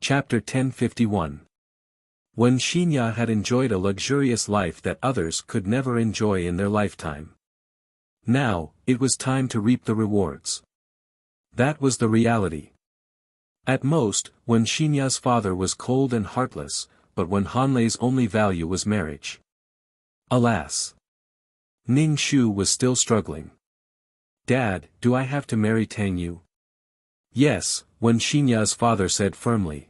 Chapter 1051. When Xinya had enjoyed a luxurious life that others could never enjoy in their lifetime. Now, it was time to reap the rewards. That was the reality. At most, when Xinya's father was cold and heartless, but when Hanlei's only value was marriage. Alas! Ning Shu was still struggling. "Dad, do I have to marry Tang Yu?" "Yes," when Xinya's father said firmly.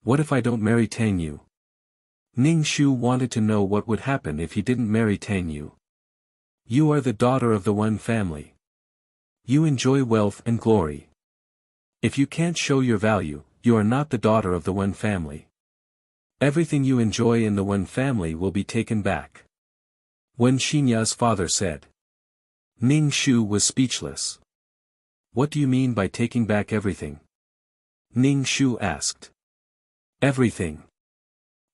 "What if I don't marry Tang Yu?" Ning Shu wanted to know what would happen if he didn't marry Tang Yu. "You are the daughter of the Wen family. You enjoy wealth and glory. If you can't show your value, you are not the daughter of the Wen family. Everything you enjoy in the Wen family will be taken back." When Xinya's father said. Ning Shu was speechless. "What do you mean by taking back everything?" Ning Shu asked. "Everything."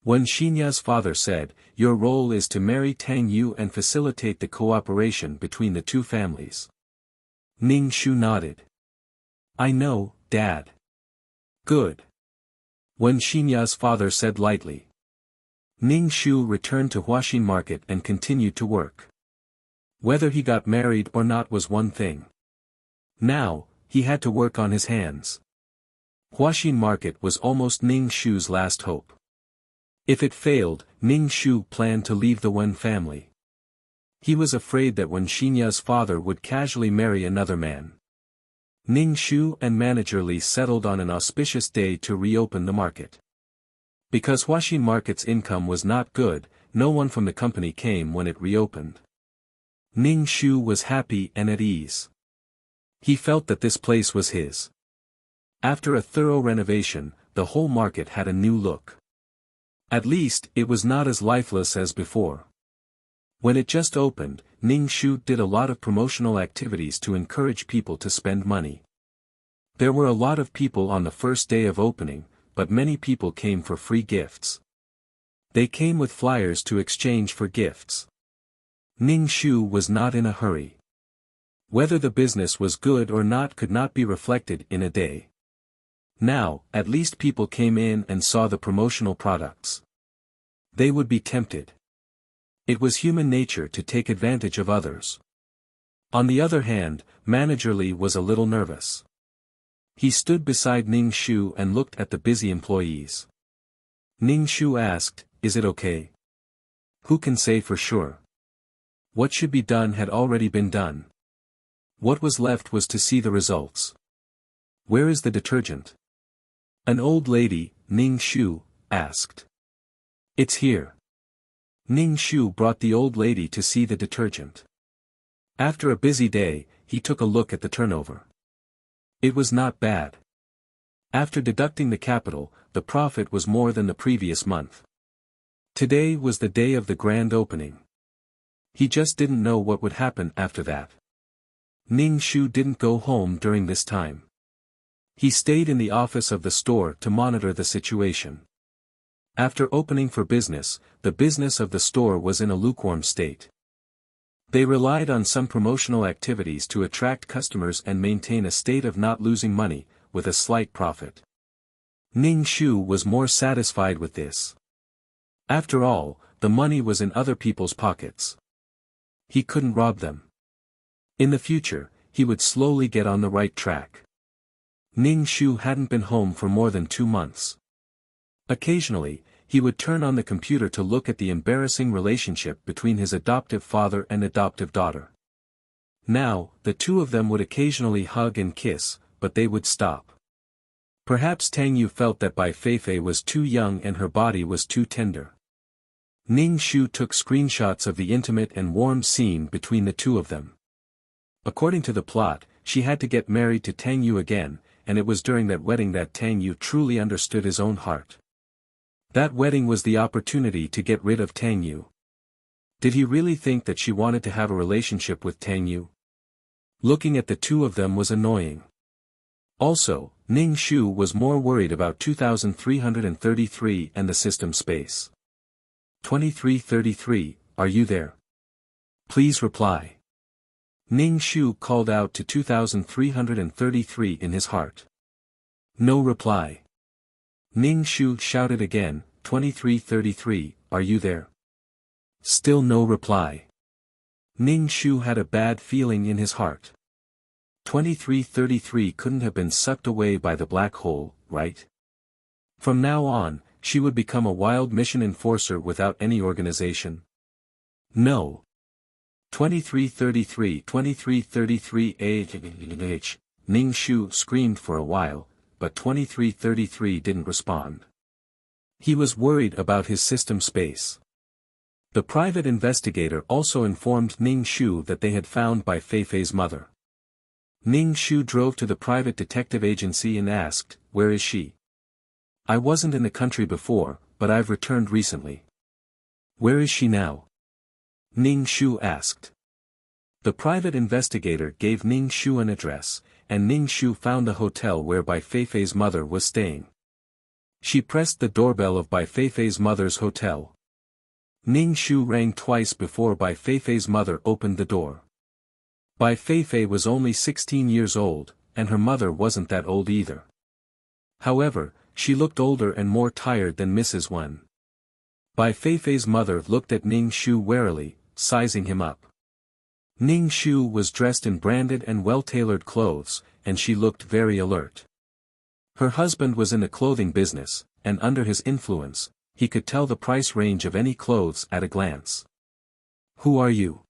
When Xinya's father said, "Your role is to marry Tang Yu and facilitate the cooperation between the two families." Ning Shu nodded. "I know, Dad." "Good." When Xinya's father said lightly. Ning Shu returned to Huaxin Market and continued to work. Whether he got married or not was one thing. Now, he had to work on his hands. Huaxin Market was almost Ning Shu's last hope. If it failed, Ning Shu planned to leave the Wen family. He was afraid that when Xinya's father would casually marry another man. Ning Shu and Manager Li settled on an auspicious day to reopen the market. Because Huaxin Market's income was not good, no one from the company came when it reopened. Ning Shu was happy and at ease. He felt that this place was his. After a thorough renovation, the whole market had a new look. At least, it was not as lifeless as before. When it just opened, Ning Shu did a lot of promotional activities to encourage people to spend money. There were a lot of people on the first day of opening, but many people came for free gifts. They came with flyers to exchange for gifts. Ning Shu was not in a hurry. Whether the business was good or not could not be reflected in a day. Now, at least people came in and saw the promotional products. They would be tempted. It was human nature to take advantage of others. On the other hand, Manager Li was a little nervous. He stood beside Ning Shu and looked at the busy employees. Ning Shu asked, "Is it okay?" Who can say for sure? What should be done had already been done. What was left was to see the results. "Where is the detergent?" An old lady, Ning Shu, asked. "It's here." Ning Shu brought the old lady to see the detergent. After a busy day, he took a look at the turnover. It was not bad. After deducting the capital, the profit was more than the previous month. Today was the day of the grand opening. He just didn't know what would happen after that. Ning Shu didn't go home during this time. He stayed in the office of the store to monitor the situation. After opening for business, the business of the store was in a lukewarm state. They relied on some promotional activities to attract customers and maintain a state of not losing money, with a slight profit. Ning Shu was more satisfied with this. After all, the money was in other people's pockets. He couldn't rob them. In the future, he would slowly get on the right track. Ning Shu hadn't been home for more than 2 months. Occasionally, he would turn on the computer to look at the embarrassing relationship between his adoptive father and adoptive daughter. Now, the two of them would occasionally hug and kiss, but they would stop. Perhaps Tang Yu felt that Bai Feifei was too young and her body was too tender. Ning Shu took screenshots of the intimate and warm scene between the two of them. According to the plot, she had to get married to Tang Yu again, and it was during that wedding that Tang Yu truly understood his own heart. That wedding was the opportunity to get rid of Tang Yu. Did he really think that she wanted to have a relationship with Tang Yu? Looking at the two of them was annoying. Also, Ning Shu was more worried about 2333 and the system space. 2333, are you there? Please reply. Ning Shu called out to 2333 in his heart. No reply. Ning Shu shouted again, 2333, are you there? Still no reply. Ning Shu had a bad feeling in his heart. 2333 couldn't have been sucked away by the black hole, right? From now on, she would become a wild mission enforcer without any organization. No. 2333 Ning Shu screamed for a while, but 2333 didn't respond. He was worried about his system space. The private investigator also informed Ning Shu that they had found Bai Feifei's mother. Ning Shu drove to the private detective agency and asked, where is she? I wasn't in the country before, but I've returned recently. Where is she now? Ning Shu asked. The private investigator gave Ning Shu an address, and Ning Shu found the hotel where Bai Feifei's mother was staying. She pressed the doorbell of Bai Feifei's mother's hotel. Ning Shu rang twice before Bai Feifei's mother opened the door. Bai Feifei was only 16 years old, and her mother wasn't that old either. However, she looked older and more tired than Mrs. Wen. Bai Feifei's mother looked at Ning Shu warily, sizing him up. Ning Shu was dressed in branded and well-tailored clothes, and she looked very alert. Her husband was in the clothing business, and under his influence, he could tell the price range of any clothes at a glance. Who are you?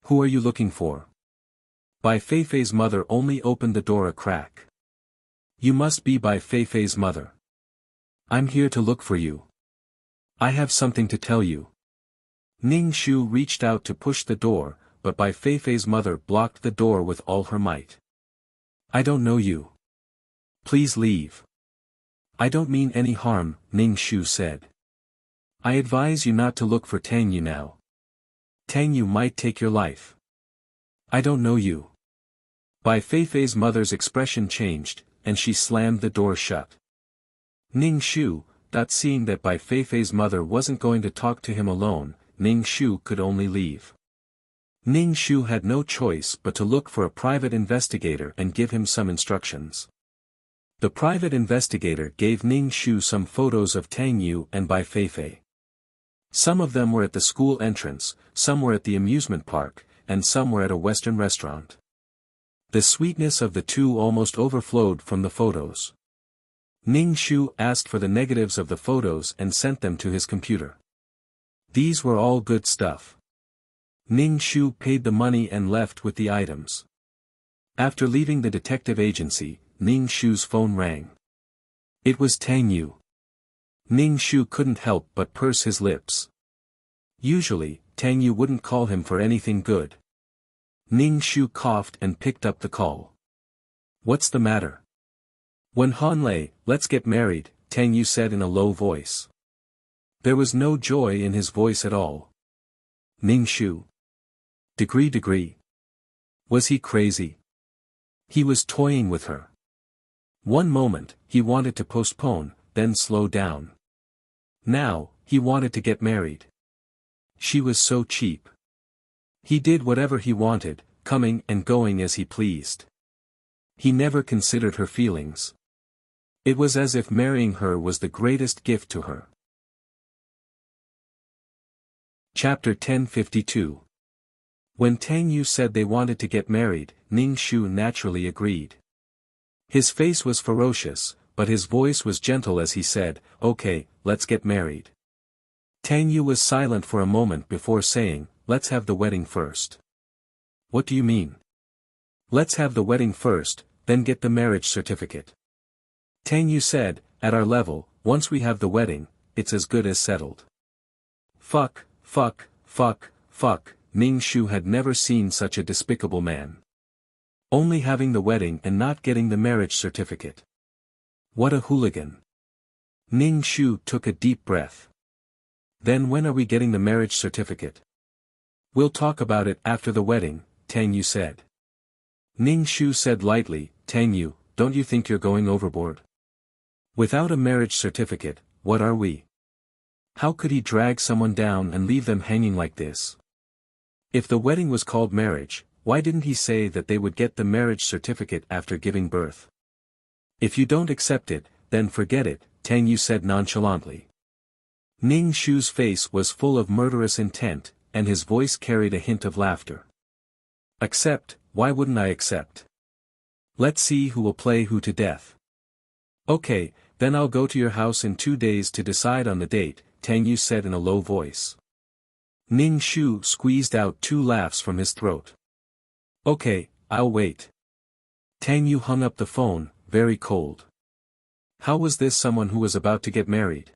Who are you looking for? Bai Feifei's mother only opened the door a crack. You must be Bai Feifei's mother. I'm here to look for you. I have something to tell you. Ning Shu reached out to push the door, but Bai Feifei's mother blocked the door with all her might. I don't know you. Please leave. I don't mean any harm, Ning Shu said. I advise you not to look for Tang Yu now. Tang Yu might take your life. I don't know you. Bai Feifei's mother's expression changed, and she slammed the door shut. Ning Shu, seeing that Bai Feifei's mother wasn't going to talk to him alone, Ning Shu could only leave. Ning Shu had no choice but to look for a private investigator and give him some instructions. The private investigator gave Ning Shu some photos of Tang Yu and Bai Feifei. Some of them were at the school entrance, some were at the amusement park, and some were at a Western restaurant. The sweetness of the two almost overflowed from the photos. Ning Shu asked for the negatives of the photos and sent them to his computer. These were all good stuff. Ning Shu paid the money and left with the items. After leaving the detective agency, Ning Shu's phone rang. It was Tang Yu. Ning Shu couldn't help but purse his lips. Usually, Tang Yu wouldn't call him for anything good. Ning Shu coughed and picked up the call. What's the matter? When Han Lei, let's get married, Tang Yu said in a low voice. There was no joy in his voice at all. Ning Shu. Degree. Was he crazy? He was toying with her. One moment, he wanted to postpone, then slow down. Now, he wanted to get married. She was so cheap. He did whatever he wanted, coming and going as he pleased. He never considered her feelings. It was as if marrying her was the greatest gift to her. Chapter 1052. When Tang Yu said they wanted to get married, Ning Shu naturally agreed. His face was ferocious, but his voice was gentle as he said, okay, let's get married. Tang Yu was silent for a moment before saying, let's have the wedding first. What do you mean? Let's have the wedding first, then get the marriage certificate. Tang Yu said, at our level, once we have the wedding, it's as good as settled. Fuck, Ning Shu had never seen such a despicable man. Only having the wedding and not getting the marriage certificate. What a hooligan. Ning Shu took a deep breath. Then when are we getting the marriage certificate? We'll talk about it after the wedding, Tang Yu said. Ning Shu said lightly, Tang Yu, don't you think you're going overboard? Without a marriage certificate, what are we? How could he drag someone down and leave them hanging like this? If the wedding was called marriage, why didn't he say that they would get the marriage certificate after giving birth? If you don't accept it, then forget it, Tang Yu said nonchalantly. Ning Shu's face was full of murderous intent, and his voice carried a hint of laughter. Accept, why wouldn't I accept? Let's see who will play who to death. Okay, then I'll go to your house in 2 days to decide on the date, Tang Yu said in a low voice. Ning Shu squeezed out 2 laughs from his throat. Okay, I'll wait. Tang Yu hung up the phone, very cold. How was this someone who was about to get married?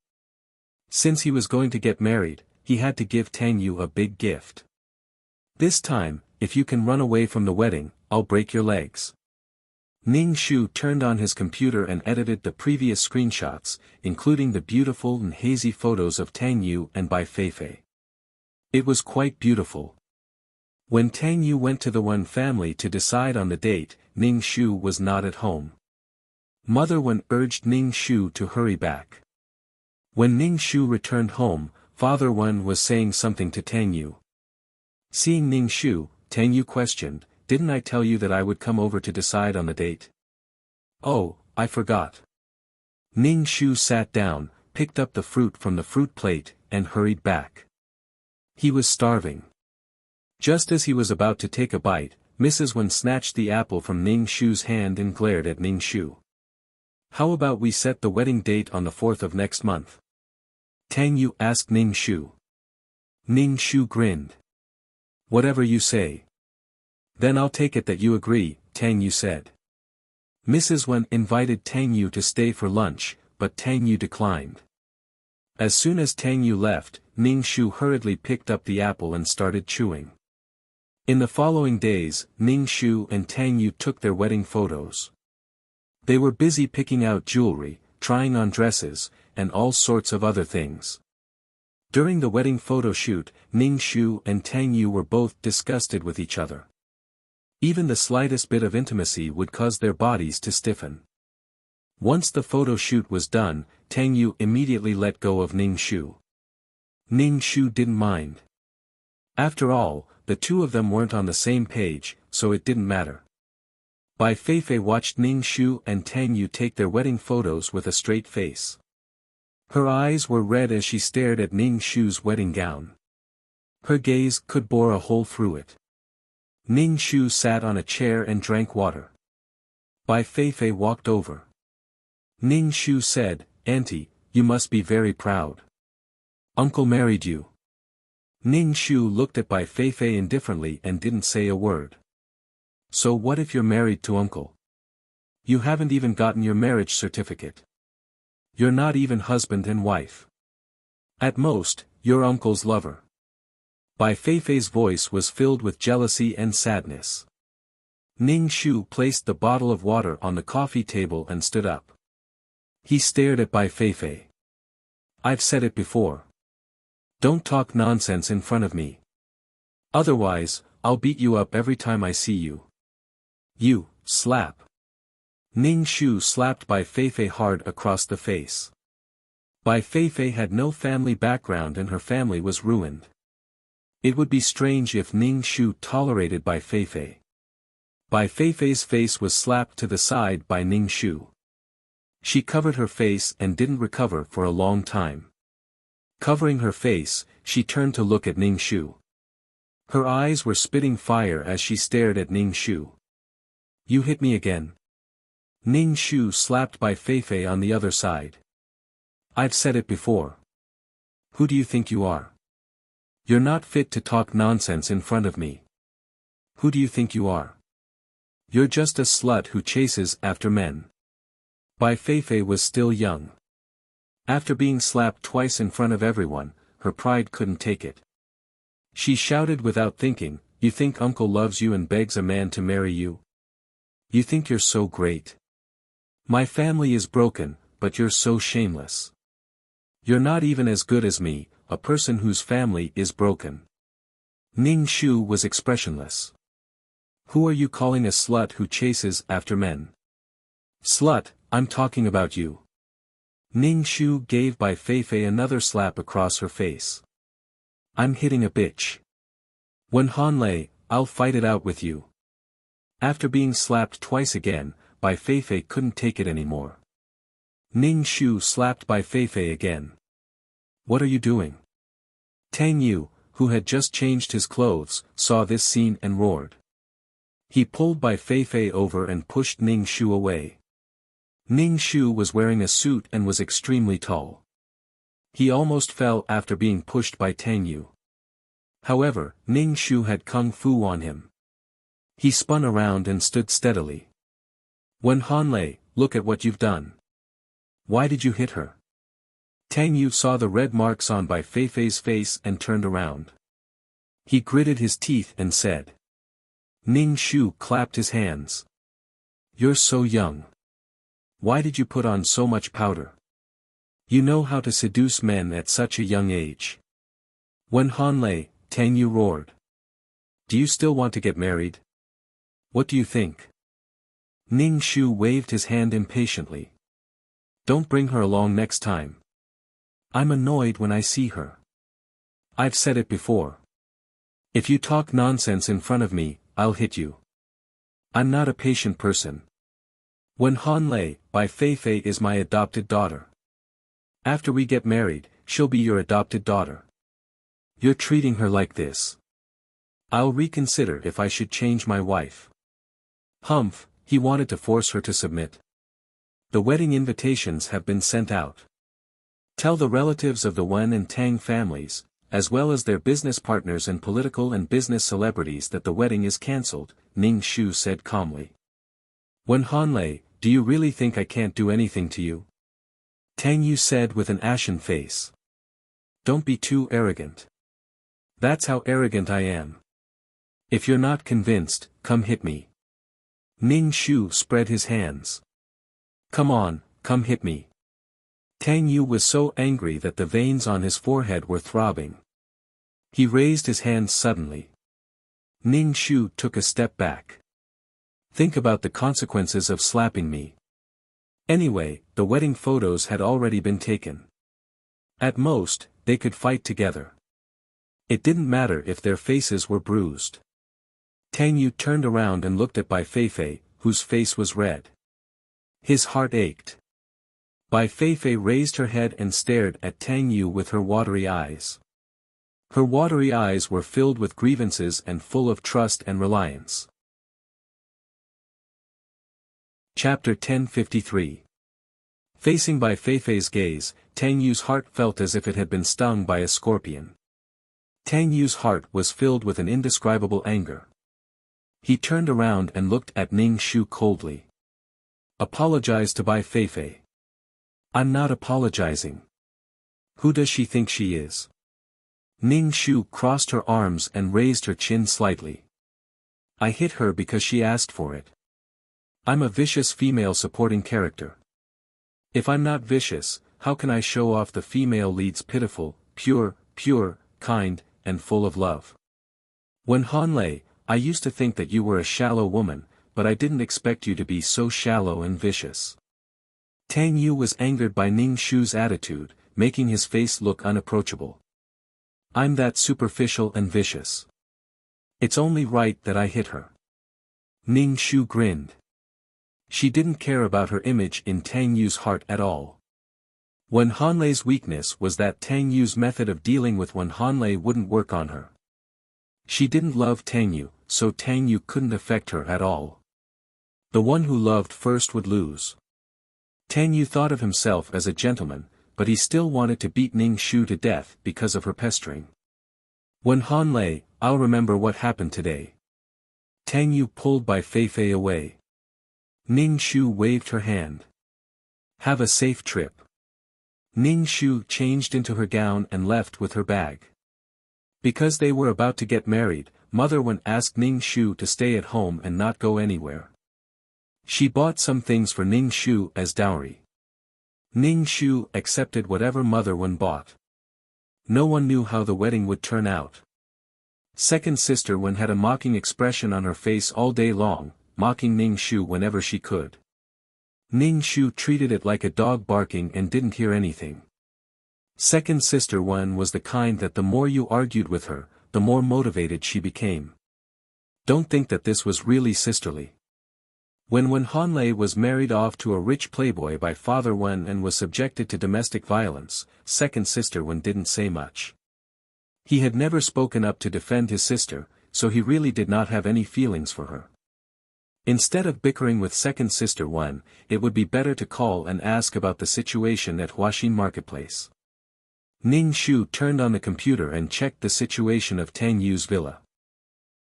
Since he was going to get married, he had to give Tang Yu a big gift. This time, if you can run away from the wedding, I'll break your legs. Ning Shu turned on his computer and edited the previous screenshots, including the beautiful and hazy photos of Tang Yu and Bai Feifei. It was quite beautiful. When Tang Yu went to the Wen family to decide on the date, Ning Shu was not at home. Mother Wen urged Ning Shu to hurry back. When Ning Shu returned home, Father Wen was saying something to Tang Yu. Seeing Ning Shu, Tang Yu questioned, "Didn't I tell you that I would come over to decide on the date?" "Oh, I forgot." Ning Shu sat down, picked up the fruit from the fruit plate, and hurried back. He was starving. Just as he was about to take a bite, Mrs. Wen snatched the apple from Ning Shu's hand and glared at Ning Shu. "How about we set the wedding date on the 4th of next month?" Tang Yu asked Ning Shu. Ning Shu grinned. "Whatever you say." "Then I'll take it that you agree," Tang Yu said. Mrs. Wen invited Tang Yu to stay for lunch, but Tang Yu declined. As soon as Tang Yu left, Ning Shu hurriedly picked up the apple and started chewing. In the following days, Ning Shu and Tang Yu took their wedding photos. They were busy picking out jewelry, trying on dresses, and all sorts of other things. During the wedding photo shoot, Ning Shu and Tang Yu were both disgusted with each other. Even the slightest bit of intimacy would cause their bodies to stiffen. Once the photo shoot was done, Tang Yu immediately let go of Ning Shu. Ning Shu didn't mind. After all, the two of them weren't on the same page, so it didn't matter. Bai Feifei watched Ning Shu and Tang Yu take their wedding photos with a straight face. Her eyes were red as she stared at Ning Shu's wedding gown. Her gaze could bore a hole through it. Ning Shu sat on a chair and drank water. Bai Feifei walked over. Ning Shu said, "Auntie, you must be very proud. Uncle married you." Ning Shu looked at Bai Feifei indifferently and didn't say a word. "So what if you're married to Uncle? You haven't even gotten your marriage certificate. You're not even husband and wife. At most, you're Uncle's lover." Bai Feifei's voice was filled with jealousy and sadness. Ning Shu placed the bottle of water on the coffee table and stood up. He stared at Bai Feifei. "I've said it before. Don't talk nonsense in front of me. Otherwise, I'll beat you up every time I see you. You, slap." Ning Shu slapped Bai Feifei hard across the face. Bai Feifei had no family background and her family was ruined. It would be strange if Ning Shu tolerated Bai Feifei. Bai Feifei's face was slapped to the side by Ning Shu. She covered her face and didn't recover for a long time. Covering her face, she turned to look at Ning Shu. Her eyes were spitting fire as she stared at Ning Shu. "You hit me again." Ning Shu slapped Bai Feifei on the other side. "I've said it before. Who do you think you are? You're not fit to talk nonsense in front of me. Who do you think you are? You're just a slut who chases after men." Bai Feifei was still young. After being slapped twice in front of everyone, her pride couldn't take it. She shouted without thinking, "You think Uncle loves you and begs a man to marry you? You think you're so great. My family is broken, but you're so shameless. You're not even as good as me, a person whose family is broken." Ning Shu was expressionless. "Who are you calling a slut who chases after men?" "Slut, I'm talking about you." Ning Shu gave Bai Feifei another slap across her face. "I'm hitting a bitch. When Han Lei, I'll fight it out with you." After being slapped twice again, Bai Feifei couldn't take it anymore. Ning Shu slapped Bai Feifei again. What are you doing? Tang Yu, who had just changed his clothes, saw this scene and roared. He pulled Bai Feifei over and pushed Ning Shu away. Ning Shu was wearing a suit and was extremely tall. He almost fell after being pushed by Tang Yu. However, Ning Shu had kung fu on him. He spun around and stood steadily. Wen Hanlei, look at what you've done. Why did you hit her? Tang Yu saw the red marks on Bai Feifei's face and turned around. He gritted his teeth and said. Ning Shu clapped his hands. You're so young. Why did you put on so much powder? You know how to seduce men at such a young age. Wen Hanlei, Tang Yu roared. Do you still want to get married? What do you think? Ning Shu waved his hand impatiently. Don't bring her along next time. I'm annoyed when I see her. I've said it before. If you talk nonsense in front of me, I'll hit you. I'm not a patient person. Wen Hanlei, Bai Feifei is my adopted daughter. After we get married, she'll be your adopted daughter. You're treating her like this. I'll reconsider if I should change my wife. Humph, he wanted to force her to submit. The wedding invitations have been sent out. Tell the relatives of the Wen and Tang families, as well as their business partners and political and business celebrities that the wedding is cancelled, Ning Shu said calmly. Wen Hanlei, do you really think I can't do anything to you? Tang Yu said with an ashen face. Don't be too arrogant. That's how arrogant I am. If you're not convinced, come hit me. Ning Shu spread his hands. Come on, come hit me. Tang Yu was so angry that the veins on his forehead were throbbing. He raised his hands suddenly. Ning Shu took a step back. Think about the consequences of slapping me. Anyway, the wedding photos had already been taken. At most, they could fight together. It didn't matter if their faces were bruised. Tang Yu turned around and looked at Bai Feifei, whose face was red. His heart ached. Bai Feifei raised her head and stared at Tang Yu with her watery eyes. Her watery eyes were filled with grievances and full of trust and reliance. Chapter 1053. Facing Bai Feifei's gaze, Tang Yu's heart felt as if it had been stung by a scorpion. Tang Yu's heart was filled with an indescribable anger. He turned around and looked at Ning Shu coldly. Apologize to Bai Feifei. I'm not apologizing. Who does she think she is? Ning Shu crossed her arms and raised her chin slightly. I hit her because she asked for it. I'm a vicious female supporting character. If I'm not vicious, how can I show off the female lead's pitiful, pure, kind, and full of love? Wen Hanlei, I used to think that you were a shallow woman, but I didn't expect you to be so shallow and vicious. Tang Yu was angered by Ning Shu's attitude, making his face look unapproachable. I'm that superficial and vicious. It's only right that I hit her. Ning Shu grinned. She didn't care about her image in Tang Yu's heart at all. Wen Hanlei's weakness was that Tang Yu's method of dealing with Wen Hanlei wouldn't work on her. She didn't love Tang Yu, so Tang Yu couldn't affect her at all. The one who loved first would lose. Tang Yu thought of himself as a gentleman, but he still wanted to beat Ning Shu to death because of her pestering. Wen Hanlei, I'll remember what happened today. Tang Yu pulled Bai Feifei away. Ning Shu waved her hand. Have a safe trip. Ning Shu changed into her gown and left with her bag. Because they were about to get married, Mother Wen asked Ning Shu to stay at home and not go anywhere. She bought some things for Ning Shu as dowry. Ning Shu accepted whatever Mother Wen bought. No one knew how the wedding would turn out. Second sister Wen had a mocking expression on her face all day long, mocking Ning Shu whenever she could. Ning Shu treated it like a dog barking and didn't hear anything. Second sister Wen was the kind that the more you argued with her, the more motivated she became. Don't think that this was really sisterly. When Hanlei was married off to a rich playboy by Father Wen and was subjected to domestic violence, second sister Wen didn't say much. He had never spoken up to defend his sister, so he really did not have any feelings for her. Instead of bickering with second sister Wen, it would be better to call and ask about the situation at Huaxin Marketplace. Ning Shu turned on the computer and checked the situation of Tang Yu's villa.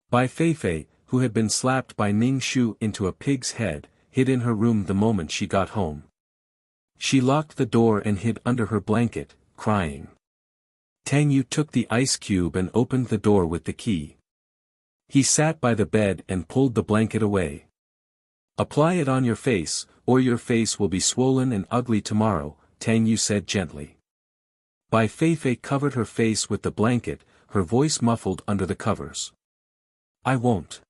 Bai Feifei, who had been slapped by Ning Shu into a pig's head, hid in her room the moment she got home. She locked the door and hid under her blanket, crying. Tang Yu took the ice cube and opened the door with the key. He sat by the bed and pulled the blanket away. "Apply it on your face, or your face will be swollen and ugly tomorrow," Tang Yu said gently. Bai Feifei covered her face with the blanket, her voice muffled under the covers. "I won't.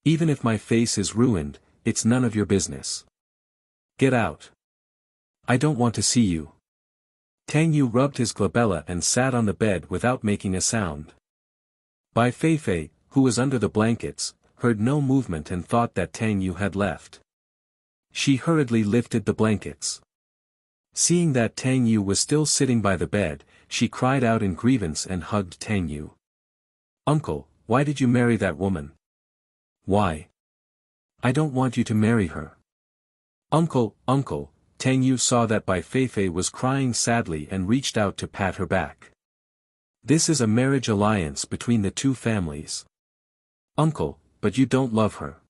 Even if my face is ruined, it's none of your business. Get out. I don't want to see you." Tang Yu rubbed his glabella and sat on the bed without making a sound. Bai Feifei, who was under the blankets, heard no movement and thought that Tang Yu had left. She hurriedly lifted the blankets. Seeing that Tang Yu was still sitting by the bed, she cried out in grievance and hugged Tang Yu. "Uncle, why did you marry that woman?" "Why? I don't want you to marry her." "Uncle, uncle," Tang Yu saw that Bai Feifei was crying sadly and reached out to pat her back. "This is a marriage alliance between the two families." "Uncle, but you don't love her.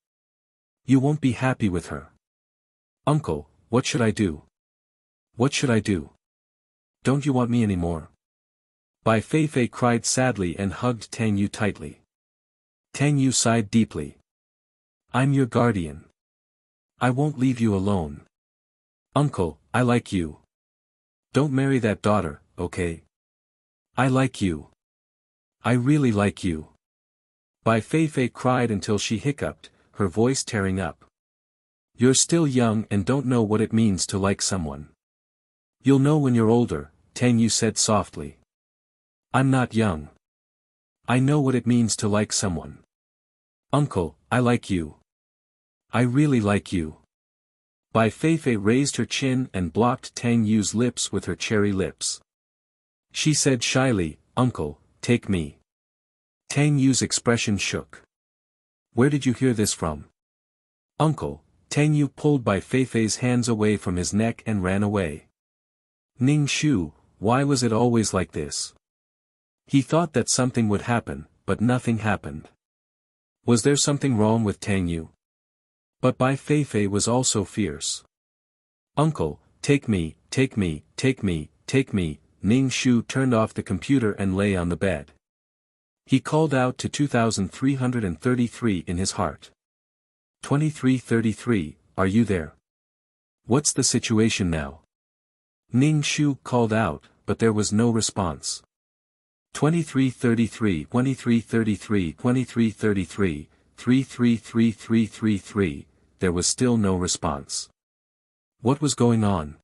You won't be happy with her." "Uncle, what should I do? What should I do? Don't you want me anymore?" Bai Feifei cried sadly and hugged Tang Yu tightly. Tang Yu sighed deeply. "I'm your guardian. I won't leave you alone. Uncle, I like you. Don't marry that daughter, okay? I like you. I really like you." Bai Feifei cried until she hiccuped, her voice tearing up. "You're still young and don't know what it means to like someone. You'll know when you're older," Tang Yu said softly. "I'm not young. I know what it means to like someone. Uncle, I like you. I really like you." Bai Feifei raised her chin and blocked Tang Yu's lips with her cherry lips. She said shyly, "Uncle, take me." Tang Yu's expression shook. "Where did you hear this from?" "Uncle," Tang Yu pulled Bai Feifei's hands away from his neck and ran away. Ning Shu, why was it always like this? He thought that something would happen, but nothing happened. Was there something wrong with Tang Yu? But Bai Feifei was also fierce. "Uncle, take me, take me, take me, take me." Ning Shu turned off the computer and lay on the bed. He called out to 2333 in his heart. 2333, are you there? What's the situation now? Ning Shu called out, but there was no response. 2333, 2333, 2333, 333333, there was still no response. What was going on?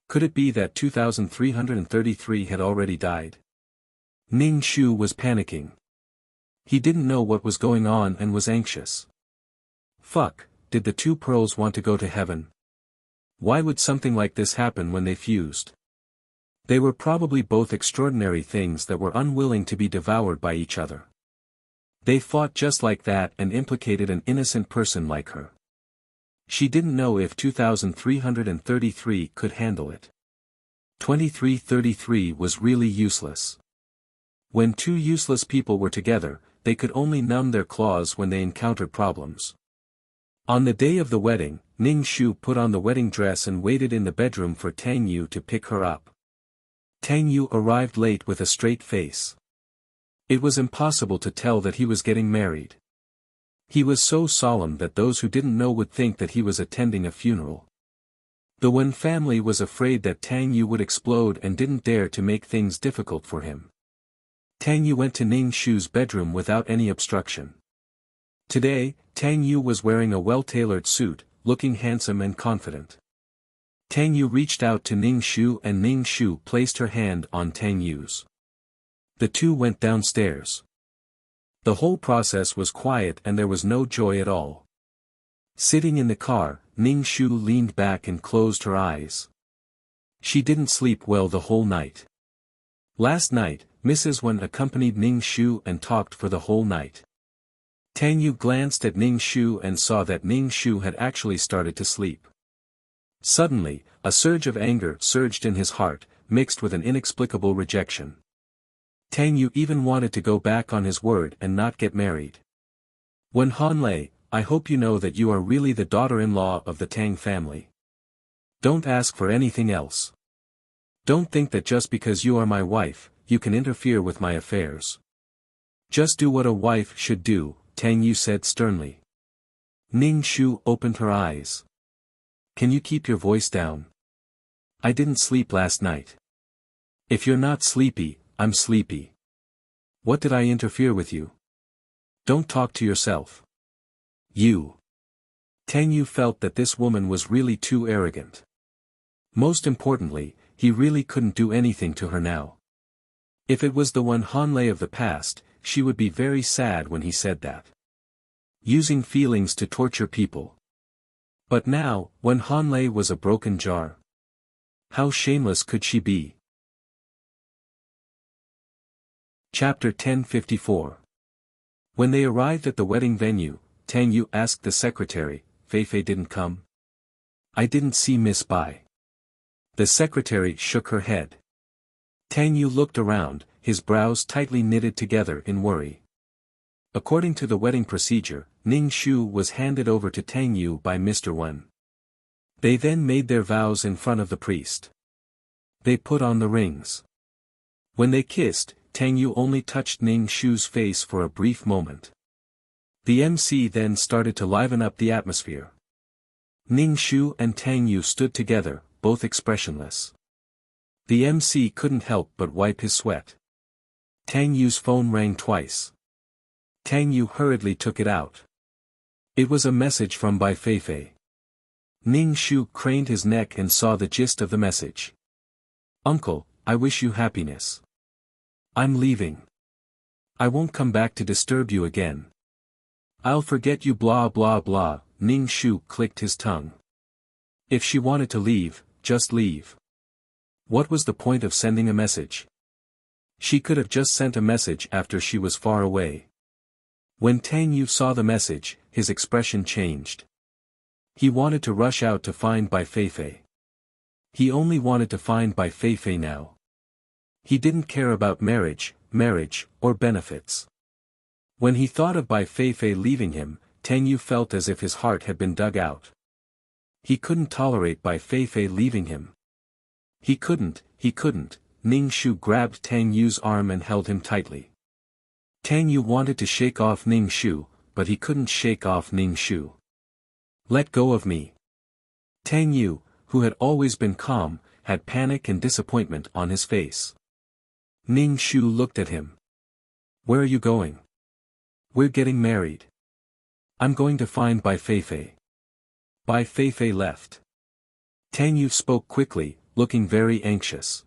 Could it be that 2333 had already died? Ning Shu was panicking. He didn't know what was going on and was anxious. Fuck, did the two pearls want to go to heaven? Why would something like this happen when they fused? They were probably both extraordinary things that were unwilling to be devoured by each other. They fought just like that and implicated an innocent person like her. She didn't know if 2333 could handle it. 2333 was really useless. When two useless people were together, they could only numb their claws when they encountered problems. On the day of the wedding, Ning Shu put on the wedding dress and waited in the bedroom for Tang Yu to pick her up. Tang Yu arrived late with a straight face. It was impossible to tell that he was getting married. He was so solemn that those who didn't know would think that he was attending a funeral. The Wen family was afraid that Tang Yu would explode and didn't dare to make things difficult for him. Tang Yu went to Ning Shu's bedroom without any obstruction. Today, Tang Yu was wearing a well-tailored suit, looking handsome and confident. Tang Yu reached out to Ning Shu and Ning Shu placed her hand on Tang Yu's. The two went downstairs. The whole process was quiet and there was no joy at all. Sitting in the car, Ning Shu leaned back and closed her eyes. She didn't sleep well the whole night. Last night, Mrs. Wen accompanied Ning Shu and talked for the whole night. Tang Yu glanced at Ning Shu and saw that Ning Shu had actually started to sleep. Suddenly, a surge of anger surged in his heart, mixed with an inexplicable rejection. Tang Yu even wanted to go back on his word and not get married. Wen Hanlei, I hope you know that you are really the daughter-in-law of the Tang family. Don't ask for anything else. Don't think that just because you are my wife, you can interfere with my affairs. Just do what a wife should do, Tang Yu said sternly. Ning Shu opened her eyes. Can you keep your voice down? I didn't sleep last night. If you're not sleepy, I'm sleepy. What did I interfere with you? Don't talk to yourself. You. Tang Yu felt that this woman was really too arrogant. Most importantly, he really couldn't do anything to her now. If it was the Wen Hanlei of the past, she would be very sad when he said that. Using feelings to torture people. But now, Wen Hanlei was a broken jar. How shameless could she be? Chapter 1054. When they arrived at the wedding venue, Tang Yu asked the secretary, Fei didn't come? I didn't see Miss Bai. The secretary shook her head. Tang Yu looked around, his brows tightly knitted together in worry. According to the wedding procedure, Ning Shu was handed over to Tang Yu by Mr. Wen. They then made their vows in front of the priest. They put on the rings. When they kissed, Tang Yu only touched Ning Shu's face for a brief moment. The MC then started to liven up the atmosphere. Ning Shu and Tang Yu stood together, both expressionless. The MC couldn't help but wipe his sweat. Tang Yu's phone rang twice. Tang Yu hurriedly took it out. It was a message from Bai Fei. Ning Shu craned his neck and saw the gist of the message. Uncle, I wish you happiness. I'm leaving. I won't come back to disturb you again. I'll forget you blah blah blah. Ning Shu clicked his tongue. If she wanted to leave, just leave. What was the point of sending a message? She could have just sent a message after she was far away. When Tang Yu saw the message, his expression changed. He wanted to rush out to find Bai Fei. He only wanted to find Bai Fei now. He didn't care about marriage, or benefits. When he thought of Bai Fei leaving him, Tang Yu felt as if his heart had been dug out. He couldn't tolerate Bai Fei leaving him. He couldn't. Ning Shu grabbed Tang Yu's arm and held him tightly. Tang Yu wanted to shake off Ning Shu, but he couldn't shake off Ning Shu. Let go of me. Tang Yu, who had always been calm, had panic and disappointment on his face. Ning Shu looked at him. Where are you going? We're getting married. I'm going to find Bai Fei. Bai Fei left. Tang Yu spoke quickly, looking very anxious.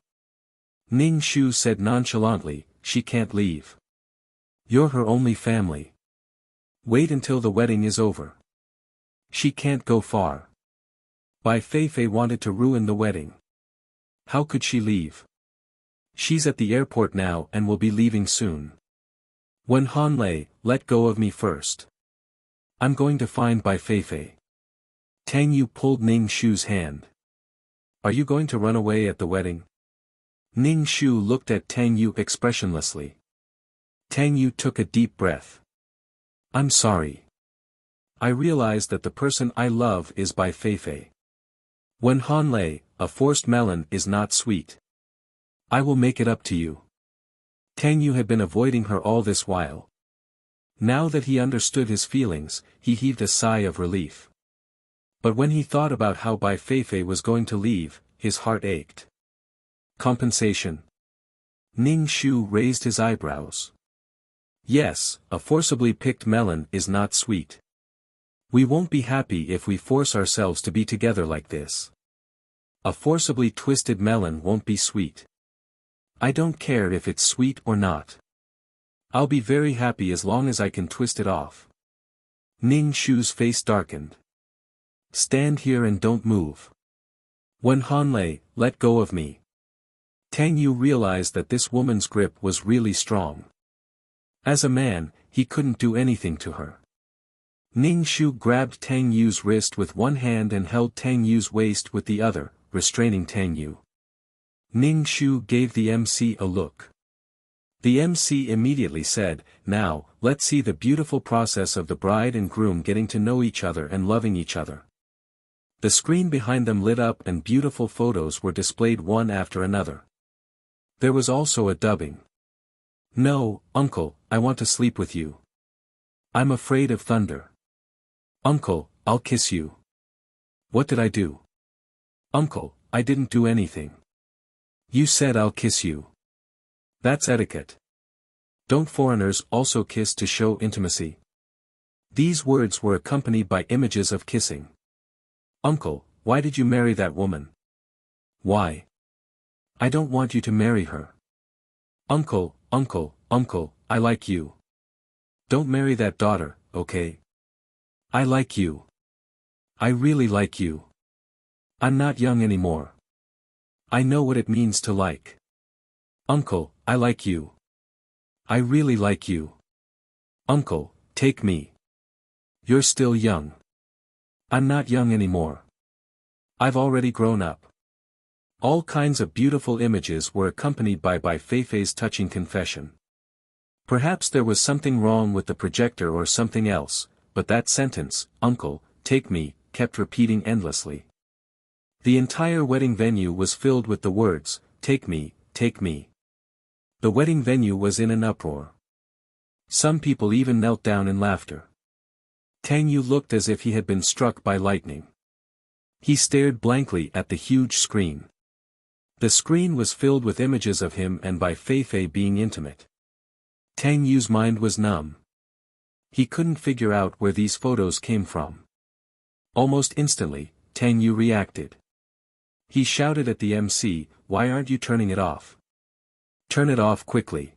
Ning Shu said nonchalantly, she can't leave. You're her only family. Wait until the wedding is over. She can't go far. Bai Fei wanted to ruin the wedding. How could she leave? She's at the airport now and will be leaving soon. Wen Hanlei, let go of me first. I'm going to find Bai Fei. Tang Yu pulled Ning Shu's hand. Are you going to run away at the wedding? Ning Shu looked at Tang Yu expressionlessly. Tang Yu took a deep breath. I'm sorry. I realize that the person I love is Bai Fei. Wen Hanlei, a forced melon is not sweet. I will make it up to you. Tang Yu had been avoiding her all this while. Now that he understood his feelings, he heaved a sigh of relief. But when he thought about how Bai Fei was going to leave, his heart ached. Compensation. Ning Shu raised his eyebrows. Yes, a forcibly picked melon is not sweet. We won't be happy if we force ourselves to be together like this. A forcibly twisted melon won't be sweet. I don't care if it's sweet or not. I'll be very happy as long as I can twist it off. Ning Shu's face darkened. Stand here and don't move. When Hanlei, let go of me. Tang Yu realized that this woman's grip was really strong. As a man, he couldn't do anything to her. Ning Shu grabbed Tang Yu's wrist with one hand and held Tang Yu's waist with the other, restraining Tang Yu. Ning Shu gave the MC a look. The MC immediately said, "Now, let's see the beautiful process of the bride and groom getting to know each other and loving each other." The screen behind them lit up and beautiful photos were displayed one after another. There was also a dubbing. "No, uncle, I want to sleep with you. I'm afraid of thunder. Uncle, I'll kiss you." "What did I do?" "Uncle, I didn't do anything." "You said I'll kiss you. That's etiquette. Don't foreigners also kiss to show intimacy?" These words were accompanied by images of kissing. "Uncle, why did you marry that woman?" "Why? I don't want you to marry her." "Uncle, uncle, uncle, I like you. Don't marry that daughter, okay? I like you. I really like you. I'm not young anymore. I know what it means to like. Uncle, I like you. I really like you. Uncle, take me. You're still young. I'm not young anymore. I've already grown up." All kinds of beautiful images were accompanied by Feifei's touching confession. Perhaps there was something wrong with the projector or something else, but that sentence, "Uncle, take me," kept repeating endlessly. The entire wedding venue was filled with the words, "Take me, take me." The wedding venue was in an uproar. Some people even knelt down in laughter. Tang Yu looked as if he had been struck by lightning. He stared blankly at the huge screen. The screen was filled with images of him and Feifei being intimate. Tang Yu's mind was numb. He couldn't figure out where these photos came from. Almost instantly, Tang Yu reacted. He shouted at the MC, "Why aren't you turning it off? Turn it off quickly."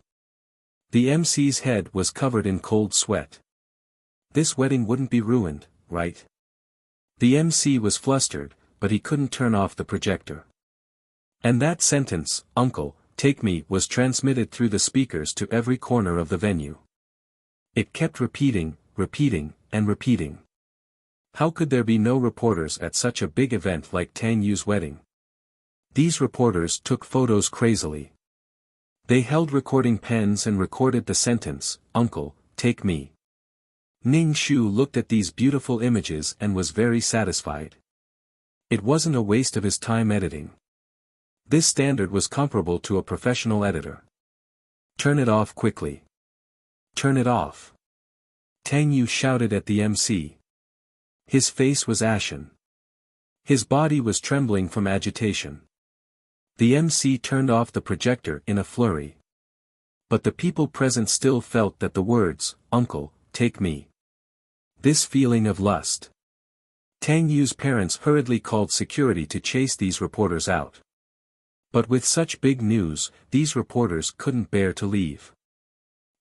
The MC's head was covered in cold sweat. This wedding wouldn't be ruined, right? The MC was flustered, but he couldn't turn off the projector. And that sentence, "Uncle, take me," was transmitted through the speakers to every corner of the venue. It kept repeating, repeating, and repeating. How could there be no reporters at such a big event like Tang Yu's wedding? These reporters took photos crazily. They held recording pens and recorded the sentence, "Uncle, take me." Ning Shu looked at these beautiful images and was very satisfied. It wasn't a waste of his time editing. This standard was comparable to a professional editor. "Turn it off quickly. Turn it off." Tang Yu shouted at the MC. His face was ashen. His body was trembling from agitation. The MC turned off the projector in a flurry. But the people present still felt that the words, "Uncle, take me." This feeling of lust. Tang Yu's parents hurriedly called security to chase these reporters out. But with such big news, these reporters couldn't bear to leave.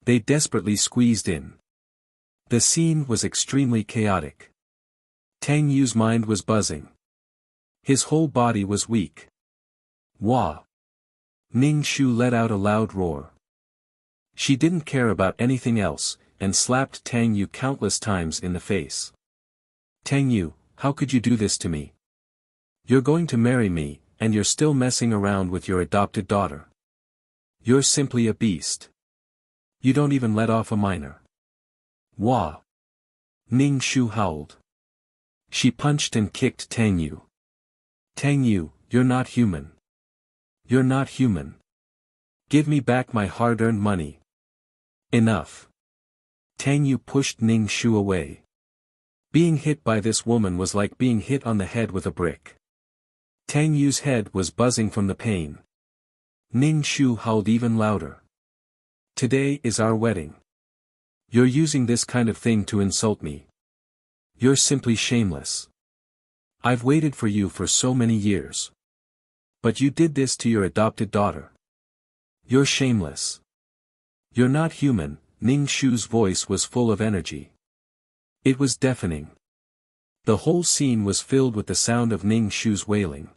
They desperately squeezed in. The scene was extremely chaotic. Tang Yu's mind was buzzing. His whole body was weak. "Wah!" Ning Shu let out a loud roar. She didn't care about anything else, and slapped Tang Yu countless times in the face. "Tang Yu, how could you do this to me? You're going to marry me, and you're still messing around with your adopted daughter. You're simply a beast. You don't even let off a minor." "Wah!" Ning Shu howled. She punched and kicked Tang Yu. "Tang Yu, you're not human. You're not human. Give me back my hard-earned money." "Enough." Tang Yu pushed Ning Shu away. Being hit by this woman was like being hit on the head with a brick. Tang Yu's head was buzzing from the pain. Ning Shu howled even louder. "Today is our wedding. You're using this kind of thing to insult me. You're simply shameless. I've waited for you for so many years. But you did this to your adopted daughter. You're shameless. You're not human." Ning Shu's voice was full of energy. It was deafening. The whole scene was filled with the sound of Ning Shu's wailing.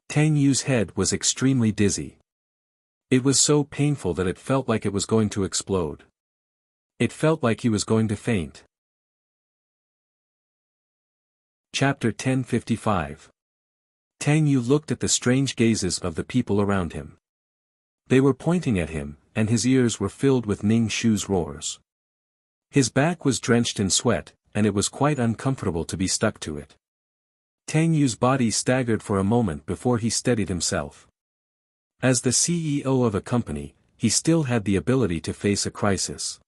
Tang Yu's head was extremely dizzy. It was so painful that it felt like it was going to explode. It felt like he was going to faint. Chapter 1055. Tang Yu looked at the strange gazes of the people around him. They were pointing at him, and his ears were filled with Ning Shu's roars. His back was drenched in sweat, and it was quite uncomfortable to be stuck to it. Tang Yu's body staggered for a moment before he steadied himself. As the CEO of a company, he still had the ability to face a crisis.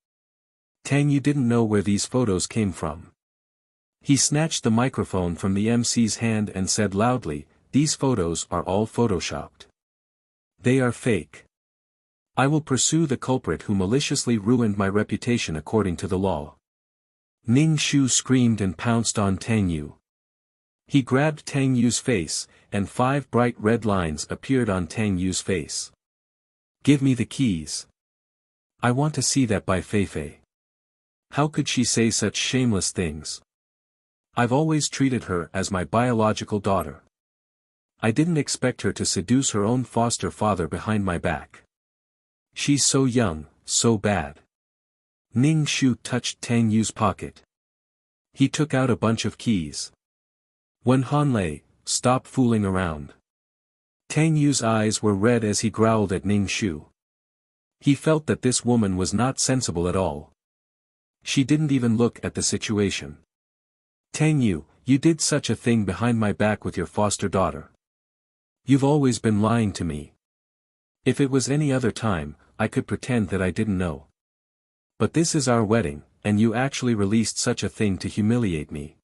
Tang Yu didn't know where these photos came from. He snatched the microphone from the MC's hand and said loudly, "These photos are all photoshopped. They are fake. I will pursue the culprit who maliciously ruined my reputation according to the law." Ning Shu screamed and pounced on Tang Yu. He grabbed Tang Yu's face, and 5 bright red lines appeared on Tang Yu's face. "Give me the keys. I want to see that Bai Feifei. How could she say such shameless things? I've always treated her as my biological daughter. I didn't expect her to seduce her own foster father behind my back. She's so young, so bad." Ning Shu touched Tang Yu's pocket. He took out a bunch of keys. "Wen Hanlei, stop fooling around." Tang Yu's eyes were red as he growled at Ning Shu. He felt that this woman was not sensible at all. She didn't even look at the situation. "Tang Yu, you did such a thing behind my back with your foster daughter. You've always been lying to me. If it was any other time, I could pretend that I didn't know. But this is our wedding, and you actually released such a thing to humiliate me.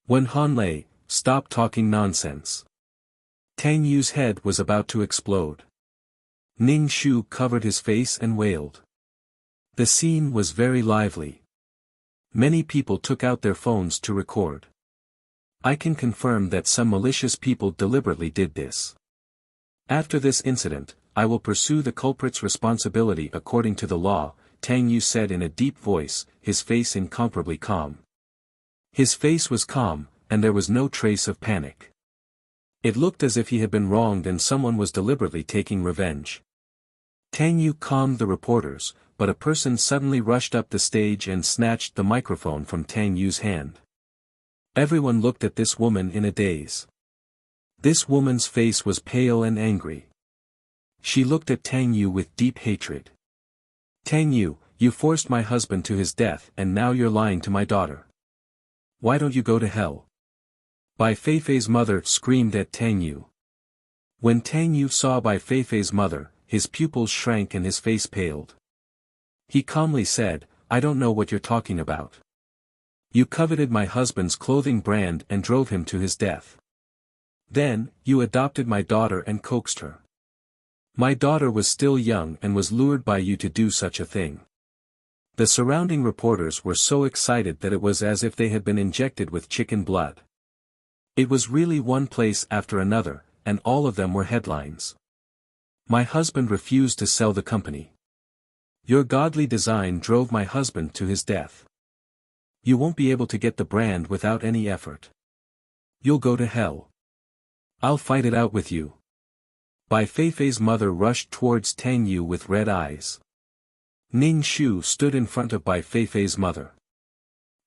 Wen Hanlei, stop talking nonsense." Tang Yu's head was about to explode. Ning Shu covered his face and wailed. The scene was very lively. Many people took out their phones to record. I can confirm that some malicious people deliberately did this. After this incident, I will pursue the culprit's responsibility according to the law, Tang Yu said in a deep voice, his face incomparably calm. His face was calm, and there was no trace of panic. It looked as if he had been wronged and someone was deliberately taking revenge. Tang Yu calmed the reporters, but a person suddenly rushed up the stage and snatched the microphone from Tang Yu's hand. Everyone looked at this woman in a daze. This woman's face was pale and angry. She looked at Tang Yu with deep hatred. "Tang Yu, you forced my husband to his death and now you're lying to my daughter. Why don't you go to hell?" Bai Feifei's mother screamed at Tang Yu. When Tang Yu saw Bai Feifei's mother, his pupils shrank and his face paled. He calmly said, "I don't know what you're talking about. You coveted my husband's clothing brand and drove him to his death. Then, you adopted my daughter and coaxed her. My daughter was still young and was lured by you to do such a thing." The surrounding reporters were so excited that it was as if they had been injected with chicken blood. It was really one place after another, and all of them were headlines. "My husband refused to sell the company. Your godly design drove my husband to his death. You won't be able to get the brand without any effort. You'll go to hell. I'll fight it out with you." Bai Feifei's mother rushed towards Tang Yu with red eyes. Ning Shu stood in front of Bai Feifei's mother.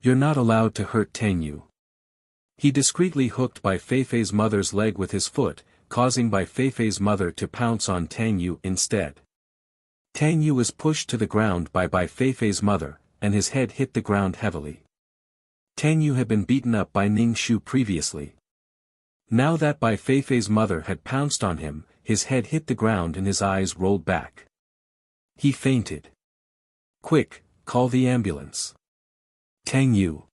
"You're not allowed to hurt Tang Yu." He discreetly hooked Bai Feifei's mother's leg with his foot, causing Bai Feifei's mother to pounce on Tang Yu instead. Tang Yu was pushed to the ground by Bai Feifei's mother, and his head hit the ground heavily. Tang Yu had been beaten up by Ning Shu previously. Now that Bai Feifei's mother had pounced on him, his head hit the ground and his eyes rolled back. He fainted. "Quick, call the ambulance." "Tang Yu."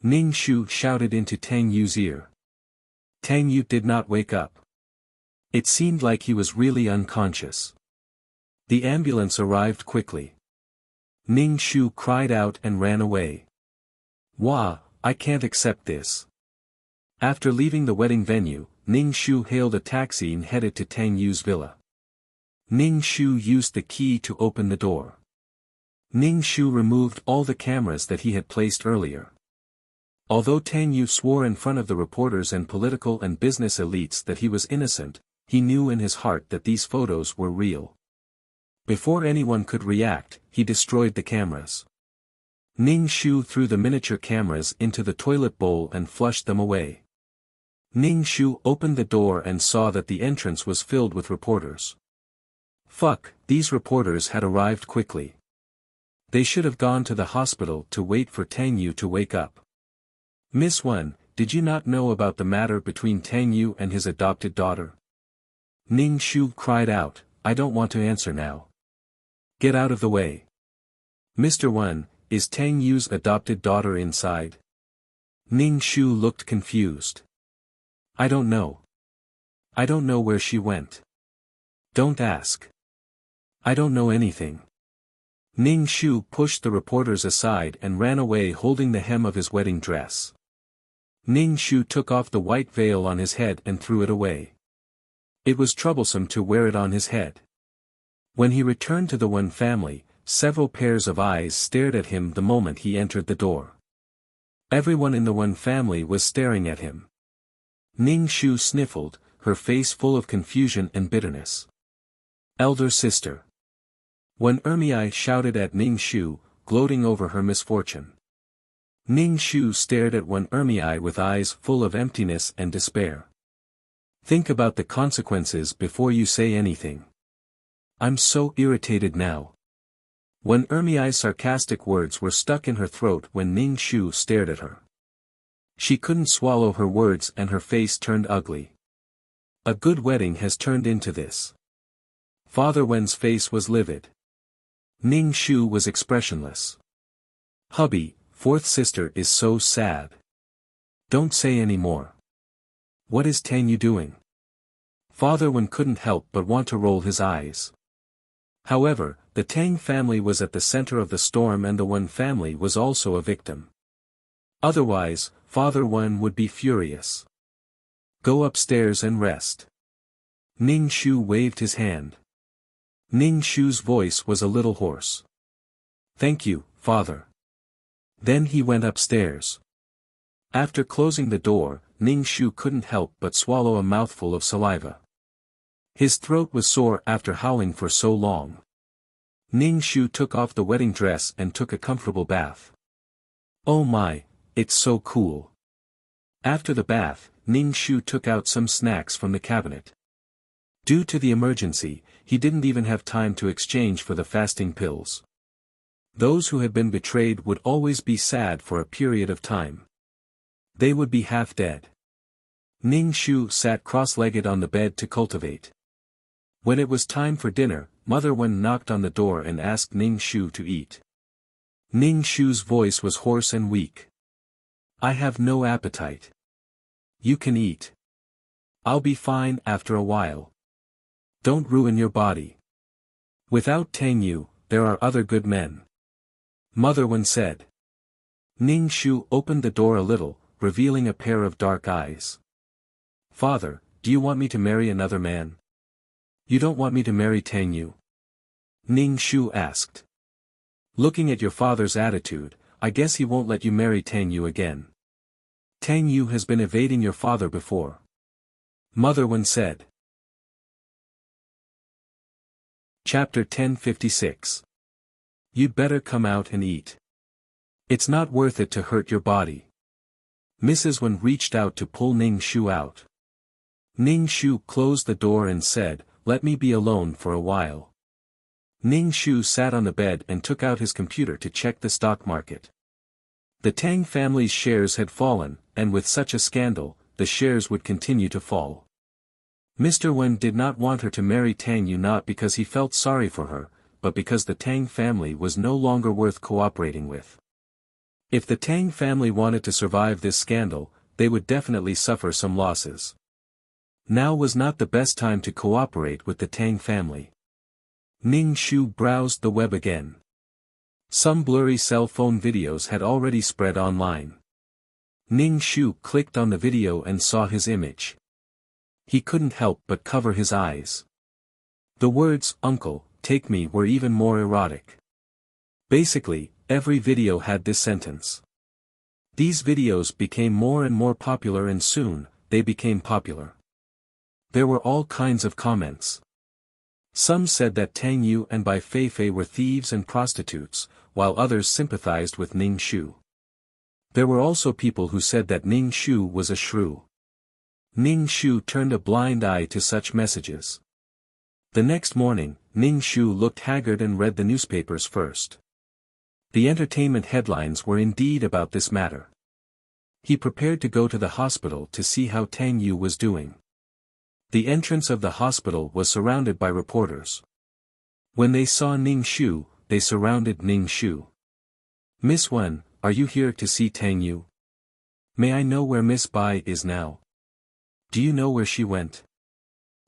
Ning Shu shouted into Tang Yu's ear. Tang Yu did not wake up. It seemed like he was really unconscious. The ambulance arrived quickly. Ning Shu cried out and ran away. "Wah, I can't accept this." After leaving the wedding venue, Ning Shu hailed a taxi and headed to Tang Yu's villa. Ning Shu used the key to open the door. Ning Shu removed all the cameras that he had placed earlier. Although Tang Yu swore in front of the reporters and political and business elites that he was innocent, he knew in his heart that these photos were real. Before anyone could react, he destroyed the cameras. Ning Shu threw the miniature cameras into the toilet bowl and flushed them away. Ning Shu opened the door and saw that the entrance was filled with reporters. Fuck, these reporters had arrived quickly. They should have gone to the hospital to wait for Tang Yu to wake up. Miss Wen, did you not know about the matter between Tang Yu and his adopted daughter? Ning Shu cried out, I don't want to answer now. Get out of the way. Mr. Wen, is Tang Yu's adopted daughter inside? Ning Shu looked confused. I don't know. I don't know where she went. Don't ask. I don't know anything. Ning Shu pushed the reporters aside and ran away holding the hem of his wedding dress. Ning Shu took off the white veil on his head and threw it away. It was troublesome to wear it on his head. When he returned to the Wen family, several pairs of eyes stared at him the moment he entered the door. Everyone in the Wen family was staring at him. Ning Shu sniffled, her face full of confusion and bitterness. Elder sister. Wen Ermiai shouted at Ning Shu, gloating over her misfortune. Ning Shu stared at Wen Ermiai with eyes full of emptiness and despair. Think about the consequences before you say anything. I'm so irritated now. Wen Ermiai's sarcastic words were stuck in her throat when Ning Shu stared at her. She couldn't swallow her words and her face turned ugly. A good wedding has turned into this. Father Wen's face was livid. Ning Shu was expressionless. Hubby, fourth sister is so sad. Don't say any more. What is Tang Yu doing? Father Wen couldn't help but want to roll his eyes. However, the Tang family was at the center of the storm and the Wen family was also a victim. Otherwise, Father Wen would be furious. Go upstairs and rest. Ning Shu waved his hand. Ning Shu's voice was a little hoarse. Thank you, Father. Then he went upstairs. After closing the door, Ning Shu couldn't help but swallow a mouthful of saliva. His throat was sore after howling for so long. Ning Shu took off the wedding dress and took a comfortable bath. Oh my, it's so cool. After the bath, Ning Shu took out some snacks from the cabinet. Due to the emergency, he didn't even have time to exchange for the fasting pills. Those who had been betrayed would always be sad for a period of time. They would be half dead. Ning Shu sat cross-legged on the bed to cultivate. When it was time for dinner, Mother Wen knocked on the door and asked Ning Shu to eat. Ning Shu's voice was hoarse and weak. I have no appetite. You can eat. I'll be fine after a while. Don't ruin your body. Without Tang Yu, there are other good men. Mother Wen said. Ning Shu opened the door a little, revealing a pair of dark eyes. Father, do you want me to marry another man? You don't want me to marry Tang Yu? Ning Shu asked. Looking at your father's attitude, I guess he won't let you marry Tang Yu again. Tang Yu has been evading your father before. Mother Wen said. Chapter 1056. You'd better come out and eat. It's not worth it to hurt your body. Mrs. Wen reached out to pull Ning Shu out. Ning Shu closed the door and said, let me be alone for a while. Ning Shu sat on the bed and took out his computer to check the stock market. The Tang family's shares had fallen, and with such a scandal, the shares would continue to fall. Mr. Wen did not want her to marry Tang Yu not because he felt sorry for her, but because the Tang family was no longer worth cooperating with. If the Tang family wanted to survive this scandal, they would definitely suffer some losses. Now was not the best time to cooperate with the Tang family. Ning Shu browsed the web again. Some blurry cell phone videos had already spread online. Ning Shu clicked on the video and saw his image. He couldn't help but cover his eyes. The words, "Uncle, take me," were even more erotic. Basically, every video had this sentence. These videos became more and more popular and soon, they became popular. There were all kinds of comments. Some said that Tang Yu and Bai Feifei were thieves and prostitutes, while others sympathized with Ning Shu. There were also people who said that Ning Shu was a shrew. Ning Shu turned a blind eye to such messages. The next morning, Ning Shu looked haggard and read the newspapers first. The entertainment headlines were indeed about this matter. He prepared to go to the hospital to see how Tang Yu was doing. The entrance of the hospital was surrounded by reporters. When they saw Ning Shu, they surrounded Ning Shu. "Miss Wen, are you here to see Tang Yu? May I know where Miss Bai is now? Do you know where she went?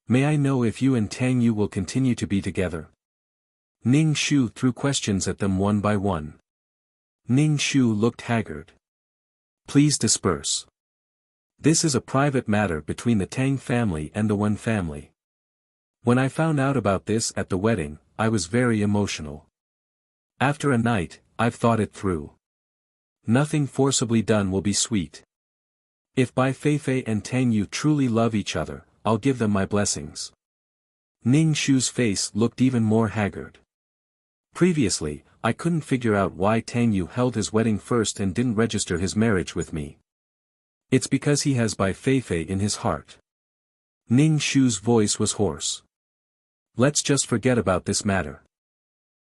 May I know if you and Tang Yu will continue to be together?" Ning Shu threw questions at them one by one. Ning Shu looked haggard. "Please disperse. This is a private matter between the Tang family and the Wen family. When I found out about this at the wedding, I was very emotional. After a night, I've thought it through. Nothing forcibly done will be sweet. If Bai Feifei and Tang Yu truly love each other, I'll give them my blessings." Ning Shu's face looked even more haggard. "Previously, I couldn't figure out why Tang Yu held his wedding first and didn't register his marriage with me. It's because he has Bai Feifei in his heart." Ning Shu's voice was hoarse. "Let's just forget about this matter.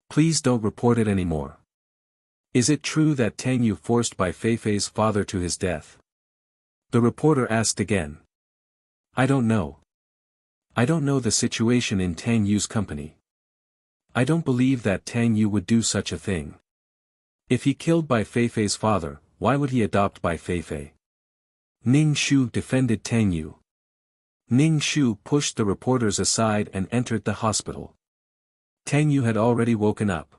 Please don't report it anymore. Is it true that Tang Yu forced Bai Feifei's father to his death?" The reporter asked again. "I don't know. I don't know the situation in Tang Yu's company. I don't believe that Tang Yu would do such a thing. If he killed Bai Feifei's father, why would he adopt Bai Feifei?" Ning Shu defended Tang Yu. Ning Shu pushed the reporters aside and entered the hospital. Tang Yu had already woken up.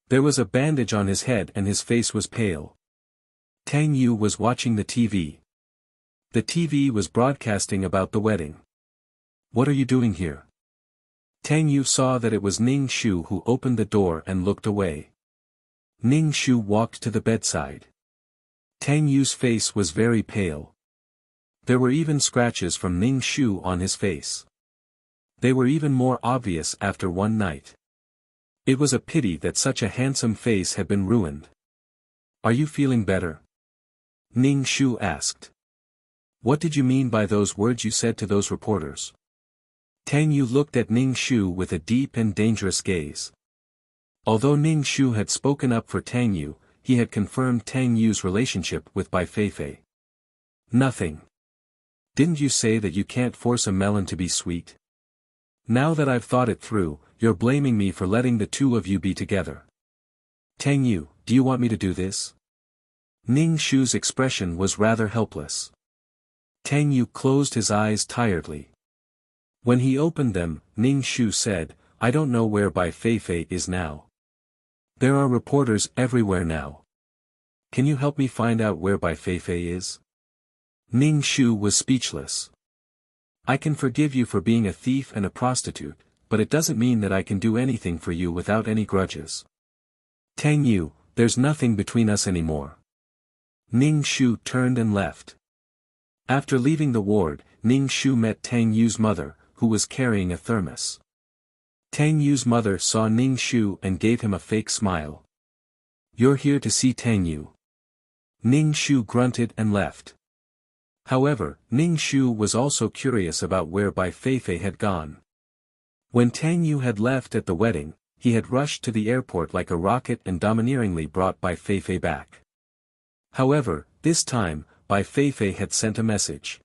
There was a bandage on his head and his face was pale. Tang Yu was watching the TV. The TV was broadcasting about the wedding. "What are you doing here?" Tang Yu saw that it was Ning Shu who opened the door and looked away. Ning Shu walked to the bedside. Tang Yu's face was very pale. There were even scratches from Ning Shu on his face. They were even more obvious after one night. It was a pity that such a handsome face had been ruined. "Are you feeling better?" Ning Shu asked. "What did you mean by those words you said to those reporters?" Tang Yu looked at Ning Shu with a deep and dangerous gaze. Although Ning Shu had spoken up for Tang Yu, he had confirmed Tang Yu's relationship with Bai Feifei. "Nothing. Didn't you say that you can't force a melon to be sweet? Now that I've thought it through, you're blaming me for letting the two of you be together. Tang Yu, do you want me to do this?" Ning Shu's expression was rather helpless. Tang Yu closed his eyes tiredly. When he opened them, Ning Shu said, "I don't know where Bai Feifei is now. There are reporters everywhere now. Can you help me find out where Bai Feifei is?" Ning Shu was speechless. "I can forgive you for being a thief and a prostitute, but it doesn't mean that I can do anything for you without any grudges. Tang Yu, there's nothing between us anymore." Ning Shu turned and left. After leaving the ward, Ning Shu met Tang Yu's mother, who was carrying a thermos. Tang Yu's mother saw Ning Shu and gave him a fake smile. "You're here to see Tang Yu." Ning Shu grunted and left. However, Ning Shu was also curious about where Bai Feifei had gone. When Tang Yu had left at the wedding, he had rushed to the airport like a rocket and domineeringly brought Bai Feifei back. However, this time, Bai Feifei had sent a message.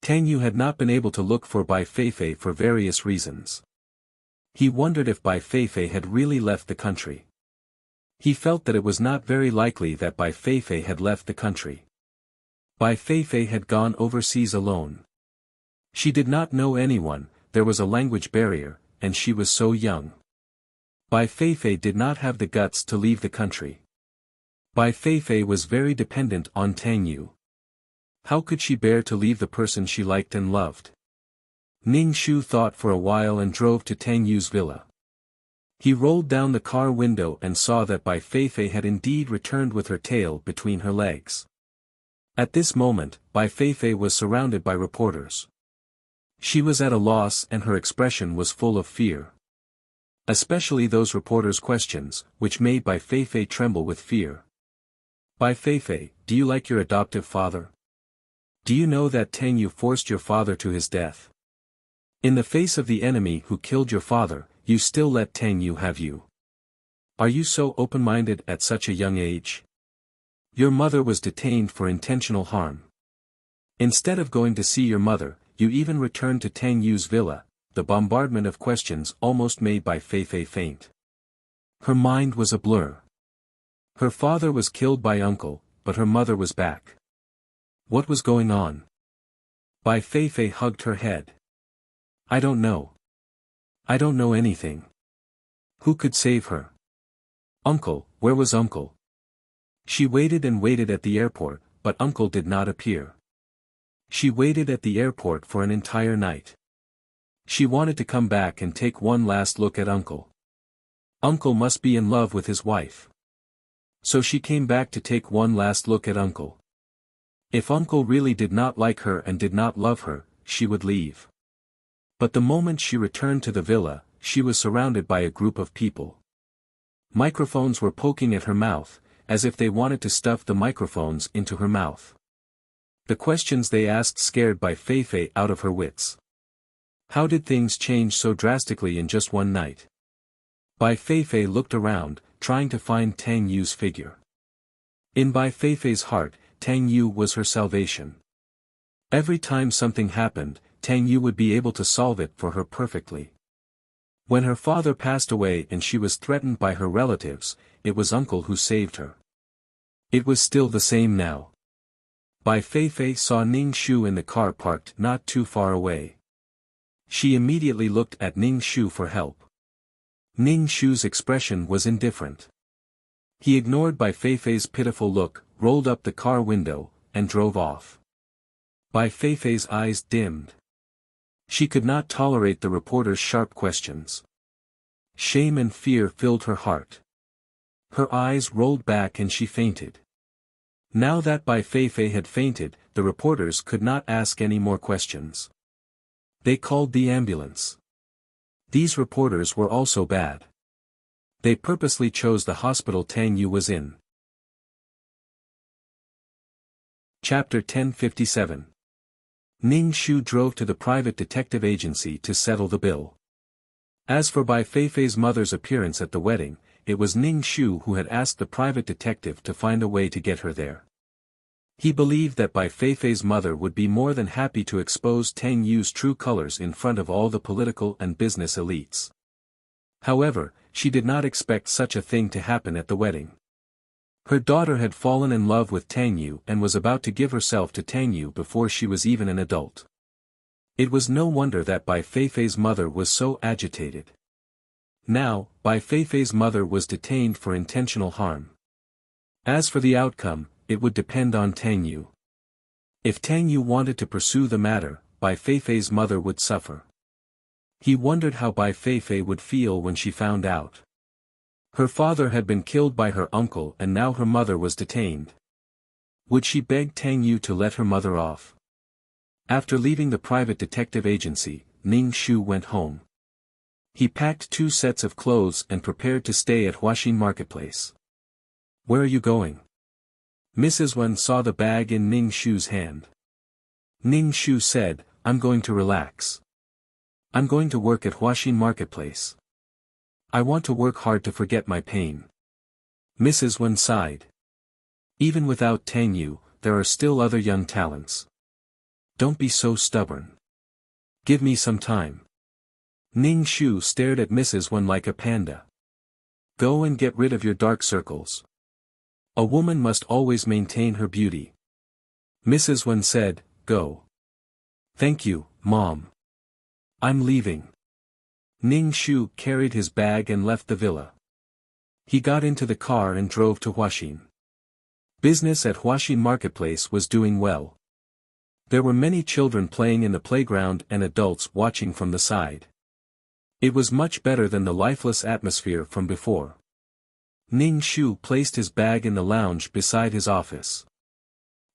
Tang Yu had not been able to look for Bai Feifei for various reasons. He wondered if Bai Feifei had really left the country. He felt that it was not very likely that Bai Feifei had left the country. Bai Feifei had gone overseas alone. She did not know anyone, there was a language barrier, and she was so young. Bai Feifei did not have the guts to leave the country. Bai Feifei was very dependent on Tang Yu. How could she bear to leave the person she liked and loved? Ning Shu thought for a while and drove to Tang Yu's villa. He rolled down the car window and saw that Bai Feifei had indeed returned with her tail between her legs. At this moment, Bai Feifei was surrounded by reporters. She was at a loss and her expression was full of fear. Especially those reporters' questions, which made Bai Feifei tremble with fear. Bai Feifei, do you like your adoptive father? Do you know that Tang Yu forced your father to his death? In the face of the enemy who killed your father, you still let Tang Yu have you. Are you so open-minded at such a young age? Your mother was detained for intentional harm. Instead of going to see your mother, you even returned to Tang Yu's villa. The bombardment of questions almost made Bai Feifei faint. Her mind was a blur. Her father was killed by uncle, but her mother was back. What was going on? Bai Feifei hugged her head. I don't know. I don't know anything. Who could save her? Uncle, where was uncle? She waited and waited at the airport, but uncle did not appear. She waited at the airport for an entire night. She wanted to come back and take one last look at uncle. Uncle must be in love with his wife. So she came back to take one last look at uncle. If uncle really did not like her and did not love her, she would leave. But the moment she returned to the villa, she was surrounded by a group of people. Microphones were poking at her mouth, as if they wanted to stuff the microphones into her mouth. The questions they asked scared Bai Feifei out of her wits. How did things change so drastically in just one night? Bai Feifei looked around, trying to find Tang Yu's figure. In Bai Feifei's heart, Tang Yu was her salvation. Every time something happened, Tang Yu would be able to solve it for her perfectly. When her father passed away and she was threatened by her relatives, it was uncle who saved her. It was still the same now. Bai Feifei saw Ning Shu in the car parked not too far away. She immediately looked at Ning Shu for help. Ning Shu's expression was indifferent. He ignored Bai Feifei's pitiful look, rolled up the car window, and drove off. Bai Feifei's eyes dimmed. She could not tolerate the reporter's sharp questions. Shame and fear filled her heart. Her eyes rolled back and she fainted. Now that Bai Feifei had fainted, the reporters could not ask any more questions. They called the ambulance. These reporters were also bad. They purposely chose the hospital Tang Yu was in. Chapter 1057. Ning Shu drove to the private detective agency to settle the bill. As for Bai Feifei's mother's appearance at the wedding, it was Ning Shu who had asked the private detective to find a way to get her there. He believed that Bai Feifei's mother would be more than happy to expose Tang Yu's true colors in front of all the political and business elites. However, she did not expect such a thing to happen at the wedding. Her daughter had fallen in love with Tang Yu and was about to give herself to Tang Yu before she was even an adult. It was no wonder that Bai Feifei's mother was so agitated. Now, Bai Feifei's mother was detained for intentional harm. As for the outcome, it would depend on Tang Yu. If Tang Yu wanted to pursue the matter, Bai Feifei's mother would suffer. He wondered how Bai Feifei would feel when she found out. Her father had been killed by her uncle and now her mother was detained. Would she beg Tang Yu to let her mother off? After leaving the private detective agency, Ning Shu went home. He packed 2 sets of clothes and prepared to stay at Huaxin Marketplace. Where are you going? Mrs. Wen saw the bag in Ning Shu's hand. Ning Shu said, I'm going to relax. I'm going to work at Huaxin Marketplace. I want to work hard to forget my pain. Mrs. Wen sighed. Even without Tang Yu, there are still other young talents. Don't be so stubborn. Give me some time. Ning Shu stared at Mrs. Wen like a panda. Go and get rid of your dark circles. A woman must always maintain her beauty. Mrs. Wen said, Go. Thank you, Mom. I'm leaving. Ning Shu carried his bag and left the villa. He got into the car and drove to Huaxin. Business at Huaxin Marketplace was doing well. There were many children playing in the playground and adults watching from the side. It was much better than the lifeless atmosphere from before. Ning Shu placed his bag in the lounge beside his office.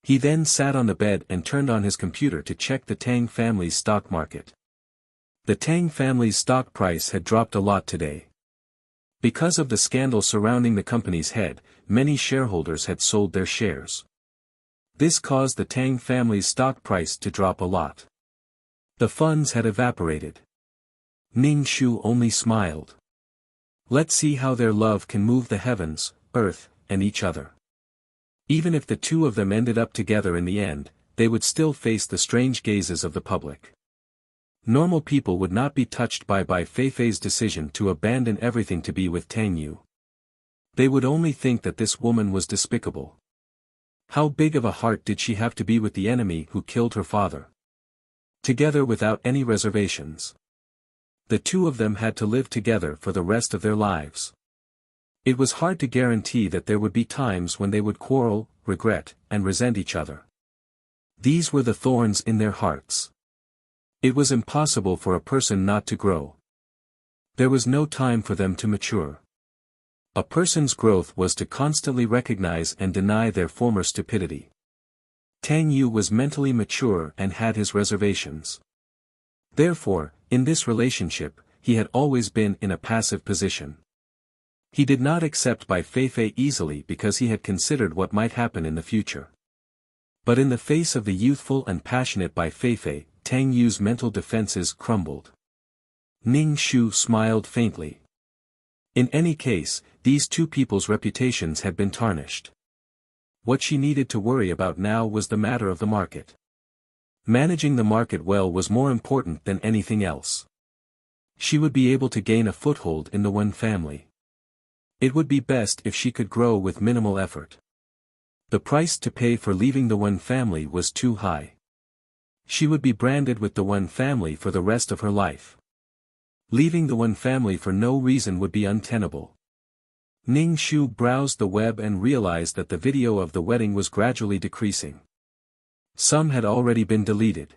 He then sat on the bed and turned on his computer to check the Tang family's stock market. The Tang family's stock price had dropped a lot today. Because of the scandal surrounding the company's head, many shareholders had sold their shares. This caused the Tang family's stock price to drop a lot. The funds had evaporated. Ning Shu only smiled. Let's see how their love can move the heavens, earth, and each other. Even if the two of them ended up together in the end, they would still face the strange gazes of the public. Normal people would not be touched by Bai Feifei's decision to abandon everything to be with Tang Yu. They would only think that this woman was despicable. How big of a heart did she have to be with the enemy who killed her father? Together without any reservations. The two of them had to live together for the rest of their lives. It was hard to guarantee that there would be times when they would quarrel, regret, and resent each other. These were the thorns in their hearts. It was impossible for a person not to grow. There was no time for them to mature. A person's growth was to constantly recognize and deny their former stupidity. Tang Yu was mentally mature and had his reservations. Therefore, in this relationship, he had always been in a passive position. He did not accept Bai Feifei easily because he had considered what might happen in the future. But in the face of the youthful and passionate Bai Feifei, Tang Yu's mental defenses crumbled. Ning Shu smiled faintly. In any case, these two people's reputations had been tarnished. What she needed to worry about now was the matter of the market. Managing the market well was more important than anything else. She would be able to gain a foothold in the Wen family. It would be best if she could grow with minimal effort. The price to pay for leaving the Wen family was too high. She would be branded with the Wen family for the rest of her life. Leaving the Wen family for no reason would be untenable. Ning Shu browsed the web and realized that the video of the wedding was gradually decreasing. Some had already been deleted.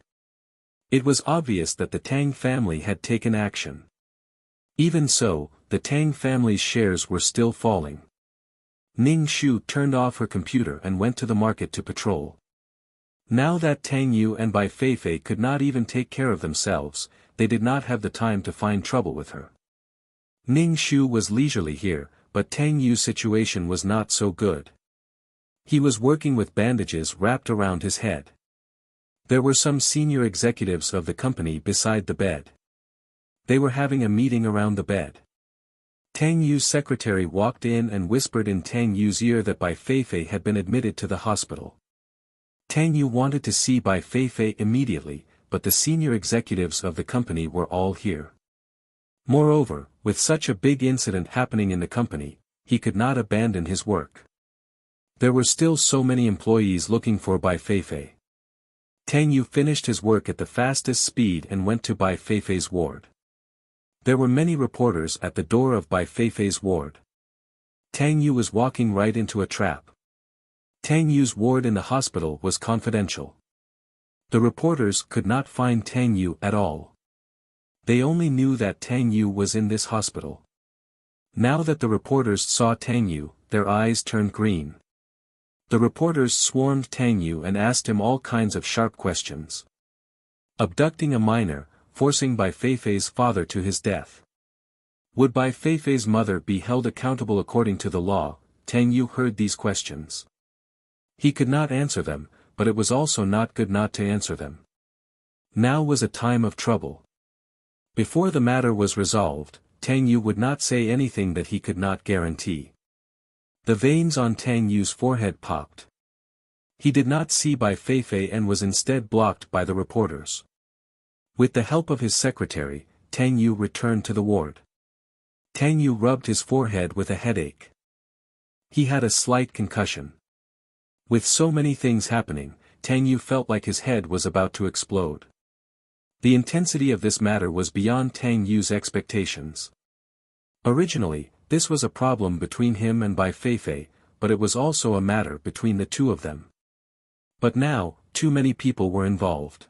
It was obvious that the Tang family had taken action. Even so, the Tang family's shares were still falling. Ning Shu turned off her computer and went to the market to patrol. Now that Tang Yu and Bai Feifei could not even take care of themselves, they did not have the time to find trouble with her. Ning Shu was leisurely here, but Tang Yu's situation was not so good. He was working with bandages wrapped around his head. There were some senior executives of the company beside the bed. They were having a meeting around the bed. Tang Yu's secretary walked in and whispered in Tang Yu's ear that Bai Feifei had been admitted to the hospital. Tang Yu wanted to see Bai Feifei immediately, but the senior executives of the company were all here. Moreover, with such a big incident happening in the company, he could not abandon his work. There were still so many employees looking for Bai Feifei. Tang Yu finished his work at the fastest speed and went to Bai Feifei's ward. There were many reporters at the door of Bai Feifei's ward. Tang Yu was walking right into a trap. Tang Yu's ward in the hospital was confidential. The reporters could not find Tang Yu at all. They only knew that Tang Yu was in this hospital. Now that the reporters saw Tang Yu, their eyes turned green. The reporters swarmed Tang Yu and asked him all kinds of sharp questions. Abducting a minor, forcing Bai Feifei's father to his death. Would Bai Feifei's mother be held accountable according to the law? Tang Yu heard these questions. He could not answer them, but it was also not good not to answer them. Now was a time of trouble. Before the matter was resolved, Tang Yu would not say anything that he could not guarantee. The veins on Tang Yu's forehead popped. He did not see Bai Feifei and was instead blocked by the reporters. With the help of his secretary, Tang Yu returned to the ward. Tang Yu rubbed his forehead with a headache. He had a slight concussion. With so many things happening, Tang Yu felt like his head was about to explode. The intensity of this matter was beyond Tang Yu's expectations. Originally, this was a problem between him and Bai Feifei, but it was also a matter between the two of them. But now, too many people were involved.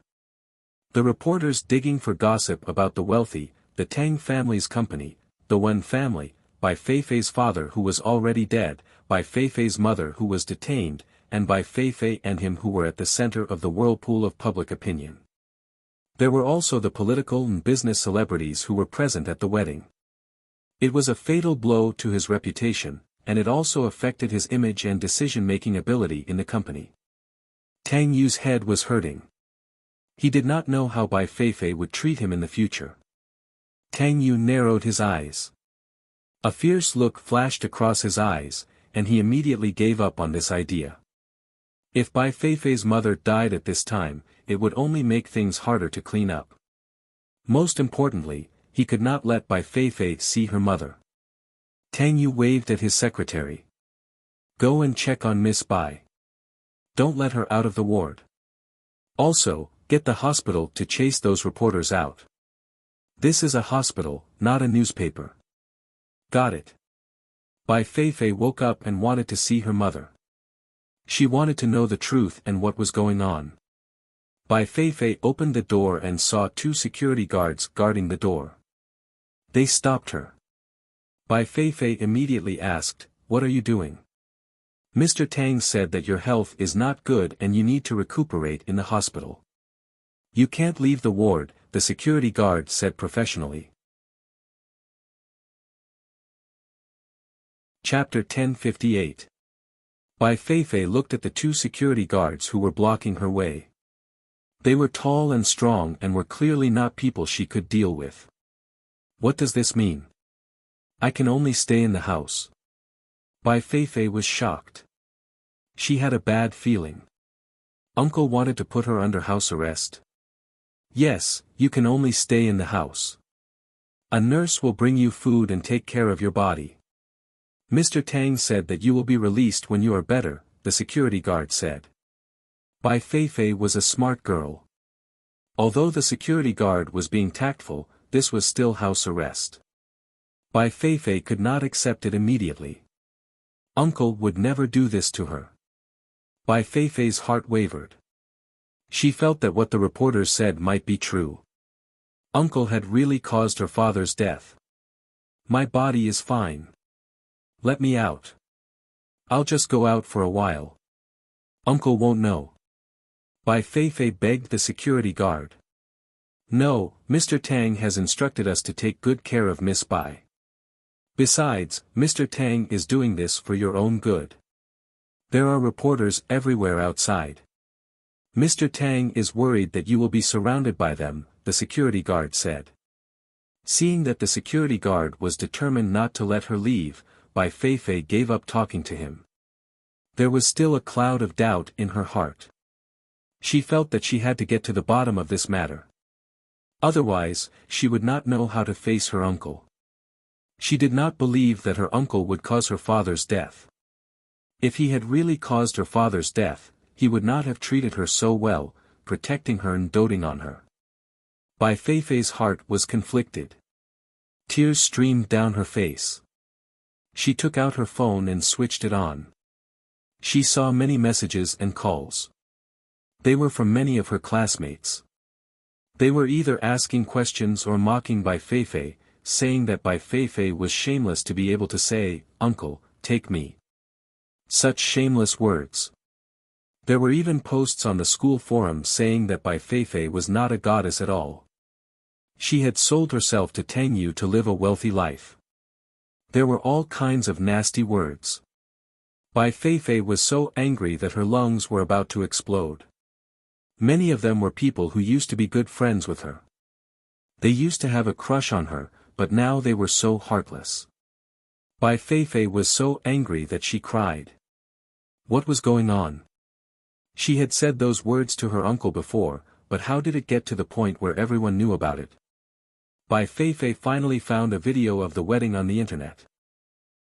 The reporters digging for gossip about the wealthy, the Tang family's company, the Wen family, Bai Feifei's father who was already dead, Bai Feifei's mother who was detained, and Bai Feifei and him who were at the center of the whirlpool of public opinion. There were also the political and business celebrities who were present at the wedding. It was a fatal blow to his reputation, and it also affected his image and decision-making ability in the company. Tang Yu's head was hurting. He did not know how Bai Feifei would treat him in the future. Tang Yu narrowed his eyes. A fierce look flashed across his eyes, and he immediately gave up on this idea. If Bai Feifei's mother died at this time, it would only make things harder to clean up. Most importantly, he could not let Bai Feifei see her mother. Tang Yu waved at his secretary. Go and check on Miss Bai. Don't let her out of the ward. Also, get the hospital to chase those reporters out. This is a hospital, not a newspaper. Got it. Bai Feifei woke up and wanted to see her mother. She wanted to know the truth and what was going on. Bai Feifei opened the door and saw 2 security guards guarding the door. They stopped her. Bai Feifei immediately asked, "What are you doing?" Mr. Tang said that your health is not good and you need to recuperate in the hospital. You can't leave the ward, the security guard said professionally. Chapter 1058. Bai Feifei looked at the 2 security guards who were blocking her way. They were tall and strong and were clearly not people she could deal with. What does this mean? I can only stay in the house. Bai Feifei was shocked. She had a bad feeling. Uncle wanted to put her under house arrest. Yes, you can only stay in the house. A nurse will bring you food and take care of your body. Mr. Tang said that you will be released when you are better, the security guard said. Bai Feifei was a smart girl. Although the security guard was being tactful, this was still house arrest. Bai Feifei could not accept it immediately. Uncle would never do this to her. Bai Feifei's heart wavered. She felt that what the reporters said might be true. Uncle had really caused her father's death. My body is fine. Let me out. I'll just go out for a while. Uncle won't know. Bai Feifei begged the security guard. No, Mr. Tang has instructed us to take good care of Miss Bai. Besides, Mr. Tang is doing this for your own good. There are reporters everywhere outside. Mr. Tang is worried that you will be surrounded by them, the security guard said. Seeing that the security guard was determined not to let her leave, Bai Feifei gave up talking to him. There was still a cloud of doubt in her heart. She felt that she had to get to the bottom of this matter. Otherwise, she would not know how to face her uncle. She did not believe that her uncle would cause her father's death. If he had really caused her father's death, he would not have treated her so well, protecting her and doting on her. Bai Feifei's heart was conflicted. Tears streamed down her face. She took out her phone and switched it on. She saw many messages and calls. They were from many of her classmates. They were either asking questions or mocking Bai Feifei, saying that Bai Feifei was shameless to be able to say, "Uncle, take me." Such shameless words. There were even posts on the school forum saying that Bai Feifei was not a goddess at all. She had sold herself to Tang Yu to live a wealthy life. There were all kinds of nasty words. Bai Feifei was so angry that her lungs were about to explode. Many of them were people who used to be good friends with her. They used to have a crush on her, but now they were so heartless. Bai Feifei was so angry that she cried. What was going on? She had said those words to her uncle before, but how did it get to the point where everyone knew about it? Bai Feifei finally found a video of the wedding on the internet.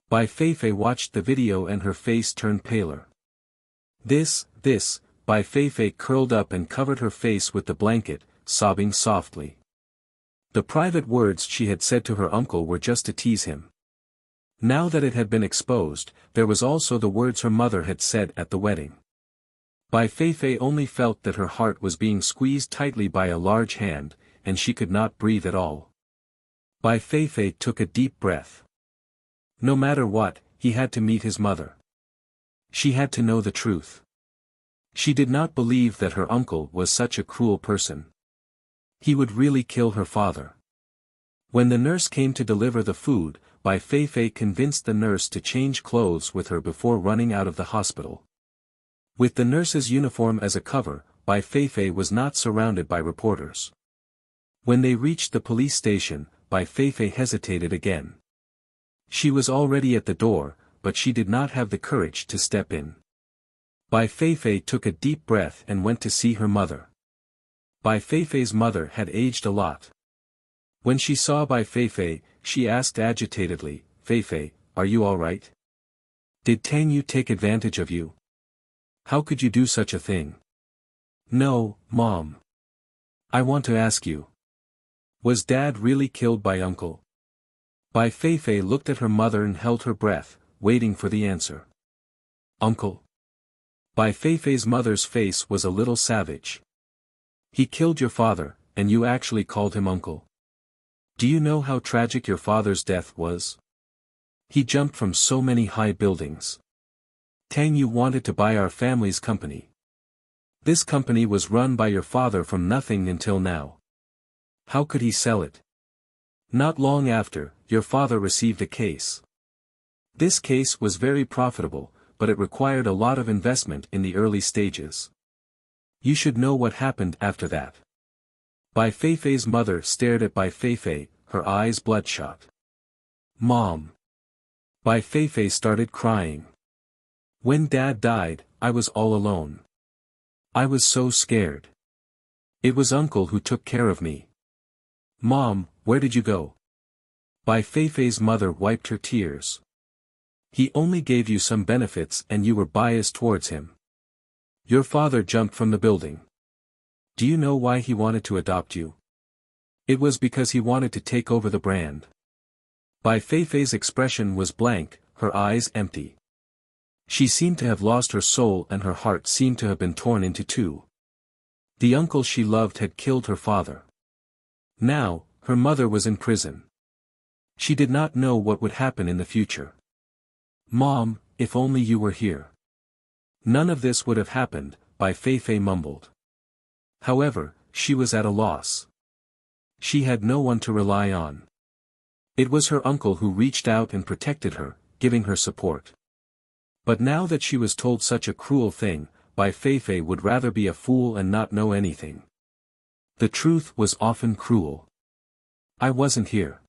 Bai Feifei watched the video and her face turned paler. This, Bai Feifei curled up and covered her face with the blanket, sobbing softly. The private words she had said to her uncle were just to tease him. Now that it had been exposed, there was also the words her mother had said at the wedding. Bai Feifei only felt that her heart was being squeezed tightly by a large hand, and she could not breathe at all. Bai Feifei took a deep breath. No matter what, he had to meet his mother. She had to know the truth. She did not believe that her uncle was such a cruel person. He would really kill her father. When the nurse came to deliver the food, Bai Feifei convinced the nurse to change clothes with her before running out of the hospital. With the nurse's uniform as a cover, Bai Feifei was not surrounded by reporters. When they reached the police station, Bai Feifei hesitated again. She was already at the door, but she did not have the courage to step in. Bai Feifei took a deep breath and went to see her mother. Bai Feifei's mother had aged a lot. When she saw Bai Feifei, she asked agitatedly, "Feifei, are you all right? Did Tang Yu take advantage of you? How could you do such a thing?" "No, Mom. I want to ask you. Was Dad really killed by Uncle?" Bai Feifei looked at her mother and held her breath, waiting for the answer. "Uncle?" Bai Feifei's mother's face was a little savage. "He killed your father, and you actually called him uncle. Do you know how tragic your father's death was? He jumped from so many high buildings. Tang Yu wanted to buy our family's company. This company was run by your father from nothing until now. How could he sell it? Not long after, your father received a case. This case was very profitable, but it required a lot of investment in the early stages. You should know what happened after that." Bai Feifei's mother stared at Bai Feifei, her eyes bloodshot. "Mom." Bai Feifei started crying. "When Dad died, I was all alone. I was so scared. It was Uncle who took care of me." "Mom, where did you go?" Bai Feifei's mother wiped her tears. "He only gave you some benefits and you were biased towards him. Your father jumped from the building. Do you know why he wanted to adopt you? It was because he wanted to take over the brand." Bai Feifei's expression was blank, her eyes empty. She seemed to have lost her soul and her heart seemed to have been torn into two. The uncle she loved had killed her father. Now, her mother was in prison. She did not know what would happen in the future. "Mom, if only you were here. None of this would have happened," Bai Feifei mumbled. However, she was at a loss. She had no one to rely on. It was her uncle who reached out and protected her, giving her support. But now that she was told such a cruel thing, Bai Feifei would rather be a fool and not know anything. The truth was often cruel. "I wasn't here.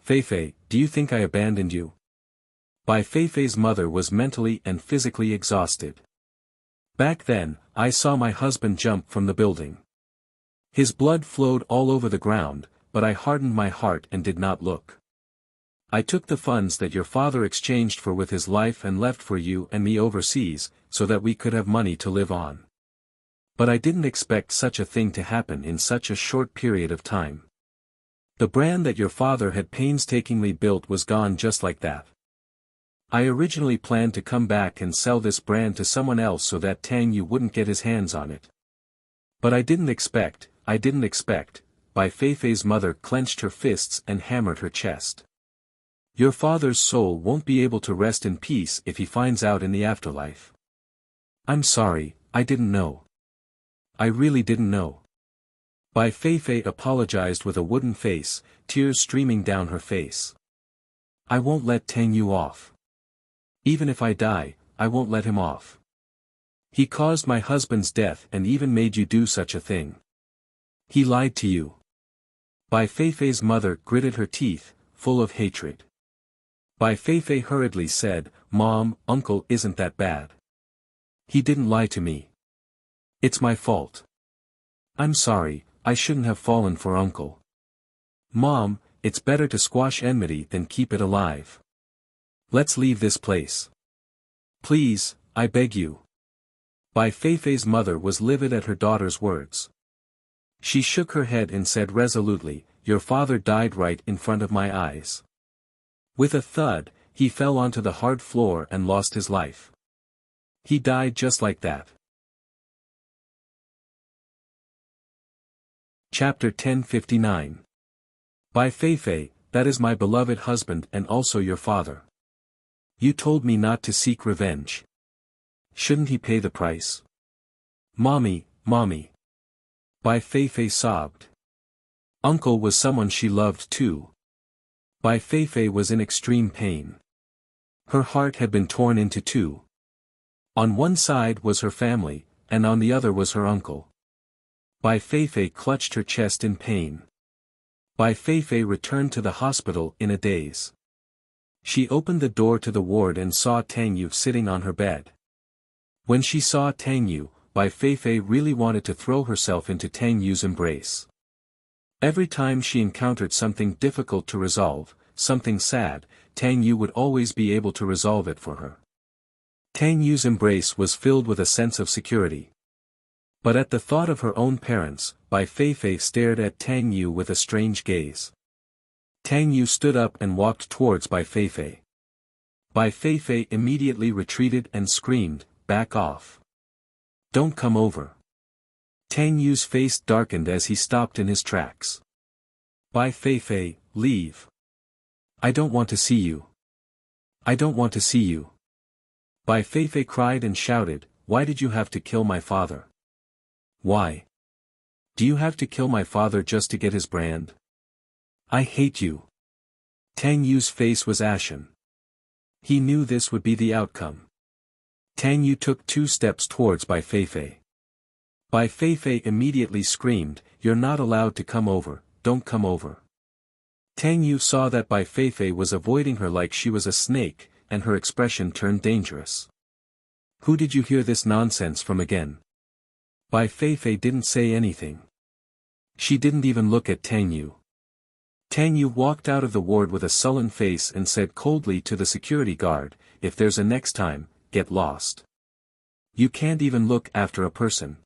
Feifei, do you think I abandoned you?" Bai Feifei's mother was mentally and physically exhausted. "Back then, I saw my husband jump from the building. His blood flowed all over the ground, but I hardened my heart and did not look. I took the funds that your father exchanged for with his life and left for you and me overseas, so that we could have money to live on. But I didn't expect such a thing to happen in such a short period of time. The brand that your father had painstakingly built was gone just like that. I originally planned to come back and sell this brand to someone else so that Tang Yu wouldn't get his hands on it. But I didn't expect, Bai Feifei's mother clenched her fists and hammered her chest. Your father's soul won't be able to rest in peace if he finds out in the afterlife. I'm sorry, I didn't know. I really didn't know." Bai Feifei apologized with a wooden face, tears streaming down her face. "I won't let Tang Yu off. Even if I die, I won't let him off. He caused my husband's death and even made you do such a thing. He lied to you." Bai Feifei's mother gritted her teeth, full of hatred. Bai Feifei hurriedly said, "Mom, Uncle isn't that bad. He didn't lie to me. It's my fault. I'm sorry, I shouldn't have fallen for Uncle. Mom, it's better to squash enmity than keep it alive. Let's leave this place. Please, I beg you." Bai Feifei's mother was livid at her daughter's words. She shook her head and said resolutely, "Your father died right in front of my eyes." With a thud, he fell onto the hard floor and lost his life. He died just like that. Chapter 1059. Bai Feifei, that is my beloved husband and also your father. You told me not to seek revenge. Shouldn't he pay the price? Mommy, mommy. Bai Feifei sobbed. Uncle was someone she loved too. Bai Feifei was in extreme pain. Her heart had been torn into two. On one side was her family, and on the other was her uncle. Bai Feifei clutched her chest in pain. Bai Feifei returned to the hospital in a daze. She opened the door to the ward and saw Tang Yu sitting on her bed. When she saw Tang Yu, Bai Feifei really wanted to throw herself into Tang Yu's embrace. Every time she encountered something difficult to resolve, something sad, Tang Yu would always be able to resolve it for her. Tang Yu's embrace was filled with a sense of security. But at the thought of her own parents, Bai Feifei stared at Tang Yu with a strange gaze. Tang Yu stood up and walked towards Bai Feifei. Bai Feifei immediately retreated and screamed, "Back off. Don't come over." Tang Yu's face darkened as he stopped in his tracks. Bai Feifei, leave. I don't want to see you. I don't want to see you. Bai Feifei cried and shouted, "Why did you have to kill my father? Why? Do you have to kill my father just to get his brand? I hate you." Tang Yu's face was ashen. He knew this would be the outcome. Tang Yu took 2 steps towards Bai Feifei. Bai Feifei immediately screamed, "You're not allowed to come over, don't come over." Tang Yu saw that Bai Feifei was avoiding her like she was a snake, and her expression turned dangerous. "Who did you hear this nonsense from again?" Bai Feifei didn't say anything. She didn't even look at Tang Yu. Tang Yu walked out of the ward with a sullen face and said coldly to the security guard, "If there's a next time, get lost. You can't even look after a person.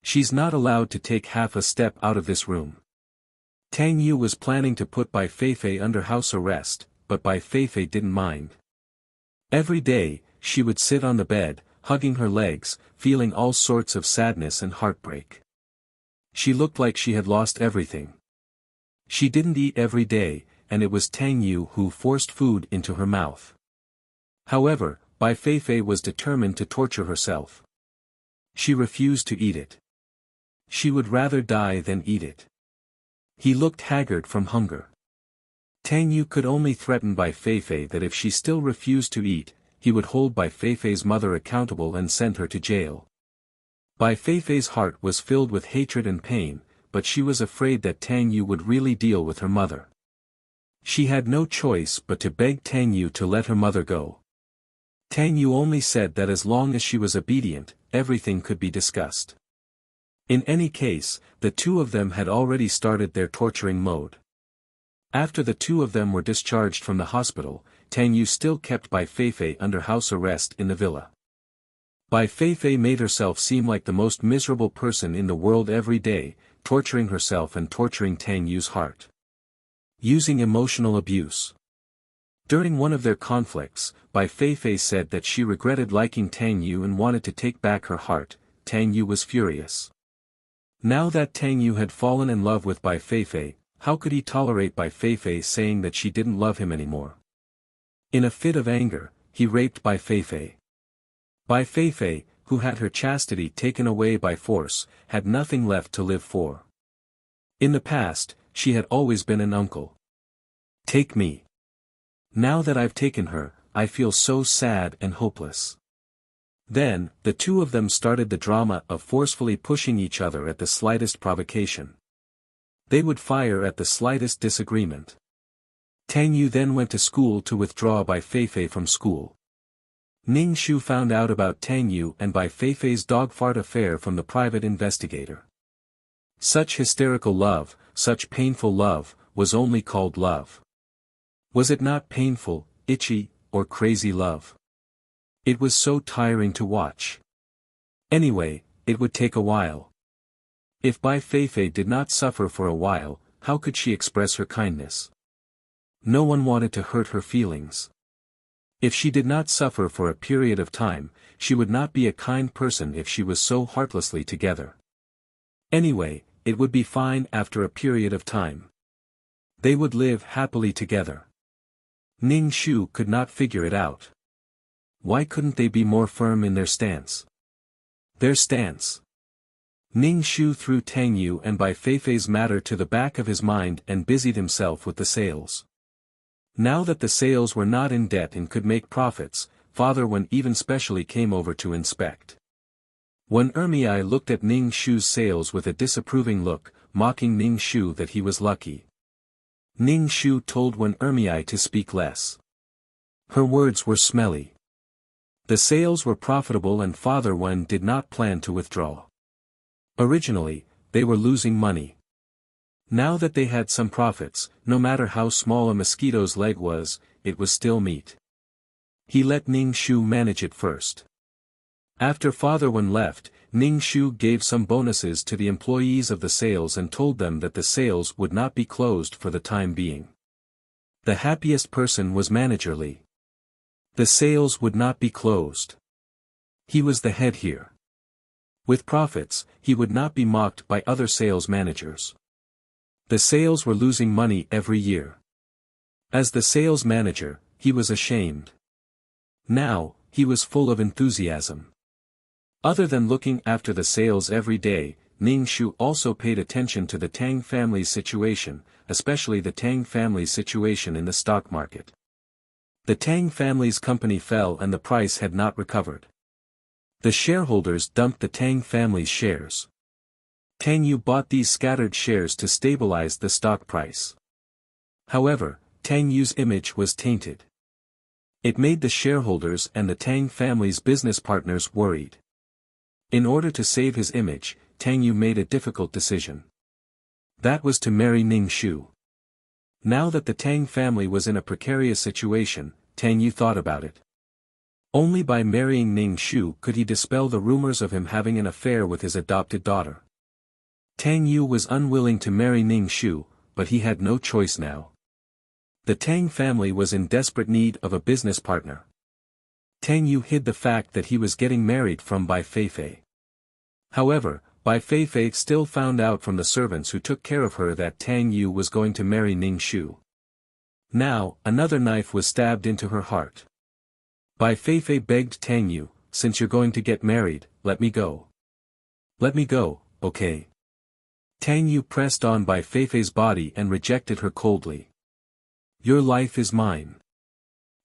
She's not allowed to take half a step out of this room." Tang Yu was planning to put Bai Feifei under house arrest, but Bai Feifei didn't mind. Every day, she would sit on the bed, hugging her legs, feeling all sorts of sadness and heartbreak. She looked like she had lost everything. She didn't eat every day, and it was Tang Yu who forced food into her mouth. However, Bai Feifei was determined to torture herself. She refused to eat it. She would rather die than eat it. He looked haggard from hunger. Tang Yu could only threaten Bai Feifei that if she still refused to eat, he would hold Bai Feifei's mother accountable and send her to jail. Bai Feifei's heart was filled with hatred and pain, but she was afraid that Tang Yu would really deal with her mother. She had no choice but to beg Tang Yu to let her mother go. Tang Yu only said that as long as she was obedient, everything could be discussed. In any case, the 2 of them had already started their torturing mode. After the 2 of them were discharged from the hospital, Tang Yu still kept Bai Feifei under house arrest in the villa. Bai Feifei made herself seem like the most miserable person in the world every day, torturing herself and torturing Tang Yu's heart. Using emotional abuse. During one of their conflicts, Bai Feifei said that she regretted liking Tang Yu and wanted to take back her heart. Tang Yu was furious. Now that Tang Yu had fallen in love with Bai Feifei, how could he tolerate Bai Feifei saying that she didn't love him anymore? In a fit of anger, he raped Bai Feifei. Bai Feifei, who had her chastity taken away by force, had nothing left to live for. In the past, she had always been an uncle. Take me. Now that I've taken her, I feel so sad and hopeless. Then, the 2 of them started the drama of forcefully pushing each other at the slightest provocation. They would fire at the slightest disagreement. Tang Yu then went to school to withdraw Bai Feifei from school. Ning Shu found out about Tang Yu and Bai Feifei's dog fart affair from the private investigator. Such hysterical love, such painful love, was only called love. Was it not painful, itchy, or crazy love? It was so tiring to watch. Anyway, it would take a while. If Bai Feifei did not suffer for a while, how could she express her kindness? No one wanted to hurt her feelings. If she did not suffer for a period of time, she would not be a kind person if she was so heartlessly together. Anyway, it would be fine after a period of time. They would live happily together. Ning Shu could not figure it out. Why couldn't they be more firm in their stance? Their stance. Ning Shu threw Tang Yu and Bai Feifei's matter to the back of his mind and busied himself with the sales. Now that the sales were not in debt and could make profits, Father Wen even specially came over to inspect. When Ermiai looked at Ning Shu's sales with a disapproving look, mocking Ning Shu that he was lucky. Ning Shu told Wen Ermiai to speak less. Her words were smelly. The sales were profitable and Father Wen did not plan to withdraw. Originally, they were losing money. Now that they had some profits, no matter how small a mosquito's leg was, it was still meat. He let Ning Shu manage it first. After Father Wen left, Ning Shu gave some bonuses to the employees of the sales and told them that the sales would not be closed for the time being. The happiest person was Manager Li. The sales would not be closed. He was the head here. With profits, he would not be mocked by other sales managers. The sales were losing money every year. As the sales manager, he was ashamed. Now, he was full of enthusiasm. Other than looking after the sales every day, Ning Shu also paid attention to the Tang family's situation, especially the Tang family's situation in the stock market. The Tang family's company fell and the price had not recovered. The shareholders dumped the Tang family's shares. Tang Yu bought these scattered shares to stabilize the stock price. However, Tang Yu's image was tainted. It made the shareholders and the Tang family's business partners worried. In order to save his image, Tang Yu made a difficult decision. That was to marry Ning Shu. Now that the Tang family was in a precarious situation, Tang Yu thought about it. Only by marrying Ning Shu could he dispel the rumors of him having an affair with his adopted daughter. Tang Yu was unwilling to marry Ning Shu, but he had no choice now. The Tang family was in desperate need of a business partner. Tang Yu hid the fact that he was getting married from Bai Feifei. However, Bai Feifei still found out from the servants who took care of her that Tang Yu was going to marry Ning Shu. Now, another knife was stabbed into her heart. Bai Feifei begged Tang Yu, "Since you're going to get married, let me go. Let me go, okay?" Tang Yu pressed on Bai Feifei's body and rejected her coldly. "Your life is mine.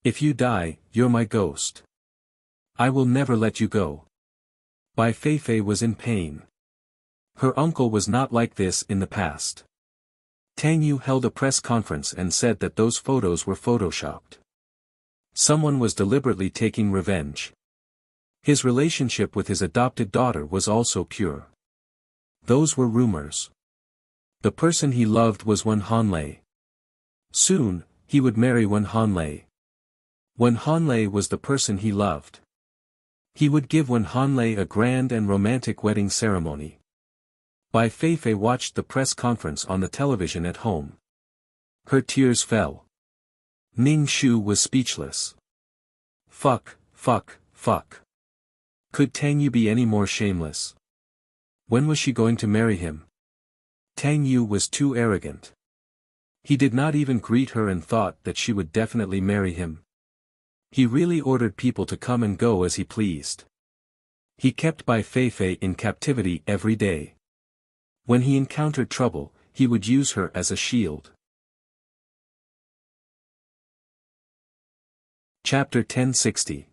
If you die, you're my ghost. I will never let you go." Bai Feifei was in pain. Her uncle was not like this in the past. Tang Yu held a press conference and said that those photos were photoshopped. Someone was deliberately taking revenge. His relationship with his adopted daughter was also pure. Those were rumors. The person he loved was Wen Hanlei. Soon, he would marry Wen Hanlei. Wen Hanlei was the person he loved. He would give Wen Hanlei a grand and romantic wedding ceremony. Bai Feifei watched the press conference on the television at home. Her tears fell. Ning Shu was speechless. Fuck. Could Tang Yu be any more shameless? When was she going to marry him? Tang Yu was too arrogant. He did not even greet her and thought that she would definitely marry him. He really ordered people to come and go as he pleased. He kept Bai Feifei in captivity every day. When he encountered trouble, he would use her as a shield. Chapter 1060.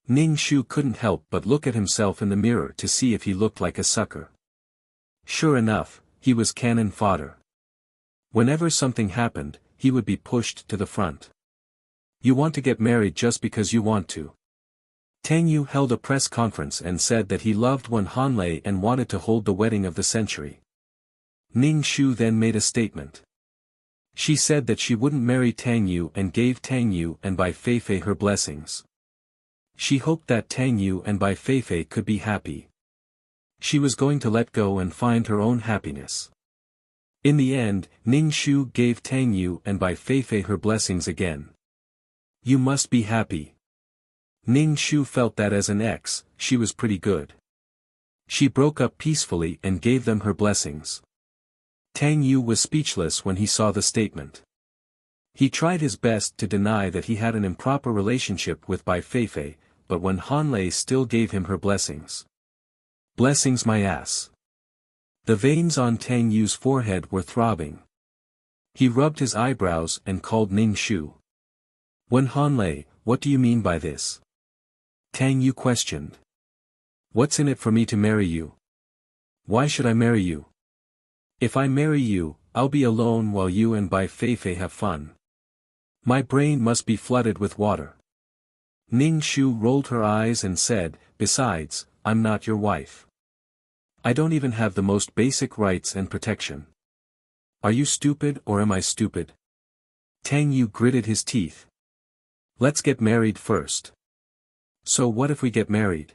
Ning Shu couldn't help but look at himself in the mirror to see if he looked like a sucker. Sure enough, he was cannon fodder. Whenever something happened, he would be pushed to the front. You want to get married just because you want to. Tang Yu held a press conference and said that he loved Wen Hanlei and wanted to hold the wedding of the century. Ning Shu then made a statement. She said that she wouldn't marry Tang Yu and gave Tang Yu and Bai Feifei her blessings. She hoped that Tang Yu and Bai Feifei could be happy. She was going to let go and find her own happiness. In the end, Ning Shu gave Tang Yu and Bai Feifei her blessings again. You must be happy. Ning Shu felt that as an ex, she was pretty good. She broke up peacefully and gave them her blessings. Tang Yu was speechless when he saw the statement. He tried his best to deny that he had an improper relationship with Bai Feifei, but when Han Lei still gave him her blessings. Blessings my ass. The veins on Tang Yu's forehead were throbbing. He rubbed his eyebrows and called Ning Shu. When Han Lei, what do you mean by this? Tang Yu questioned. What's in it for me to marry you? Why should I marry you? If I marry you, I'll be alone while you and Bai Feifei have fun. My brain must be flooded with water. Ning Shu rolled her eyes and said, besides, I'm not your wife. I don't even have the most basic rights and protection. Are you stupid or am I stupid? Tang Yu gritted his teeth. Let's get married first. So what if we get married?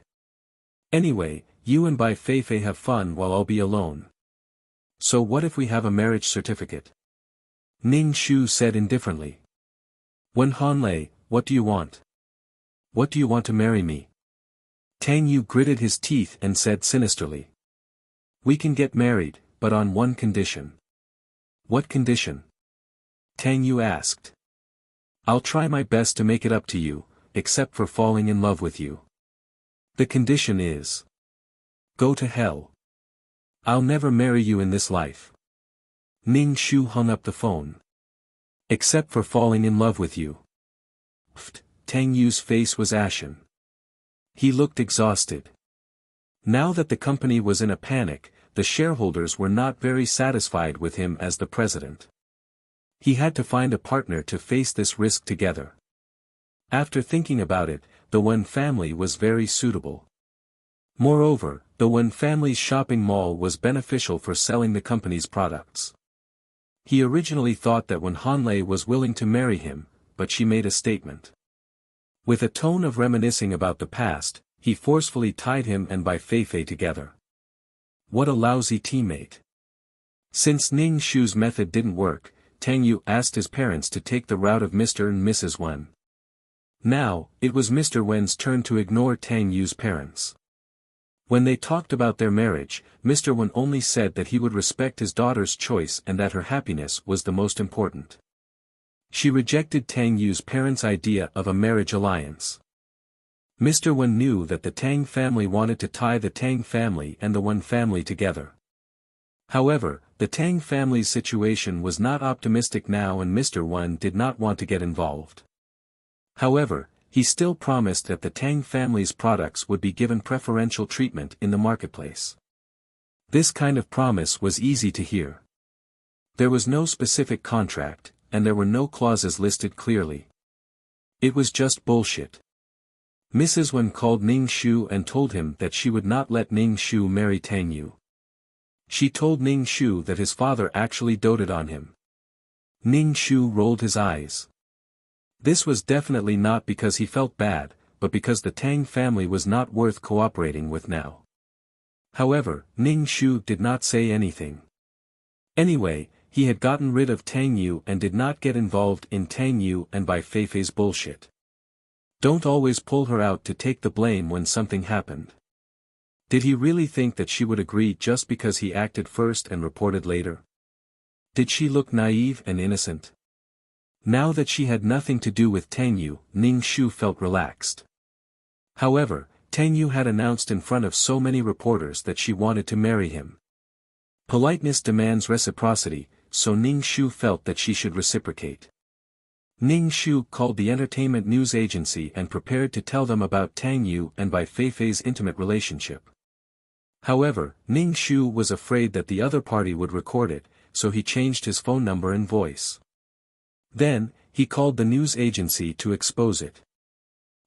Anyway, you and Bai Feifei have fun while I'll be alone. So what if we have a marriage certificate? Ning Shu said indifferently. When Han Lei, what do you want? What do you want to marry me? Tang Yu gritted his teeth and said sinisterly. We can get married, but on one condition. What condition? Tang Yu asked. I'll try my best to make it up to you, except for falling in love with you. The condition is. Go to hell. I'll never marry you in this life. Ning Shu hung up the phone. Except for falling in love with you. Tang Yu's face was ashen. He looked exhausted. Now that the company was in a panic, the shareholders were not very satisfied with him as the president. He had to find a partner to face this risk together. After thinking about it, the Wen family was very suitable. Moreover, the Wen family's shopping mall was beneficial for selling the company's products. He originally thought that when Han Lei was willing to marry him, but she made a statement. With a tone of reminiscing about the past, he forcefully tied him and Bai Feifei together. What a lousy teammate. Since Ning Shu's method didn't work, Tang Yu asked his parents to take the route of Mr. and Mrs. Wen. Now, it was Mr. Wen's turn to ignore Tang Yu's parents. When they talked about their marriage, Mr. Wen only said that he would respect his daughter's choice and that her happiness was the most important. She rejected Tang Yu's parents' idea of a marriage alliance. Mr. Wen knew that the Tang family wanted to tie the Tang family and the Wen family together. However, the Tang family's situation was not optimistic now and Mr. Wen did not want to get involved. However, he still promised that the Tang family's products would be given preferential treatment in the marketplace. This kind of promise was easy to hear. There was no specific contract, and there were no clauses listed clearly. It was just bullshit. Mrs. Wen called Ning Shu and told him that she would not let Ning Shu marry Tang Yu. She told Ning Shu that his father actually doted on him. Ning Shu rolled his eyes. This was definitely not because he felt bad, but because the Tang family was not worth cooperating with now. However, Ning Shu did not say anything. Anyway, he had gotten rid of Tang Yu and did not get involved in Tang Yu and Bai Feifei's bullshit. Don't always pull her out to take the blame when something happened. Did he really think that she would agree just because he acted first and reported later? Did she look naive and innocent? Now that she had nothing to do with Tang Yu, Ning Shu felt relaxed. However, Tang Yu had announced in front of so many reporters that she wanted to marry him. Politeness demands reciprocity, so Ning Shu felt that she should reciprocate. Ning Shu called the entertainment news agency and prepared to tell them about Tang Yu and Bai Feifei's intimate relationship. However, Ning Shu was afraid that the other party would record it, so he changed his phone number and voice. Then, he called the news agency to expose it.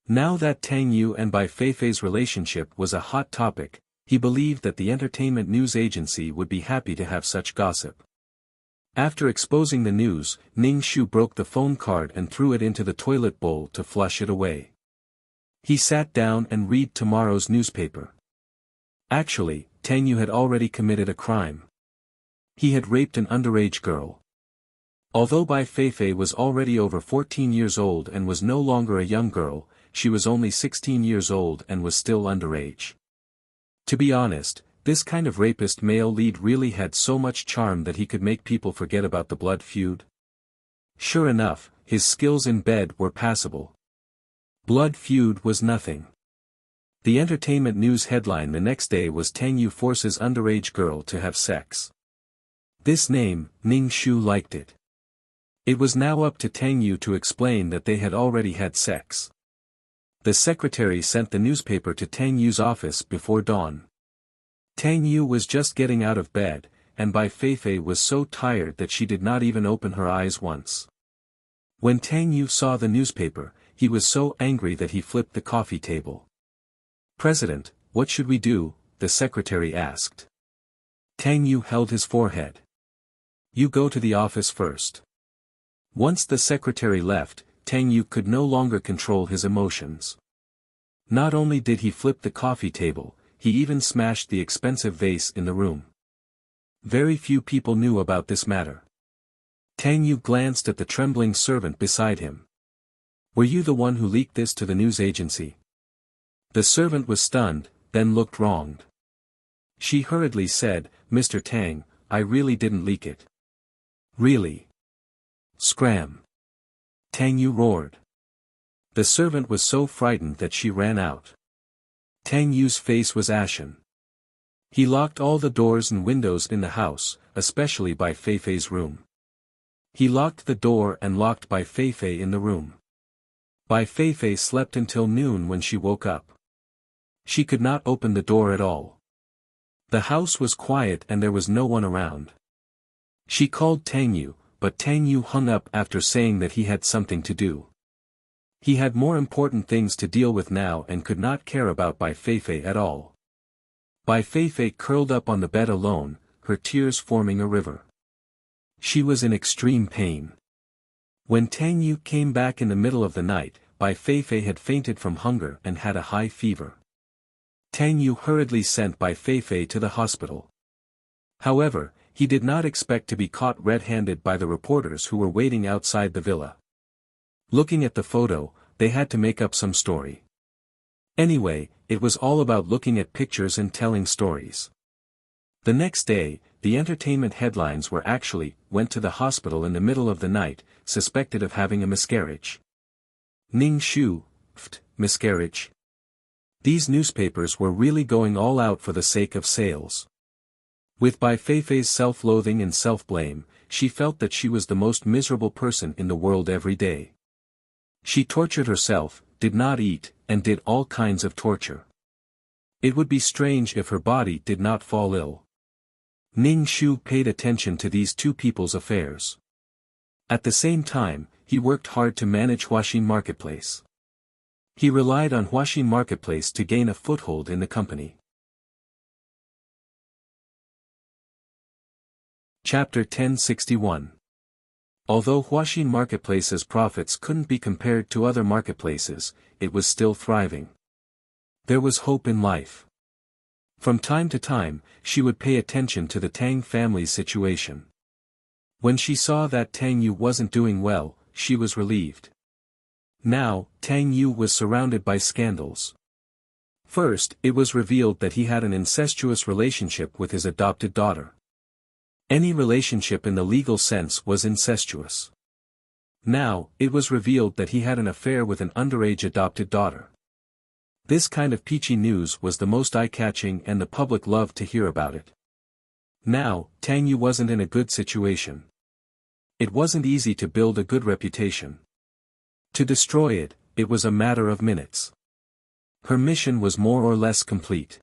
Now that Tang Yu and Bai Feifei's relationship was a hot topic, he believed that the entertainment news agency would be happy to have such gossip. After exposing the news, Ning Shu broke the phone card and threw it into the toilet bowl to flush it away. He sat down and read tomorrow's newspaper. Actually, Tang Yu had already committed a crime. He had raped an underage girl. Although Bai Feifei was already over 14 years old and was no longer a young girl, she was only 16 years old and was still underage. To be honest, this kind of rapist male lead really had so much charm that he could make people forget about the blood feud? Sure enough, his skills in bed were passable. Blood feud was nothing. The entertainment news headline the next day was Tang Yu forces underage girl to have sex. This name, Ning Shu liked it. It was now up to Tang Yu to explain that they had already had sex. The secretary sent the newspaper to Tang Yu's office before dawn. Tang Yu was just getting out of bed, and Bai Feifei was so tired that she did not even open her eyes once. When Tang Yu saw the newspaper, he was so angry that he flipped the coffee table. "President, what should we do?" the secretary asked. Tang Yu held his forehead. "You go to the office first." Once the secretary left, Tang Yu could no longer control his emotions. Not only did he flip the coffee table, he even smashed the expensive vase in the room. Very few people knew about this matter. Tang Yu glanced at the trembling servant beside him. "Were you the one who leaked this to the news agency?" The servant was stunned, then looked wronged. She hurriedly said, "Mr. Tang, I really didn't leak it." "Really?" "Scram!" Tang Yu roared. The servant was so frightened that she ran out. Tang Yu's face was ashen. He locked all the doors and windows in the house, especially Bai Feifei's room. He locked the door and locked Bai Feifei in the room. Bai Feifei slept until noon when she woke up. She could not open the door at all. The house was quiet and there was no one around. She called Tang Yu, but Tang Yu hung up after saying that he had something to do. He had more important things to deal with now and could not care about Bai Feifei at all. Bai Feifei curled up on the bed alone, her tears forming a river. She was in extreme pain. When Tang Yu came back in the middle of the night, Bai Feifei had fainted from hunger and had a high fever. Tang Yu hurriedly sent Bai Feifei to the hospital. However, he did not expect to be caught red-handed by the reporters who were waiting outside the villa. Looking at the photo, they had to make up some story. Anyway, it was all about looking at pictures and telling stories. The next day, the entertainment headlines were actually, went to the hospital in the middle of the night, suspected of having a miscarriage. Ning Shu, miscarriage. These newspapers were really going all out for the sake of sales. With Bai Feifei's self-loathing and self-blame, she felt that she was the most miserable person in the world every day. She tortured herself, did not eat, and did all kinds of torture. It would be strange if her body did not fall ill. Ning Shu paid attention to these two people's affairs. At the same time, he worked hard to manage Huaxin Marketplace. He relied on Huaxin Marketplace to gain a foothold in the company. Chapter 1061. Although Huaxin Marketplace's profits couldn't be compared to other marketplaces, it was still thriving. There was hope in life. From time to time, she would pay attention to the Tang family's situation. When she saw that Tang Yu wasn't doing well, she was relieved. Now, Tang Yu was surrounded by scandals. First, it was revealed that he had an incestuous relationship with his adopted daughter. Any relationship in the legal sense was incestuous. Now, it was revealed that he had an affair with an underage adopted daughter. This kind of peachy news was the most eye-catching and the public loved to hear about it. Now, Tang Yu wasn't in a good situation. It wasn't easy to build a good reputation. To destroy it, it was a matter of minutes. Her mission was more or less complete.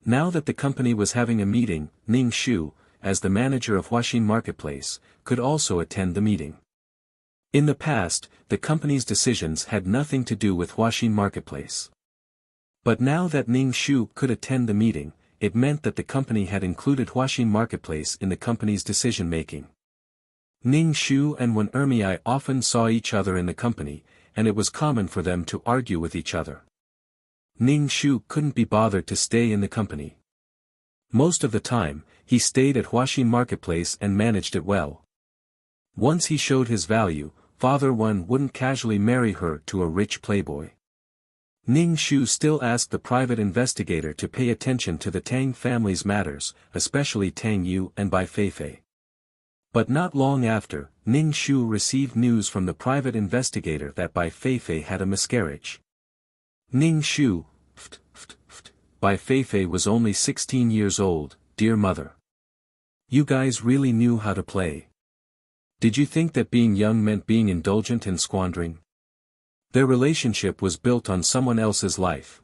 Now that the company was having a meeting, Ning Shu, as the manager of Huaxin Marketplace, could also attend the meeting. In the past, the company's decisions had nothing to do with Huaxin Marketplace. But now that Ning Shu could attend the meeting, it meant that the company had included Huaxin Marketplace in the company's decision-making. Ning Shu and Wen Ermiai often saw each other in the company, and it was common for them to argue with each other. Ning Shu couldn't be bothered to stay in the company. Most of the time, he stayed at Huaxin Marketplace and managed it well. Once he showed his value, Father Wen wouldn't casually marry her to a rich playboy. Ning Shu still asked the private investigator to pay attention to the Tang family's matters, especially Tang Yu and Bai Feifei. But not long after, Ning Shu received news from the private investigator that Bai Feifei had a miscarriage. Ning Shu, Bai Feifei was only 16 years old, dear mother. You guys really knew how to play. Did you think that being young meant being indulgent and squandering? Their relationship was built on someone else's life.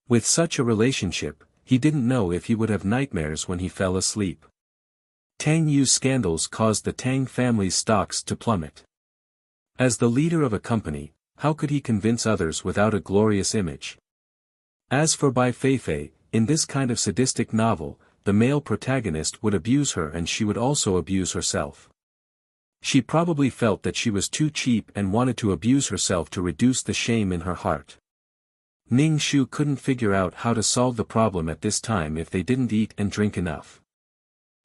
With such a relationship, he didn't know if he would have nightmares when he fell asleep. Tang Yu's scandals caused the Tang family's stocks to plummet. As the leader of a company, how could he convince others without a glorious image? As for Bai Feifei, in this kind of sadistic novel, the male protagonist would abuse her and she would also abuse herself. She probably felt that she was too cheap and wanted to abuse herself to reduce the shame in her heart. Ning Shu couldn't figure out how to solve the problem at this time if they didn't eat and drink enough.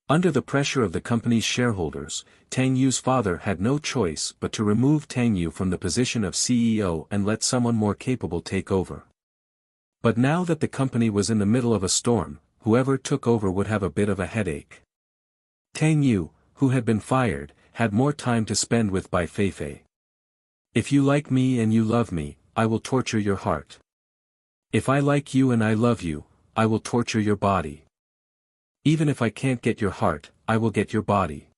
Under the pressure of the company's shareholders, Tang Yu's father had no choice but to remove Tang Yu from the position of CEO and let someone more capable take over. But now that the company was in the middle of a storm, whoever took over would have a bit of a headache. Tang Yu, who had been fired, had more time to spend with Bai Feifei. If you like me and you love me, I will torture your heart. If I like you and I love you, I will torture your body. Even if I can't get your heart, I will get your body.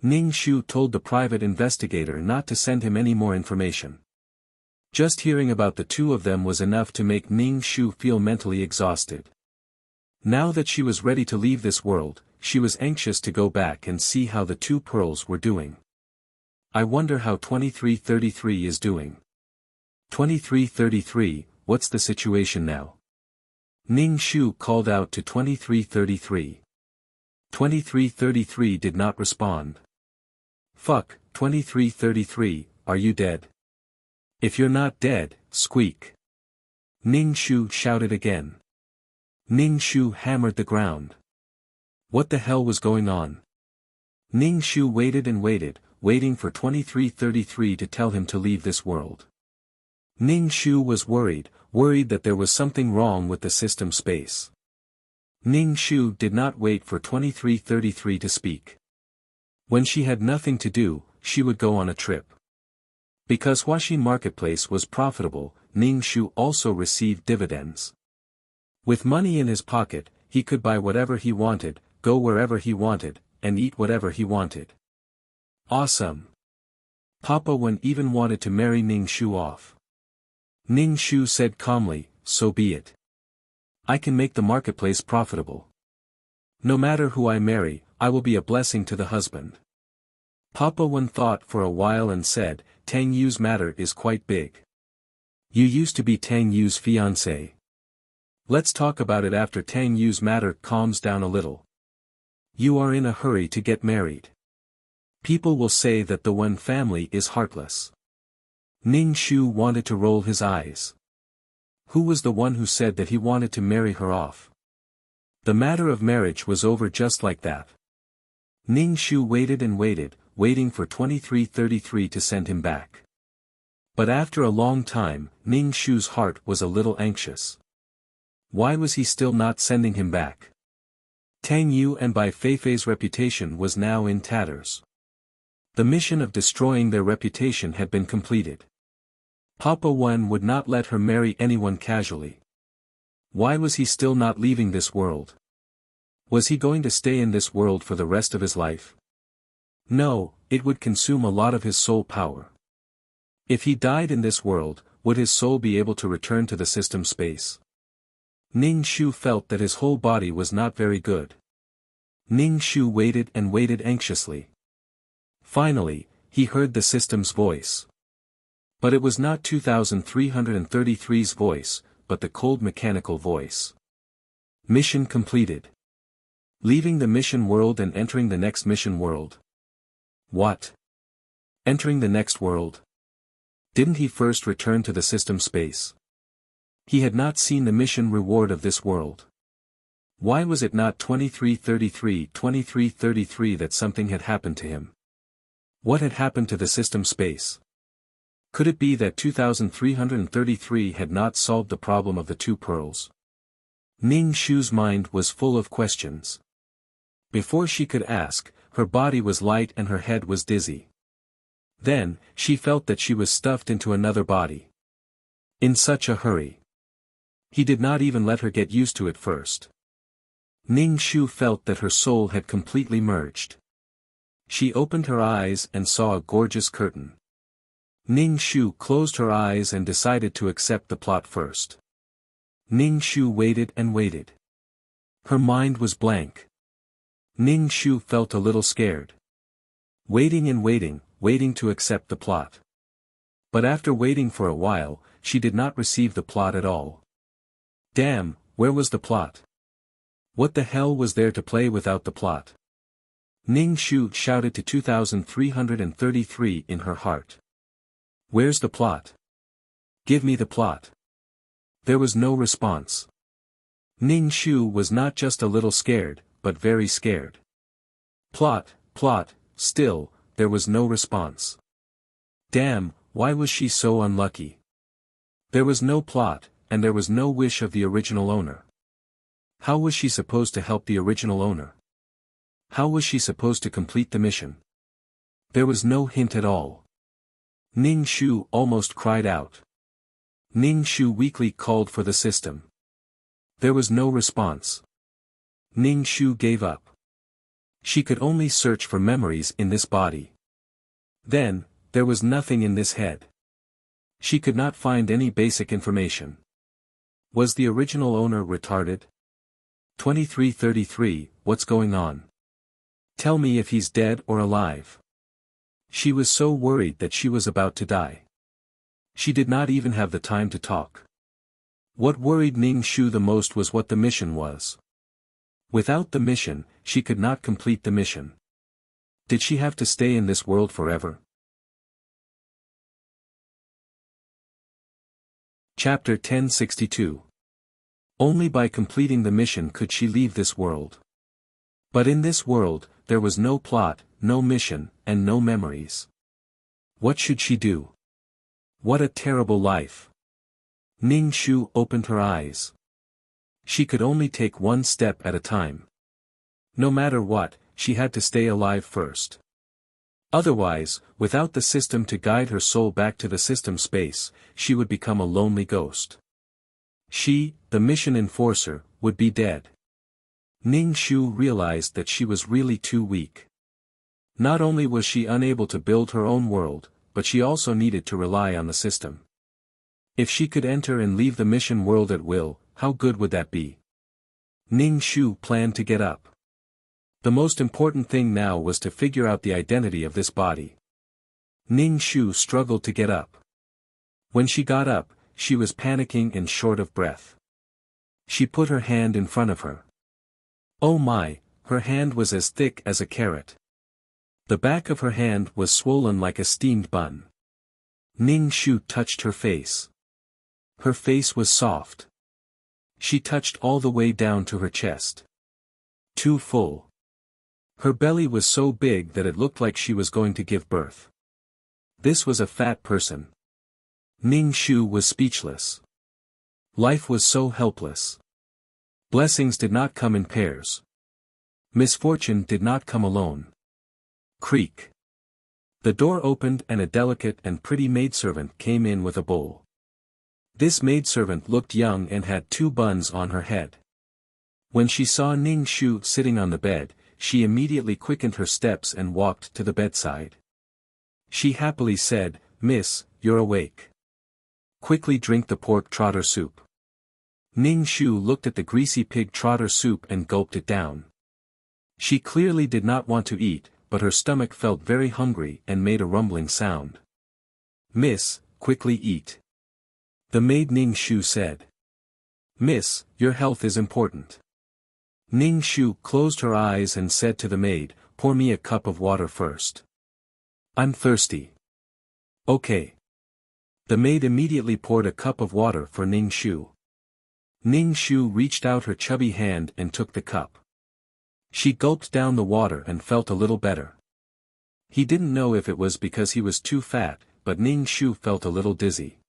Ning Shu told the private investigator not to send him any more information. Just hearing about the two of them was enough to make Ning Shu feel mentally exhausted. Now that she was ready to leave this world, she was anxious to go back and see how the two pearls were doing. I wonder how 2333 is doing. 2333, what's the situation now? Ning Shu called out to 2333. 2333 did not respond. Fuck, 2333, are you dead? If you're not dead, squeak. Ning Shu shouted again. Ning Shu hammered the ground. What the hell was going on? Ning Shu waited and waited, waiting for 2333 to tell him to leave this world. Ning Shu was worried that there was something wrong with the system space. Ning Shu did not wait for 2333 to speak. When she had nothing to do, she would go on a trip. Because Huaxin Marketplace was profitable, Ning Shu also received dividends. With money in his pocket, he could buy whatever he wanted, go wherever he wanted, and eat whatever he wanted. Awesome. Papa Wen even wanted to marry Ning Shu off. Ning Shu said calmly, so be it. I can make the marketplace profitable. No matter who I marry, I will be a blessing to the husband. Papa Wen thought for a while and said, Tang Yu's matter is quite big. You used to be Tang Yu's fiancé. Let's talk about it after Tang Yu's matter calms down a little. You are in a hurry to get married. People will say that the Wen family is heartless. Ning Shu wanted to roll his eyes. Who was the one who said that he wanted to marry her off? The matter of marriage was over just like that. Ning Shu waited and waited, waiting for 2333 to send him back. But after a long time, Ning Shu's heart was a little anxious. Why was he still not sending him back? Tang Yu and Bai Feifei's reputation was now in tatters. The mission of destroying their reputation had been completed. Papa Wen would not let her marry anyone casually. Why was he still not leaving this world? Was he going to stay in this world for the rest of his life? No, it would consume a lot of his soul power. If he died in this world, would his soul be able to return to the system space? Ning Shu felt that his whole body was not very good. Ning Shu waited and waited anxiously. Finally, he heard the system's voice. But it was not 2333's voice, but the cold mechanical voice. Mission completed. Leaving the mission world and entering the next mission world. What? Entering the next world? Didn't he first return to the system space? He had not seen the mission reward of this world. Why was it not 2333 that something had happened to him? What had happened to the system space? Could it be that 2333 had not solved the problem of the two pearls? Ning Shu's mind was full of questions. Before she could ask, her body was light and her head was dizzy. Then, she felt that she was stuffed into another body. In such a hurry. He did not even let her get used to it first. Ning Shu felt that her soul had completely merged. She opened her eyes and saw a gorgeous curtain. Ning Shu closed her eyes and decided to accept the plot first. Ning Shu waited and waited. Her mind was blank. Ning Shu felt a little scared. Waiting and waiting, waiting to accept the plot. But after waiting for a while, she did not receive the plot at all. Damn, where was the plot? What the hell was there to play without the plot? Ning Shu shouted to 2333 in her heart. Where's the plot? Give me the plot. There was no response. Ning Shu was not just a little scared, but very scared. Plot, still, there was no response. Damn, why was she so unlucky? There was no plot, and there was no wish of the original owner. How was she supposed to help the original owner? How was she supposed to complete the mission? There was no hint at all. Ning Shu almost cried out. Ning Shu weakly called for the system. There was no response. Ning Shu gave up. She could only search for memories in this body. Then, there was nothing in this head. She could not find any basic information. Was the original owner retarded? 2333, what's going on? Tell me if he's dead or alive. She was so worried that she was about to die. She did not even have the time to talk. What worried Ning Shu the most was what the mission was. Without the mission, she could not complete the mission. Did she have to stay in this world forever? Chapter 1062. Only by completing the mission could she leave this world. But in this world, there was no plot, no mission, and no memories. What should she do? What a terrible life. Ning Shu opened her eyes. She could only take one step at a time. No matter what, she had to stay alive first. Otherwise, without the system to guide her soul back to the system space, she would become a lonely ghost. She, the mission enforcer, would be dead. Ning Shu realized that she was really too weak. Not only was she unable to build her own world, but she also needed to rely on the system. If she could enter and leave the mission world at will, how good would that be? Ning Shu planned to get up. The most important thing now was to figure out the identity of this body. Ning Shu struggled to get up. When she got up, she was panicking and short of breath. She put her hand in front of her. Oh my, her hand was as thick as a carrot. The back of her hand was swollen like a steamed bun. Ning Shu touched her face. Her face was soft. She touched all the way down to her chest. Too full. Her belly was so big that it looked like she was going to give birth. This was a fat person. Ning Shu was speechless. Life was so helpless. Blessings did not come in pairs. Misfortune did not come alone. Creak. The door opened and a delicate and pretty maidservant came in with a bowl. This maidservant looked young and had 2 buns on her head. When she saw Ning Shu sitting on the bed, she immediately quickened her steps and walked to the bedside. She happily said, "Miss, you're awake. Quickly drink the pork trotter soup." Ning Shu looked at the greasy pig trotter soup and gulped it down. She clearly did not want to eat, but her stomach felt very hungry and made a rumbling sound. "Miss, quickly eat." The maid Ning Shu said. "Miss, your health is important." Ning Shu closed her eyes and said to the maid, "Pour me a cup of water first. I'm thirsty." "Okay." The maid immediately poured a cup of water for Ning Shu. Ning Shu reached out her chubby hand and took the cup. She gulped down the water and felt a little better. He didn't know if it was because he was too fat, but Ning Shu felt a little dizzy.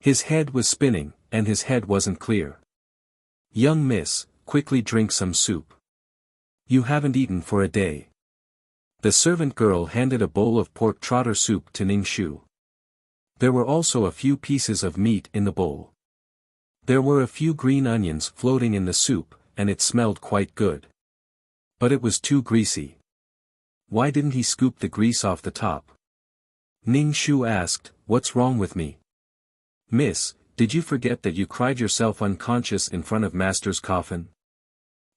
His head was spinning, and his head wasn't clear. "Young miss, quickly drink some soup. You haven't eaten for a day." The servant girl handed a bowl of pork trotter soup to Ning Shu. There were also a few pieces of meat in the bowl. There were a few green onions floating in the soup, and it smelled quite good. But it was too greasy. Why didn't he scoop the grease off the top? Ning Shu asked, "What's wrong with me?" "Miss, did you forget that you cried yourself unconscious in front of Master's coffin?"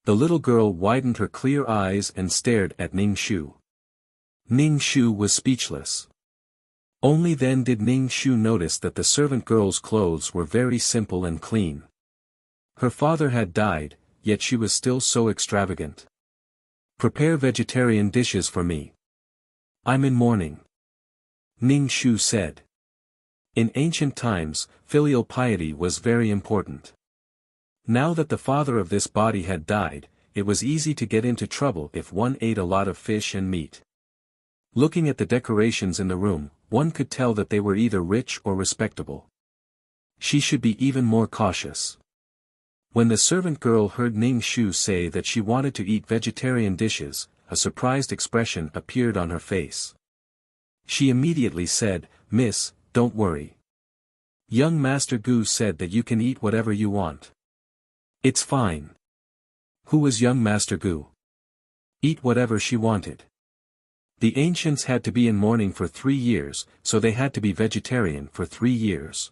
The little girl widened her clear eyes and stared at Ning Shu. Ning Shu was speechless. Only then did Ning Shu notice that the servant girl's clothes were very simple and clean. Her father had died, yet she was still so extravagant. "Prepare vegetarian dishes for me. I'm in mourning," Ning Shu said. In ancient times, filial piety was very important. Now that the father of this body had died, it was easy to get into trouble if one ate a lot of fish and meat. Looking at the decorations in the room, one could tell that they were either rich or respectable. She should be even more cautious. When the servant girl heard Ning Shu say that she wanted to eat vegetarian dishes, a surprised expression appeared on her face. She immediately said, "Miss, don't worry. Young Master Gu said that you can eat whatever you want. It's fine." Who was young Master Gu? Eat whatever she wanted. The ancients had to be in mourning for 3 years, so they had to be vegetarian for 3 years.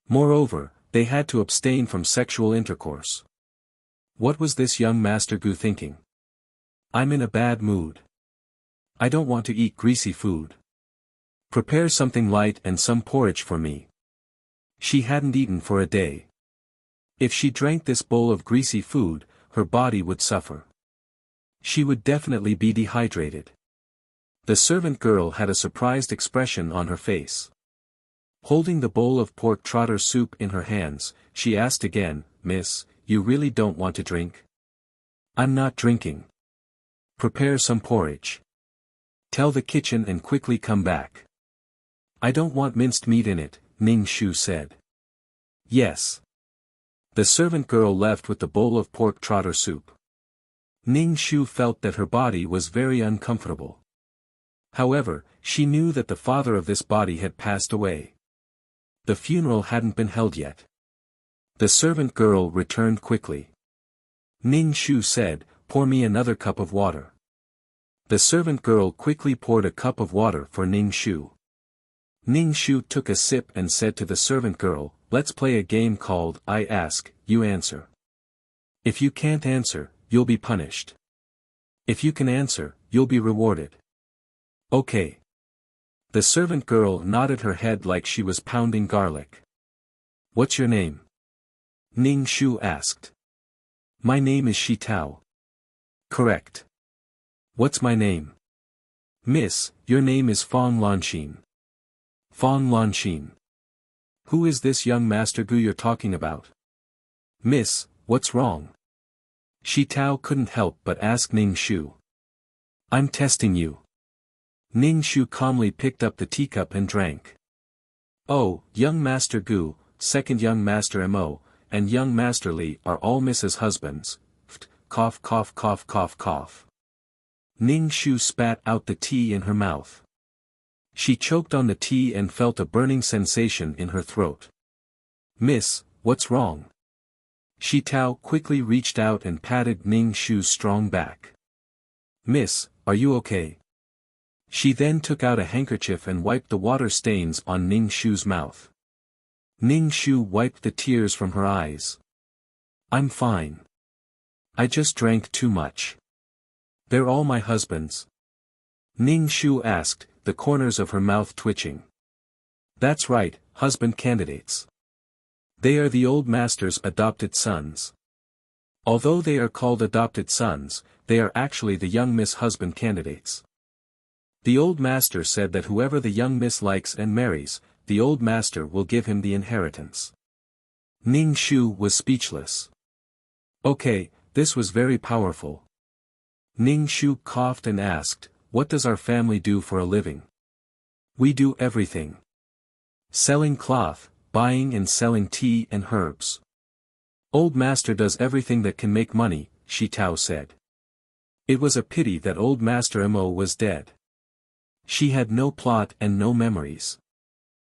Moreover, they had to abstain from sexual intercourse. What was this young Master Gu thinking? "I'm in a bad mood. I don't want to eat greasy food. Prepare something light and some porridge for me." She hadn't eaten for a day. If she drank this bowl of greasy food, her body would suffer. She would definitely be dehydrated. The servant girl had a surprised expression on her face. Holding the bowl of pork trotter soup in her hands, she asked again, "Miss, you really don't want to drink?" "I'm not drinking. Prepare some porridge. Tell the kitchen and quickly come back." "I don't want minced meat in it," Ning Shu said. "Yes." The servant girl left with the bowl of pork trotter soup. Ning Shu felt that her body was very uncomfortable. However, she knew that the father of this body had passed away. The funeral hadn't been held yet. The servant girl returned quickly. Ning Shu said, "Pour me another cup of water." The servant girl quickly poured a cup of water for Ning Shu. Ning Shu took a sip and said to the servant girl, "Let's play a game called I Ask, You Answer. If you can't answer, you'll be punished. If you can answer, you'll be rewarded." "Okay." The servant girl nodded her head like she was pounding garlic. "What's your name?" Ning Shu asked. "My name is Shi Tao." "Correct." "What's my name?" "Miss, your name is Fong Lanxin." "Fong Lanxin. Who is this young Master Gu you're talking about?" "Miss, what's wrong?" Shi Tao couldn't help but ask Ning Shu. "I'm testing you." Ning Shu calmly picked up the teacup and drank. "Oh, young Master Gu, second young Master Mo, and young Master Li are all Mrs. husbands." Cough cough cough cough cough. Ning Shu spat out the tea in her mouth. She choked on the tea and felt a burning sensation in her throat. "Miss, what's wrong?" Shi Tao quickly reached out and patted Ning Shu's strong back. "Miss, are you okay?" She then took out a handkerchief and wiped the water stains on Ning Shu's mouth. Ning Shu wiped the tears from her eyes. "I'm fine. I just drank too much." "They're all my husbands?" Ning Shu asked, the corners of her mouth twitching. "That's right, husband candidates. They are the old master's adopted sons. Although they are called adopted sons, they are actually the young Miss husband candidates. The old master said that whoever the young Miss likes and marries, the old master will give him the inheritance." Ning Shu was speechless. "Okay, this was very powerful." Ning Shu coughed and asked, "What does our family do for a living?" We do everything. Selling cloth, buying and selling tea and herbs. Old master does everything that can make money, Shi Tao said. It was a pity that old master Mo was dead. She had no plot and no memories.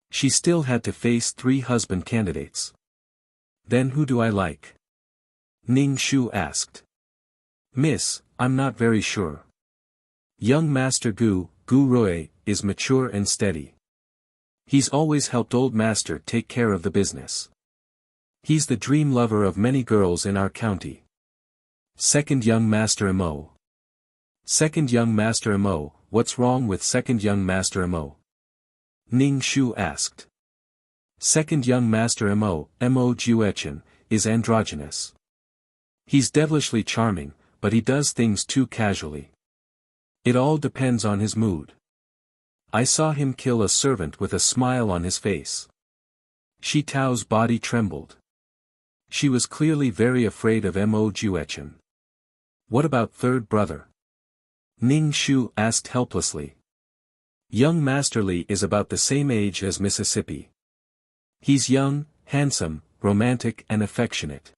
She still had to face 3 husband candidates. Then who do I like? Ning Shu asked. Miss, I'm not very sure. Young Master Gu Rui, is mature and steady. He's always helped old master take care of the business. He's the dream lover of many girls in our county. Second young Master Mo. Second young Master Mo, what's wrong with second young Master Mo? Ning Shu asked. Second young Master Mo Juechen, is androgynous. He's devilishly charming, but he does things too casually. It all depends on his mood. I saw him kill a servant with a smile on his face. Shi Tao's body trembled. She was clearly very afraid of Mo Juechen. What about third brother? Ning Shu asked helplessly. Young Master Li is about the same age as Mississippi. He's young, handsome, romantic and affectionate.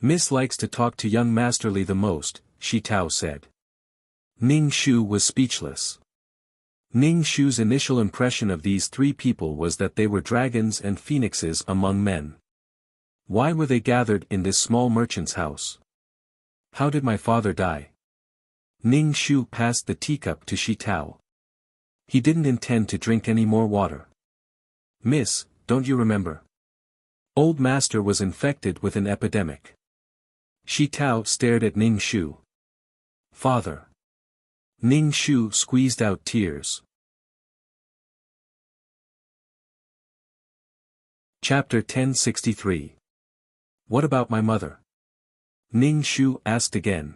Miss likes to talk to young Master Li the most, Shi Tao said. Ning Shu was speechless. Ning Shu's initial impression of these 3 people was that they were dragons and phoenixes among men. Why were they gathered in this small merchant's house? How did my father die? Ning Shu passed the teacup to Shi Tao. He didn't intend to drink any more water. Miss, don't you remember? Old master was infected with an epidemic. Shi Tao stared at Ning Shu. Father. Ning Shu squeezed out tears. Chapter 1063. What about my mother? Ning Shu asked again.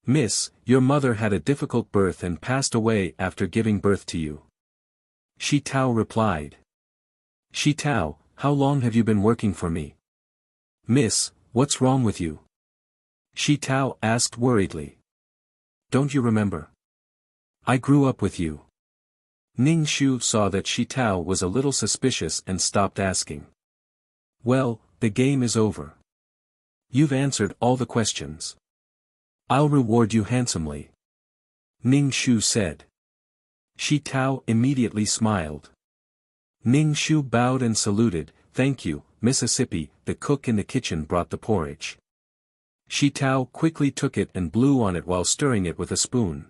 Miss, your mother had a difficult birth and passed away after giving birth to you. Shi Tao replied. Shi Tao, how long have you been working for me? Miss, what's wrong with you? Shi Tao asked worriedly. Don't you remember? I grew up with you. Ning Shu saw that Shi Tao was a little suspicious and stopped asking. Well, the game is over. You've answered all the questions. I'll reward you handsomely. Ning Shu said. Shi Tao immediately smiled. Ning Shu bowed and saluted. Thank you, Mississippi. The cook in the kitchen brought the porridge. Shi Tao quickly took it and blew on it while stirring it with a spoon.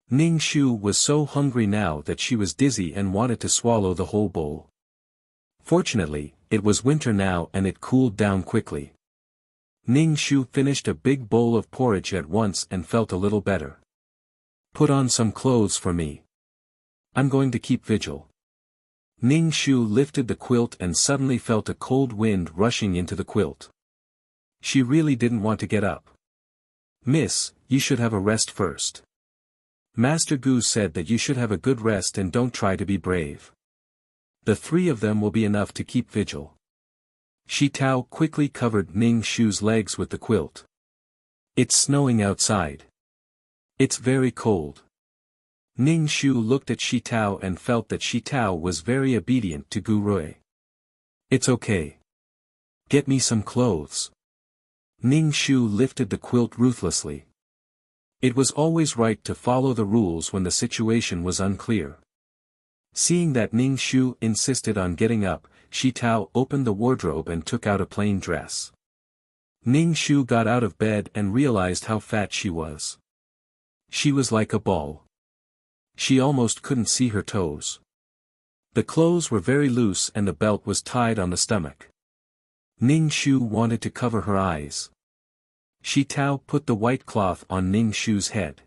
Ning Shu was so hungry now that she was dizzy and wanted to swallow the whole bowl. Fortunately, it was winter now and it cooled down quickly. Ning Shu finished a big bowl of porridge at once and felt a little better. Put on some clothes for me. I'm going to keep vigil. Ning Shu lifted the quilt and suddenly felt a cold wind rushing into the quilt. She really didn't want to get up. Miss, you should have a rest first. Master Gu said that you should have a good rest and don't try to be brave. The 3 of them will be enough to keep vigil. Shi Tao quickly covered Ning Shu's legs with the quilt. It's snowing outside. It's very cold. Ning Shu looked at Shi Tao and felt that Shi Tao was very obedient to Gu Rui. It's okay. Get me some clothes. Ning Shu lifted the quilt ruthlessly. It was always right to follow the rules when the situation was unclear. Seeing that Ning Shu insisted on getting up, Shi Tao opened the wardrobe and took out a plain dress. Ning Shu got out of bed and realized how fat she was. She was like a ball. She almost couldn't see her toes. The clothes were very loose and the belt was tied on the stomach. Ning Shu wanted to cover her eyes. Shi Tao put the white cloth on Ning Shu's head.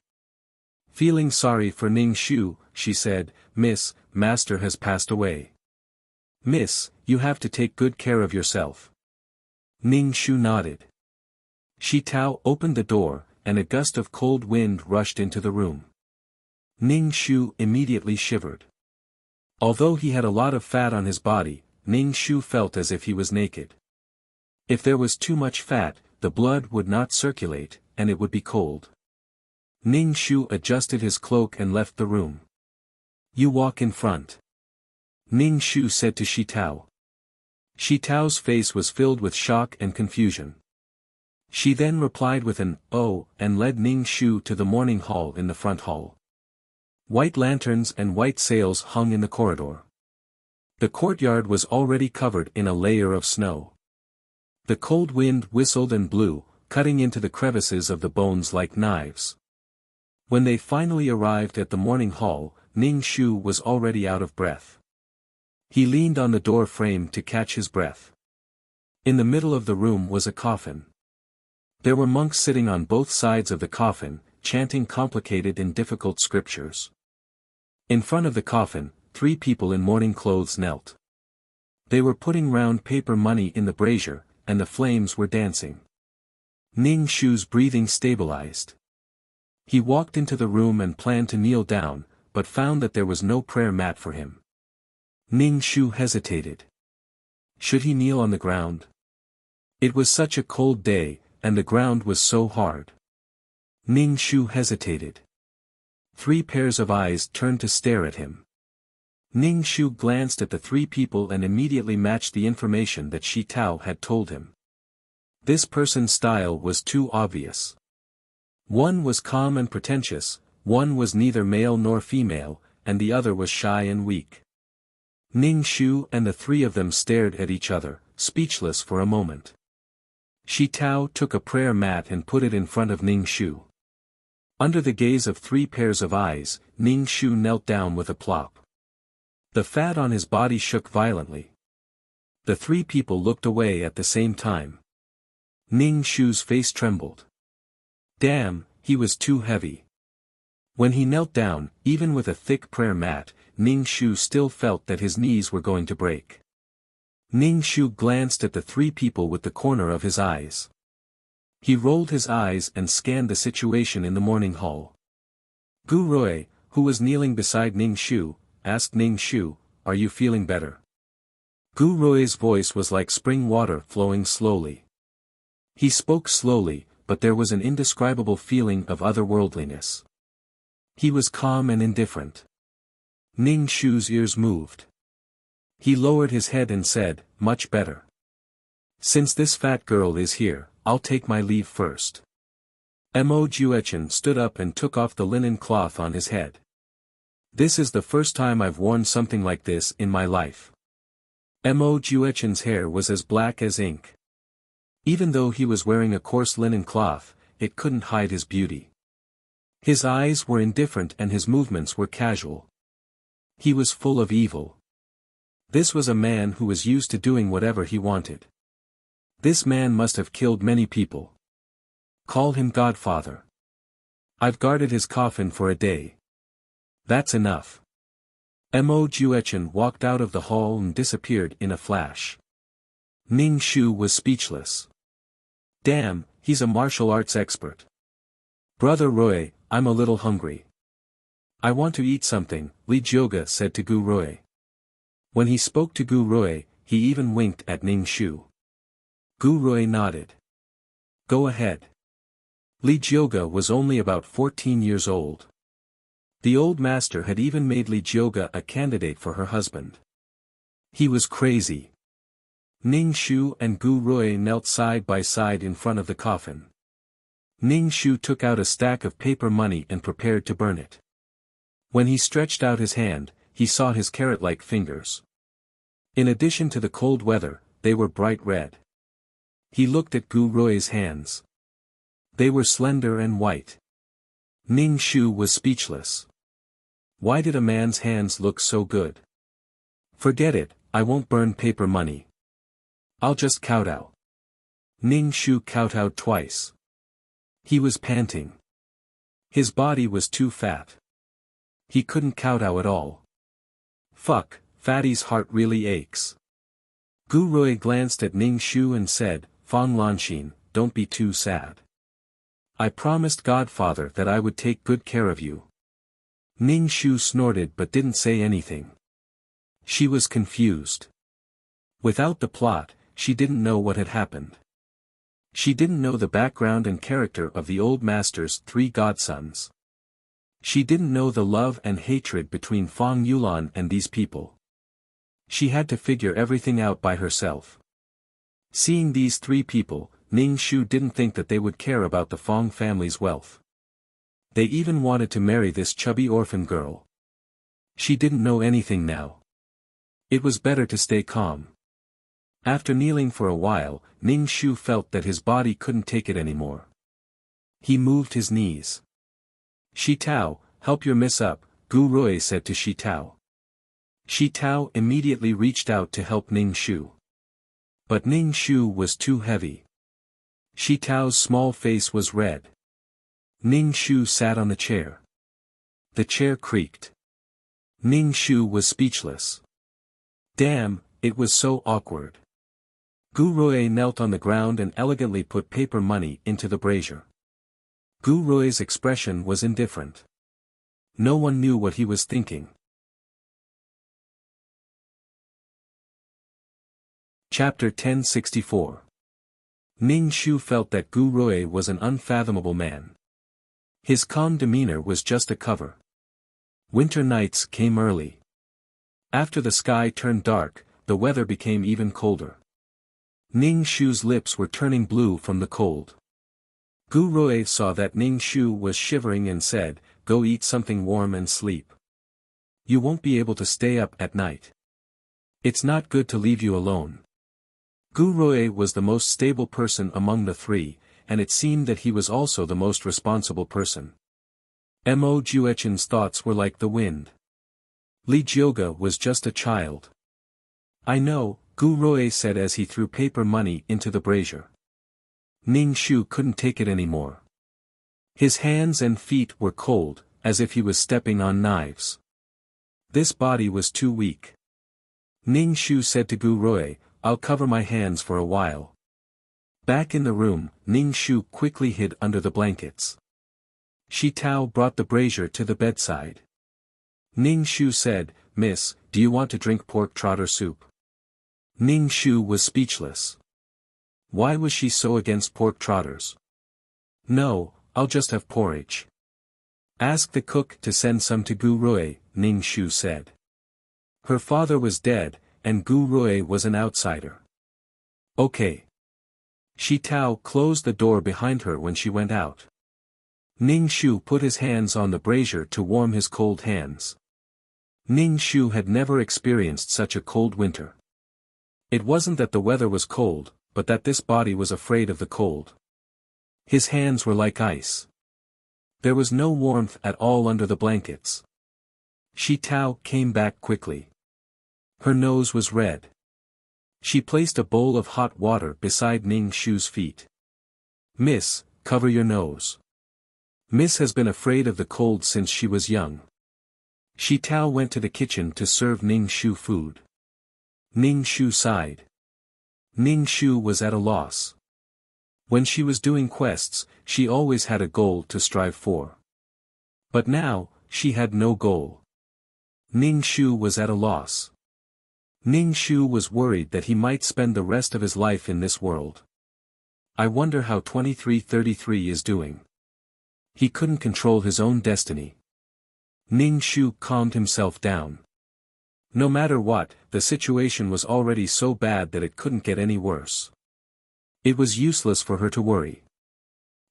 Feeling sorry for Ning Shu, she said, Miss, Master has passed away. Miss, you have to take good care of yourself. Ning Shu nodded. Shi Tao opened the door, and a gust of cold wind rushed into the room. Ning Shu immediately shivered. Although he had a lot of fat on his body, Ning Shu felt as if he was naked. If there was too much fat, the blood would not circulate, and it would be cold. Ning Shu adjusted his cloak and left the room. You walk in front. Ning Shu said to Shi Tao. Shi Tao's face was filled with shock and confusion. She then replied with an, "Oh," and led Ning Shu to the morning hall in the front hall. White lanterns and white sails hung in the corridor. The courtyard was already covered in a layer of snow. The cold wind whistled and blew, cutting into the crevices of the bones like knives. When they finally arrived at the morning hall, Ning Shu was already out of breath. He leaned on the door frame to catch his breath. In the middle of the room was a coffin. There were monks sitting on both sides of the coffin, chanting complicated and difficult scriptures. In front of the coffin, 3 people in mourning clothes knelt. They were putting round paper money in the brazier, and the flames were dancing. Ning Shu's breathing stabilized. He walked into the room and planned to kneel down, but found that there was no prayer mat for him. Ning Shu hesitated. Should he kneel on the ground? It was such a cold day, and the ground was so hard. Ning Shu hesitated. 3 pairs of eyes turned to stare at him. Ning Shu glanced at the 3 people and immediately matched the information that Shi Tao had told him. This person's style was too obvious. One was calm and pretentious, one was neither male nor female, and the other was shy and weak. Ning Shu and the 3 of them stared at each other, speechless for a moment. Shi Tao took a prayer mat and put it in front of Ning Shu. Under the gaze of 3 pairs of eyes, Ning Shu knelt down with a plop. The fat on his body shook violently. The 3 people looked away at the same time. Ning Shu's face trembled. Damn, he was too heavy. When he knelt down, even with a thick prayer mat, Ning Shu still felt that his knees were going to break. Ning Shu glanced at the 3 people with the corner of his eyes. He rolled his eyes and scanned the situation in the morning hall. Gu Rui, who was kneeling beside Ning Shu, asked Ning Shu, "Are you feeling better?" Gu Rui's voice was like spring water flowing slowly. He spoke slowly, but there was an indescribable feeling of otherworldliness. He was calm and indifferent. Ning Shu's ears moved. He lowered his head and said, "Much better. Since this fat girl is here, I'll take my leave first." Mo Juechen stood up and took off the linen cloth on his head. "This is the first time I've worn something like this in my life." Mo Juechen's hair was as black as ink. Even though he was wearing a coarse linen cloth, it couldn't hide his beauty. His eyes were indifferent and his movements were casual. He was full of evil. This was a man who was used to doing whatever he wanted. This man must have killed many people. Call him Godfather. I've guarded his coffin for a day. That's enough. Mo Juechen walked out of the hall and disappeared in a flash. Ning Shu was speechless. Damn, he's a martial arts expert. Brother Rui, I'm a little hungry. I want to eat something, Li Jioga said to Gu Rui. When he spoke to Gu Rui, he even winked at Ning Shu. Gu Rui nodded. Go ahead. Li Jioga was only about 14 years old. The old master had even made Li Jioga a candidate for her husband. He was crazy. Ning Shu and Gu Rui knelt side by side in front of the coffin. Ning Shu took out a stack of paper money and prepared to burn it. When he stretched out his hand, he saw his carrot-like fingers. In addition to the cold weather, they were bright red. He looked at Gu Rui's hands. They were slender and white. Ning Shu was speechless. Why did a man's hands look so good? Forget it, I won't burn paper money. I'll just kowtow. Ning Shu kowtowed twice. He was panting. His body was too fat. He couldn't kowtow at all. Fuck, Fatty's heart really aches. Gu Rui glanced at Ning Shu and said, Fang Lanxin, don't be too sad. I promised Godfather that I would take good care of you. Ning Shu snorted but didn't say anything. She was confused. Without the plot, she didn't know what had happened. She didn't know the background and character of the old master's 3 godsons. She didn't know the love and hatred between Fang Yulan and these people. She had to figure everything out by herself. Seeing these three people, Ning Shu didn't think that they would care about the Fang family's wealth. They even wanted to marry this chubby orphan girl. She didn't know anything now. It was better to stay calm. After kneeling for a while, Ning Shu felt that his body couldn't take it anymore. He moved his knees. Shi Tao, help your miss up, Gu Rui said to Shi Tao. Shi Tao immediately reached out to help Ning Shu. But Ning Shu was too heavy. Shi Tao's small face was red. Ning Shu sat on the chair. The chair creaked. Ning Shu was speechless. Damn, it was so awkward. Gu Rui knelt on the ground and elegantly put paper money into the brazier. Gu Rui's expression was indifferent. No one knew what he was thinking. Chapter 1064. Ning Shu felt that Gu Rui was an unfathomable man. His calm demeanor was just a cover. Winter nights came early. After the sky turned dark, the weather became even colder. Ning Shu's lips were turning blue from the cold. Gu Rui saw that Ning Shu was shivering and said, "Go eat something warm and sleep. You won't be able to stay up at night. It's not good to leave you alone." Gu Rui was the most stable person among the three, and it seemed that he was also the most responsible person. Mo Juechen's thoughts were like the wind. Li Jioga was just a child. "I know," Gu Rui said as he threw paper money into the brazier. Ning Shu couldn't take it anymore. His hands and feet were cold, as if he was stepping on knives. This body was too weak. Ning Shu said to Gu Rui, "I'll cover my hands for a while." Back in the room, Ning Shu quickly hid under the blankets. Shi Tao brought the brazier to the bedside. Ning Shu said, "Miss, do you want to drink pork trotter soup?" Ning Shu was speechless. Why was she so against pork trotters? "No, I'll just have porridge." "Ask the cook to send some to Gu Rui," Ning Shu said. Her father was dead, and Gu Rui was an outsider. "Okay." Shi Tao closed the door behind her when she went out. Ning Shu put his hands on the brazier to warm his cold hands. Ning Shu had never experienced such a cold winter. It wasn't that the weather was cold, but that this body was afraid of the cold. His hands were like ice. There was no warmth at all under the blankets. Shi Tao came back quickly. Her nose was red. She placed a bowl of hot water beside Ning Shu's feet. "Miss, cover your nose. Miss has been afraid of the cold since she was young." Shi Tao went to the kitchen to serve Ning Shu food. Ning Shu sighed. Ning Shu was at a loss. When she was doing quests, she always had a goal to strive for. But now, she had no goal. Ning Shu was at a loss. Ning Shu was worried that he might spend the rest of his life in this world. "I wonder how 2333 is doing." He couldn't control his own destiny. Ning Shu calmed himself down. No matter what, the situation was already so bad that it couldn't get any worse. It was useless for her to worry.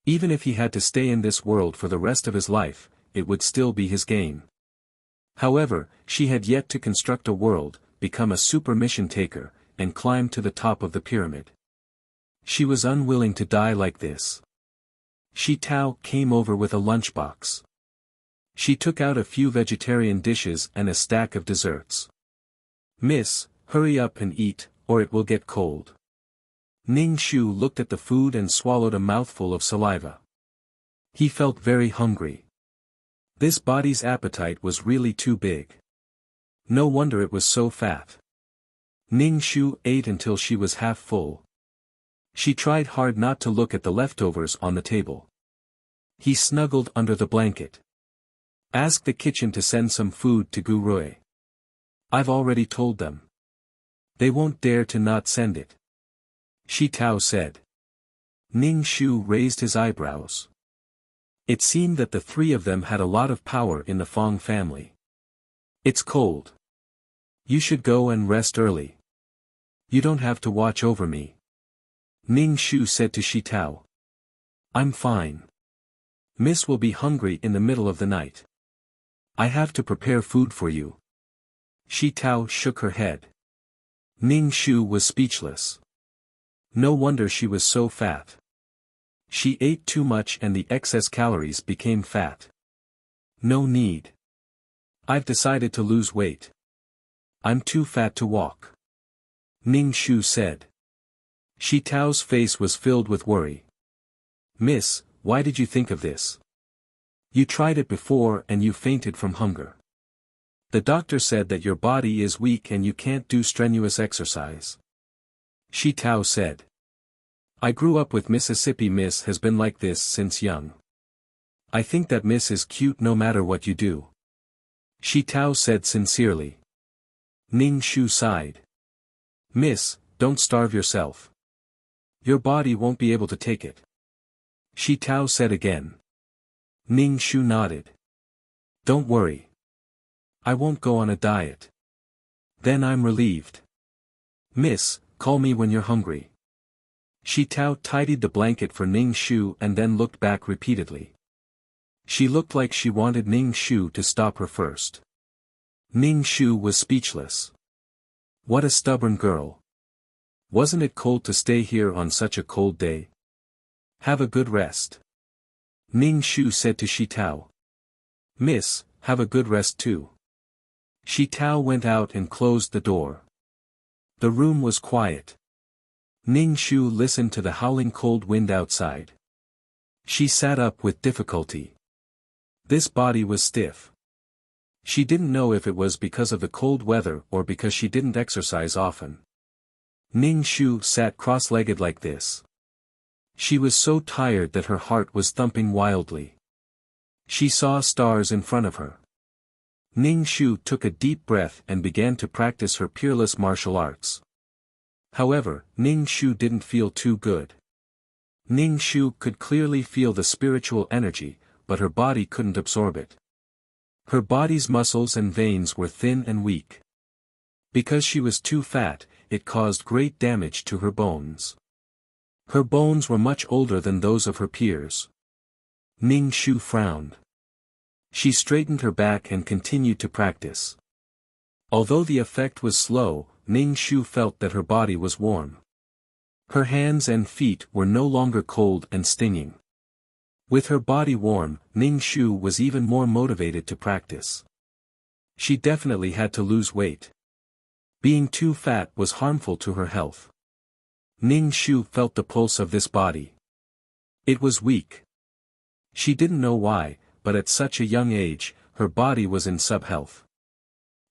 Even if he had to stay in this world for the rest of his life, it would still be his gain. However, she had yet to construct a world, become a super mission taker, and climb to the top of the pyramid. She was unwilling to die like this. Shi Tao came over with a lunchbox. She took out a few vegetarian dishes and a stack of desserts. "Miss, hurry up and eat, or it will get cold." Ning Shu looked at the food and swallowed a mouthful of saliva. He felt very hungry. This body's appetite was really too big. No wonder it was so fat. Ning Shu ate until she was half full. She tried hard not to look at the leftovers on the table. He snuggled under the blanket. "Ask the kitchen to send some food to Gu Rui. I've already told them. They won't dare to not send it." Shi Tao said. Ning Shu raised his eyebrows. It seemed that the three of them had a lot of power in the Fong family. It's cold. You should go and rest early. You don't have to watch over me. Ning Shu said to Shi Tao. I'm fine. Miss will be hungry in the middle of the night. I have to prepare food for you. Shi Tao shook her head. Ning Shu was speechless. No wonder she was so fat. She ate too much and the excess calories became fat. No need. I've decided to lose weight. I'm too fat to walk. Ning Shu said. Shi Tao's face was filled with worry. Miss, why did you think of this? You tried it before and you fainted from hunger. The doctor said that your body is weak and you can't do strenuous exercise. Shi Tao said. I grew up with Mississippi. Miss has been like this since young. I think that Miss is cute no matter what you do. Shi Tao said sincerely. Ning Shu sighed. Miss, don't starve yourself. Your body won't be able to take it. Shi Tao said again. Ning Shu nodded. Don't worry. I won't go on a diet. Then I'm relieved. Miss, call me when you're hungry. Shi Tao tidied the blanket for Ning Shu and then looked back repeatedly. She looked like she wanted Ning Shu to stop her first. Ning Shu was speechless. What a stubborn girl. Wasn't it cold to stay here on such a cold day? Have a good rest. Ning Shu said to Shi Tao. Miss, have a good rest too. Shi Tao went out and closed the door. The room was quiet. Ning Shu listened to the howling cold wind outside. She sat up with difficulty. This body was stiff. She didn't know if it was because of the cold weather or because she didn't exercise often. Ning Shu sat cross-legged like this. She was so tired that her heart was thumping wildly. She saw stars in front of her. Ning Shu took a deep breath and began to practice her peerless martial arts. However, Ning Shu didn't feel too good. Ning Shu could clearly feel the spiritual energy, but her body couldn't absorb it. Her body's muscles and veins were thin and weak. Because she was too fat, it caused great damage to her bones. Her bones were much older than those of her peers. Ning Shu frowned. She straightened her back and continued to practice. Although the effect was slow, Ning Shu felt that her body was warm. Her hands and feet were no longer cold and stinging. With her body warm, Ning Shu was even more motivated to practice. She definitely had to lose weight. Being too fat was harmful to her health. Ning Shu felt the pulse of this body. It was weak. She didn't know why, but at such a young age, her body was in sub-health.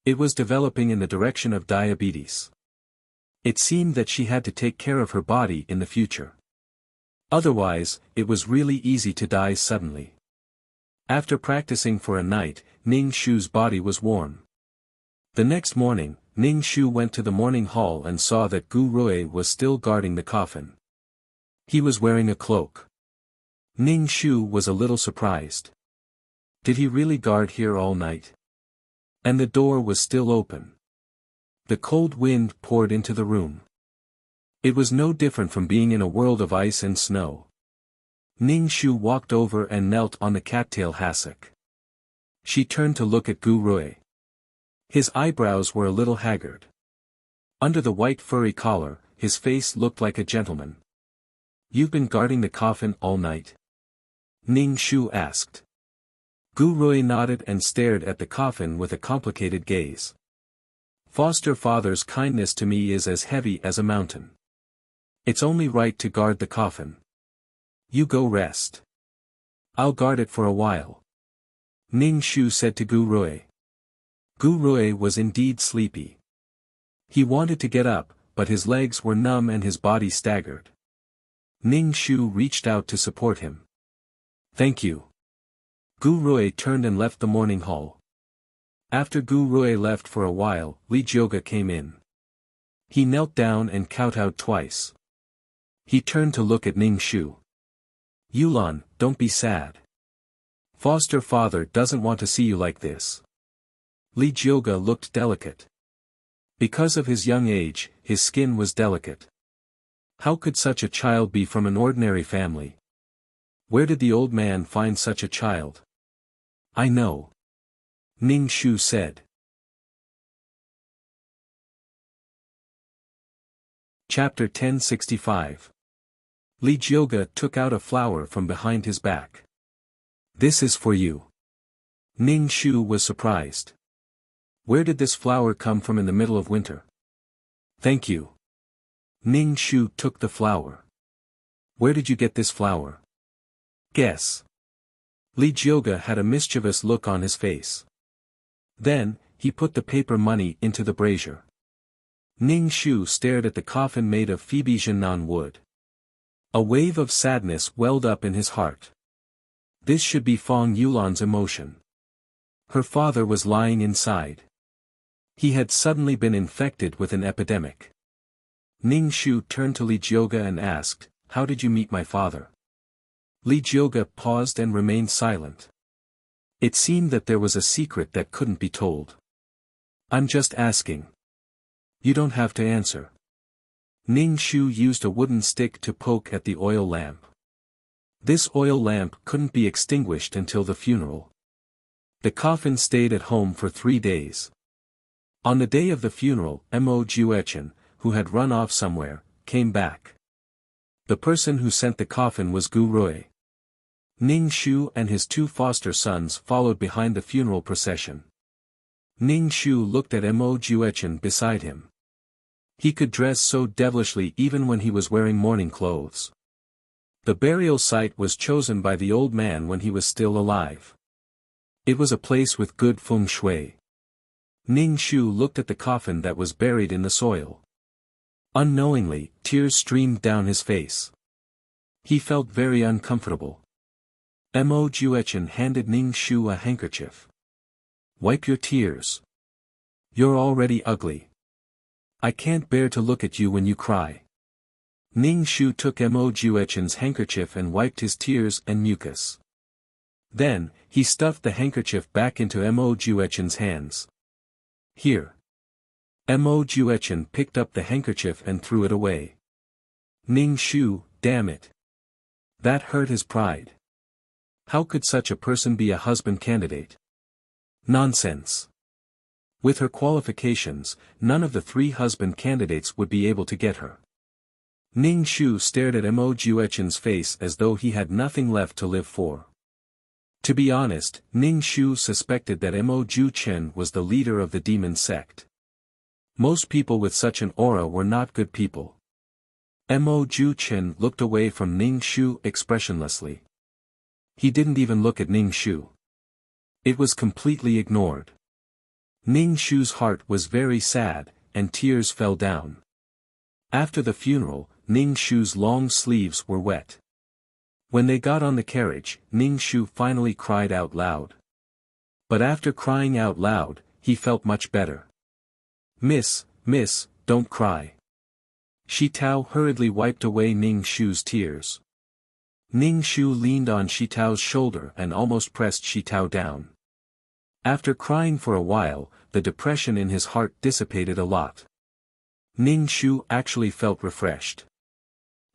It was developing in the direction of diabetes. It seemed that she had to take care of her body in the future. Otherwise, it was really easy to die suddenly. After practicing for a night, Ning Shu's body was warm. The next morning, Ning Shu went to the morning hall and saw that Gu Rui was still guarding the coffin. He was wearing a cloak. Ning Shu was a little surprised. Did he really guard here all night? And the door was still open. The cold wind poured into the room. It was no different from being in a world of ice and snow. Ning Shu walked over and knelt on the cattail hassock. She turned to look at Gu Rui. His eyebrows were a little haggard. Under the white furry collar, his face looked like a gentleman. You've been guarding the coffin all night? Ning Shu asked. Gu Rui nodded and stared at the coffin with a complicated gaze. Foster father's kindness to me is as heavy as a mountain. It's only right to guard the coffin. You go rest. I'll guard it for a while. Ning Shu said to Gu Rui. Gu Rui was indeed sleepy. He wanted to get up, but his legs were numb and his body staggered. Ning Shu reached out to support him. Thank you. Gu Rui turned and left the morning hall. After Gu Rui left for a while, Li Jioga came in. He knelt down and kowtowed twice. He turned to look at Ning Shu. Yulan, don't be sad. Foster father doesn't want to see you like this. Li Jioga looked delicate. Because of his young age, his skin was delicate. How could such a child be from an ordinary family? Where did the old man find such a child? I know. Ning Shu said. Chapter 1065. Li Jioga took out a flower from behind his back. This is for you. Ning Shu was surprised. Where did this flower come from in the middle of winter? Thank you. Ning Shu took the flower. Where did you get this flower? Guess. Li Jioga had a mischievous look on his face. Then, he put the paper money into the brazier. Ning Shu stared at the coffin made of Phoebe Jiannan wood. A wave of sadness welled up in his heart. This should be Fang Yulan's emotion. Her father was lying inside. He had suddenly been infected with an epidemic. Ning Shu turned to Li Jioga and asked, "How did you meet my father?" Li Jioga paused and remained silent. It seemed that there was a secret that couldn't be told. I'm just asking. You don't have to answer. Ning Shu used a wooden stick to poke at the oil lamp. This oil lamp couldn't be extinguished until the funeral. The coffin stayed at home for 3 days. On the day of the funeral, Mo Juechen, who had run off somewhere, came back. The person who sent the coffin was Gu Rui. Ning Shu and his 2 foster sons followed behind the funeral procession. Ning Shu looked at Mo Juechen beside him. He could dress so devilishly even when he was wearing mourning clothes. The burial site was chosen by the old man when he was still alive. It was a place with good feng shui. Ning Shu looked at the coffin that was buried in the soil. Unknowingly, tears streamed down his face. He felt very uncomfortable. Mo Juechen handed Ning Shu a handkerchief. Wipe your tears. You're already ugly. I can't bear to look at you when you cry. Ning Shu took Mo Juechen's handkerchief and wiped his tears and mucus. Then, he stuffed the handkerchief back into Mo Juechen's hands. Here. Mo Juechen picked up the handkerchief and threw it away. Ning Shu, damn it. That hurt his pride. How could such a person be a husband candidate? Nonsense. With her qualifications, none of the 3 husband candidates would be able to get her. Ning Shu stared at Mo Juechen's face as though he had nothing left to live for. To be honest, Ning Shu suspected that Mo Juechen was the leader of the demon sect. Most people with such an aura were not good people. Mo Juechen looked away from Ning Shu expressionlessly. He didn't even look at Ning Shu. It was completely ignored. Ning Shu's heart was very sad, and tears fell down. After the funeral, Ning Shu's long sleeves were wet. When they got on the carriage, Ning Shu finally cried out loud. But after crying out loud, he felt much better. Miss, don't cry. Shi Tao hurriedly wiped away Ning Shu's tears. Ning Shu leaned on Shi Tao's shoulder and almost pressed Shi Tao down. After crying for a while, the depression in his heart dissipated a lot. Ning Shu actually felt refreshed.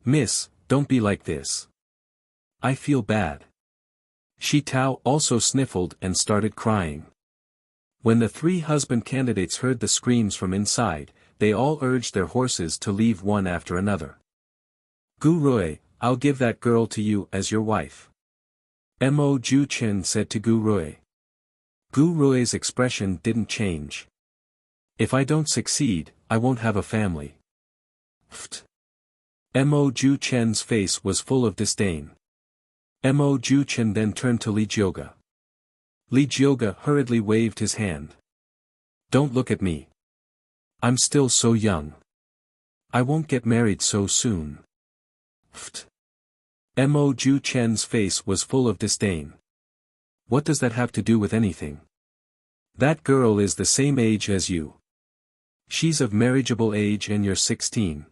Miss, don't be like this. I feel bad. Shi Tao also sniffled and started crying. When the 3 husband candidates heard the screams from inside, they all urged their horses to leave one after another. Gu Rui, I'll give that girl to you as your wife. Mo Juechen said to Gu Rui. Gu Rui's expression didn't change. If I don't succeed, I won't have a family. Pfft. Mo Juechen's face was full of disdain. Mo Juechen then turned to Li Jioga. Li Jioga hurriedly waved his hand. Don't look at me. I'm still so young. I won't get married so soon. Pfft. Mo Juechen's face was full of disdain. What does that have to do with anything? That girl is the same age as you. She's of marriageable age and you're 16.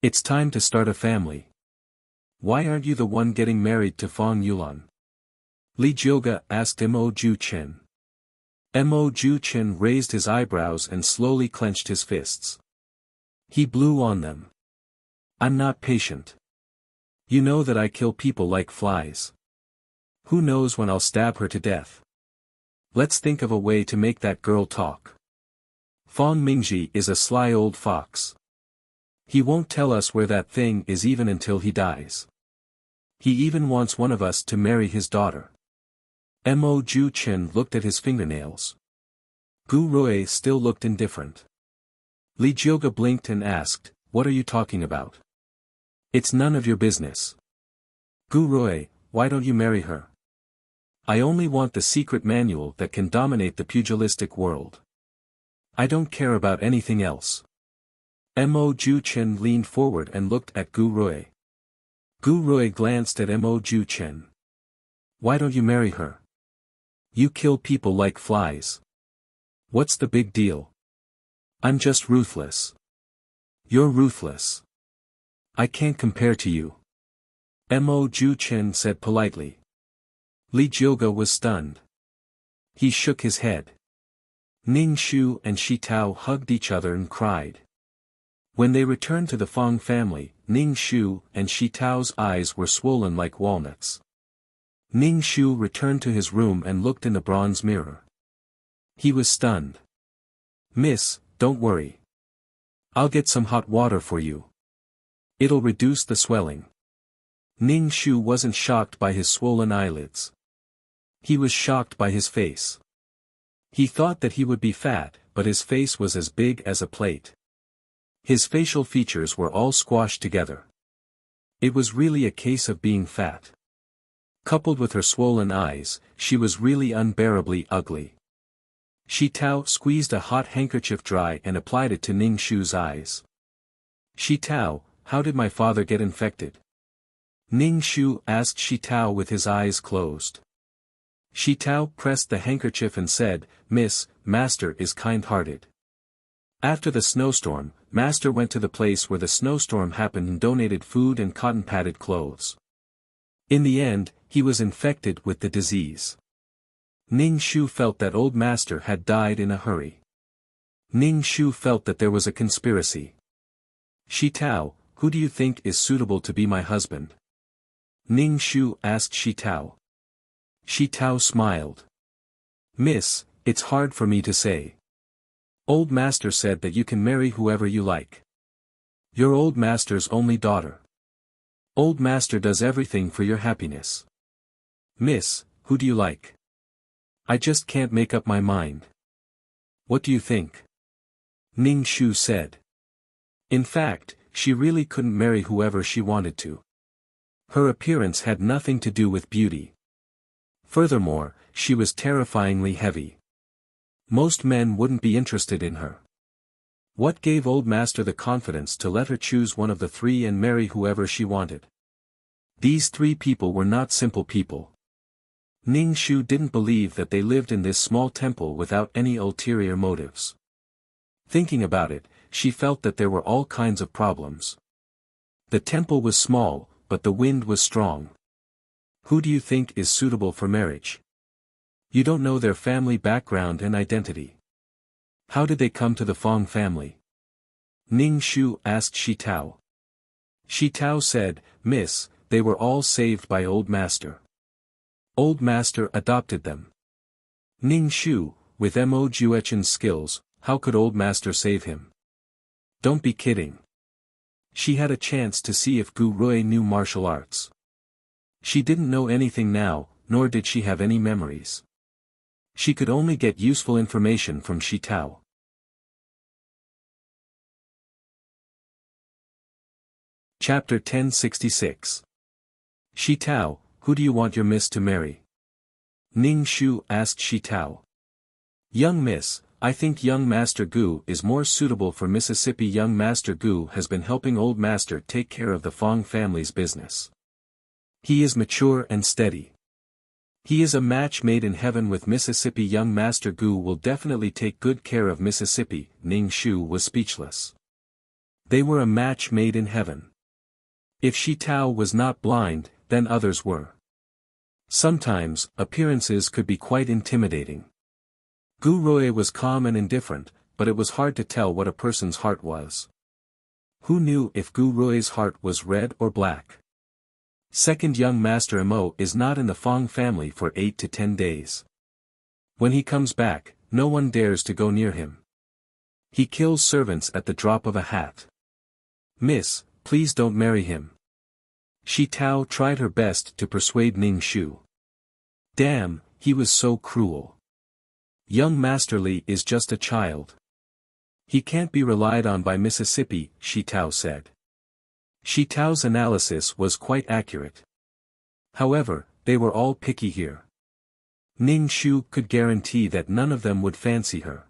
It's time to start a family. Why aren't you the one getting married to Fang Yulan? Li Jioga asked Mo Ju Chen. Mo Ju Chen raised his eyebrows and slowly clenched his fists. He blew on them. I'm not patient. You know that I kill people like flies. Who knows when I'll stab her to death? Let's think of a way to make that girl talk. Fang Mingji is a sly old fox. He won't tell us where that thing is even until he dies. He even wants one of us to marry his daughter. Mo Ju Chen looked at his fingernails. Gu Rui still looked indifferent. Li Jioga blinked and asked, "What are you talking about?" "It's none of your business. Gu Rui, why don't you marry her? I only want the secret manual that can dominate the pugilistic world. I don't care about anything else." Mo Ju Chen leaned forward and looked at Gu Rui. Gu Rui glanced at Mo Ju Chen. "Why don't you marry her? You kill people like flies. What's the big deal?" "I'm just ruthless." "You're ruthless. I can't compare to you," Mo Ju Chen said politely. Li Jioga was stunned. He shook his head. Ning Shu and Shi Tao hugged each other and cried. When they returned to the Fang family, Ning Shu and Shi Tao's eyes were swollen like walnuts. Ning Shu returned to his room and looked in the bronze mirror. He was stunned. "Miss, don't worry. I'll get some hot water for you. It'll reduce the swelling." Ning Shu wasn't shocked by his swollen eyelids. He was shocked by his face. He thought that he would be fat, but his face was as big as a plate. His facial features were all squashed together. It was really a case of being fat. Coupled with her swollen eyes, she was really unbearably ugly. Shi Tao squeezed a hot handkerchief dry and applied it to Ning Shu's eyes. "Shi Tao, how did my father get infected?" Ning Shu asked Shi Tao with his eyes closed. Shi Tao pressed the handkerchief and said, "Miss, Master is kind-hearted. After the snowstorm, Master went to the place where the snowstorm happened and donated food and cotton-padded clothes. In the end, he was infected with the disease." Ning Shu felt that old Master had died in a hurry. Ning Shu felt that there was a conspiracy. "Shi Tao, who do you think is suitable to be my husband?" Ning Shu asked Shi Tao. Shi Tao smiled. "Miss, it's hard for me to say. Old Master said that you can marry whoever you like. You're Old Master's only daughter. Old Master does everything for your happiness. Miss, who do you like? I just can't make up my mind. What do you think?" Ning Shu said. In fact, she really couldn't marry whoever she wanted to. Her appearance had nothing to do with beauty. Furthermore, she was terrifyingly heavy. Most men wouldn't be interested in her. What gave Old Master the confidence to let her choose one of the three and marry whoever she wanted? These three people were not simple people. Ning Shu didn't believe that they lived in this small temple without any ulterior motives. Thinking about it, she felt that there were all kinds of problems. The temple was small, but the wind was strong. Who do you think is suitable for marriage? You don't know their family background and identity. How did they come to the Fang family? Ning Shu asked Shi Tao. Shi Tao said, "Miss, they were all saved by Old Master. Old Master adopted them." Ning Shu, with Mo Juechen's skills, how could Old Master save him? Don't be kidding. She had a chance to see if Gu Rui knew martial arts. She didn't know anything now, nor did she have any memories. She could only get useful information from Shi Tao. Chapter 1066. Shi Tao, who do you want your miss to marry? Ning Shu asked Shi Tao. Young miss, I think young Master Gu is more suitable for Mississippi. Young Master Gu has been helping Old Master take care of the Fang family's business. He is mature and steady. He is a match made in heaven with Mississippi. Young Master Gu will definitely take good care of Mississippi. Ning Shu was speechless. They were a match made in heaven. If Shi Tao was not blind, then others were. Sometimes, appearances could be quite intimidating. Gu Rui was calm and indifferent, but it was hard to tell what a person's heart was. Who knew if Gu Rui's heart was red or black? Second young master Mo is not in the Fong family for 8 to 10 days. When he comes back, no one dares to go near him. He kills servants at the drop of a hat. Miss, please don't marry him. Shi Tao tried her best to persuade Ning Shu. Damn, he was so cruel. Young Master Li is just a child. He can't be relied on by Mississippi, Shi Tao said. Shi Tao's analysis was quite accurate. However, they were all picky here. Ning Shu could guarantee that none of them would fancy her.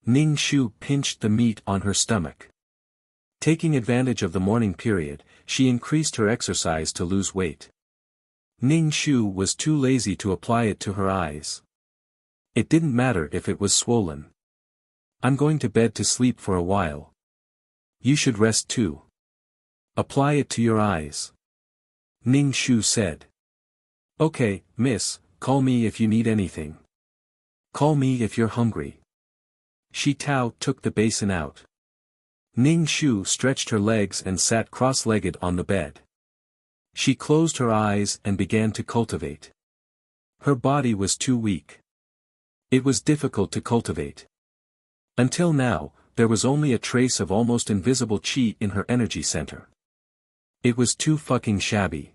Ning Shu pinched the meat on her stomach. Taking advantage of the morning period, she increased her exercise to lose weight. Ning Shu was too lazy to apply it to her eyes. It didn't matter if it was swollen. I'm going to bed to sleep for a while. You should rest too. Apply it to your eyes. Ning Shu said. Okay, miss, call me if you need anything. Call me if you're hungry. Shi Tao took the basin out. Ning Shu stretched her legs and sat cross-legged on the bed. She closed her eyes and began to cultivate. Her body was too weak. It was difficult to cultivate. Until now, there was only a trace of almost invisible chi in her energy center. It was too fucking shabby.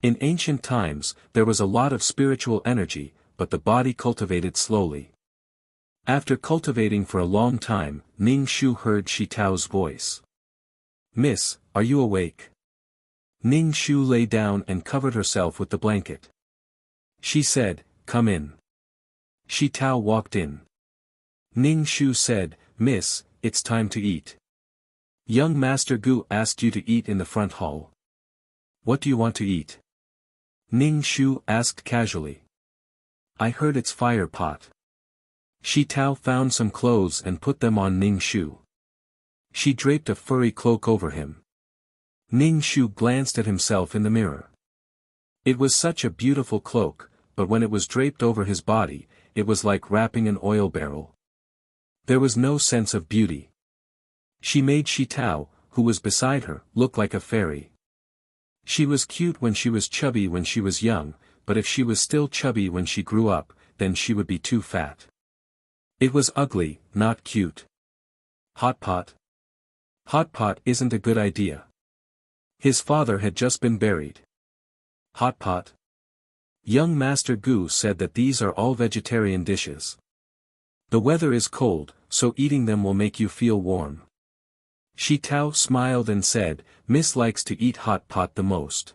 In ancient times, there was a lot of spiritual energy, but the body cultivated slowly. After cultivating for a long time, Ning Shu heard Shi Tao's voice. Miss, are you awake? Ning Shu lay down and covered herself with the blanket. She said, come in. Shi Tao walked in. Ning Shu said, Miss, it's time to eat. Young Master Gu asked you to eat in the front hall. What do you want to eat? Ning Shu asked casually. I heard it's fire pot. Shi Tao found some clothes and put them on Ning Shu. She draped a furry cloak over him. Ning Shu glanced at himself in the mirror. It was such a beautiful cloak, but when it was draped over his body, it was like wrapping an oil barrel. There was no sense of beauty. She made Shi Tao, who was beside her, look like a fairy. She was cute when she was chubby when she was young, but if she was still chubby when she grew up, then she would be too fat. It was ugly, not cute. Hot pot? Hot pot isn't a good idea. His father had just been buried. Hot pot? Young Master Gu said that these are all vegetarian dishes. The weather is cold, so eating them will make you feel warm. Shi Tao smiled and said, Miss likes to eat hot pot the most.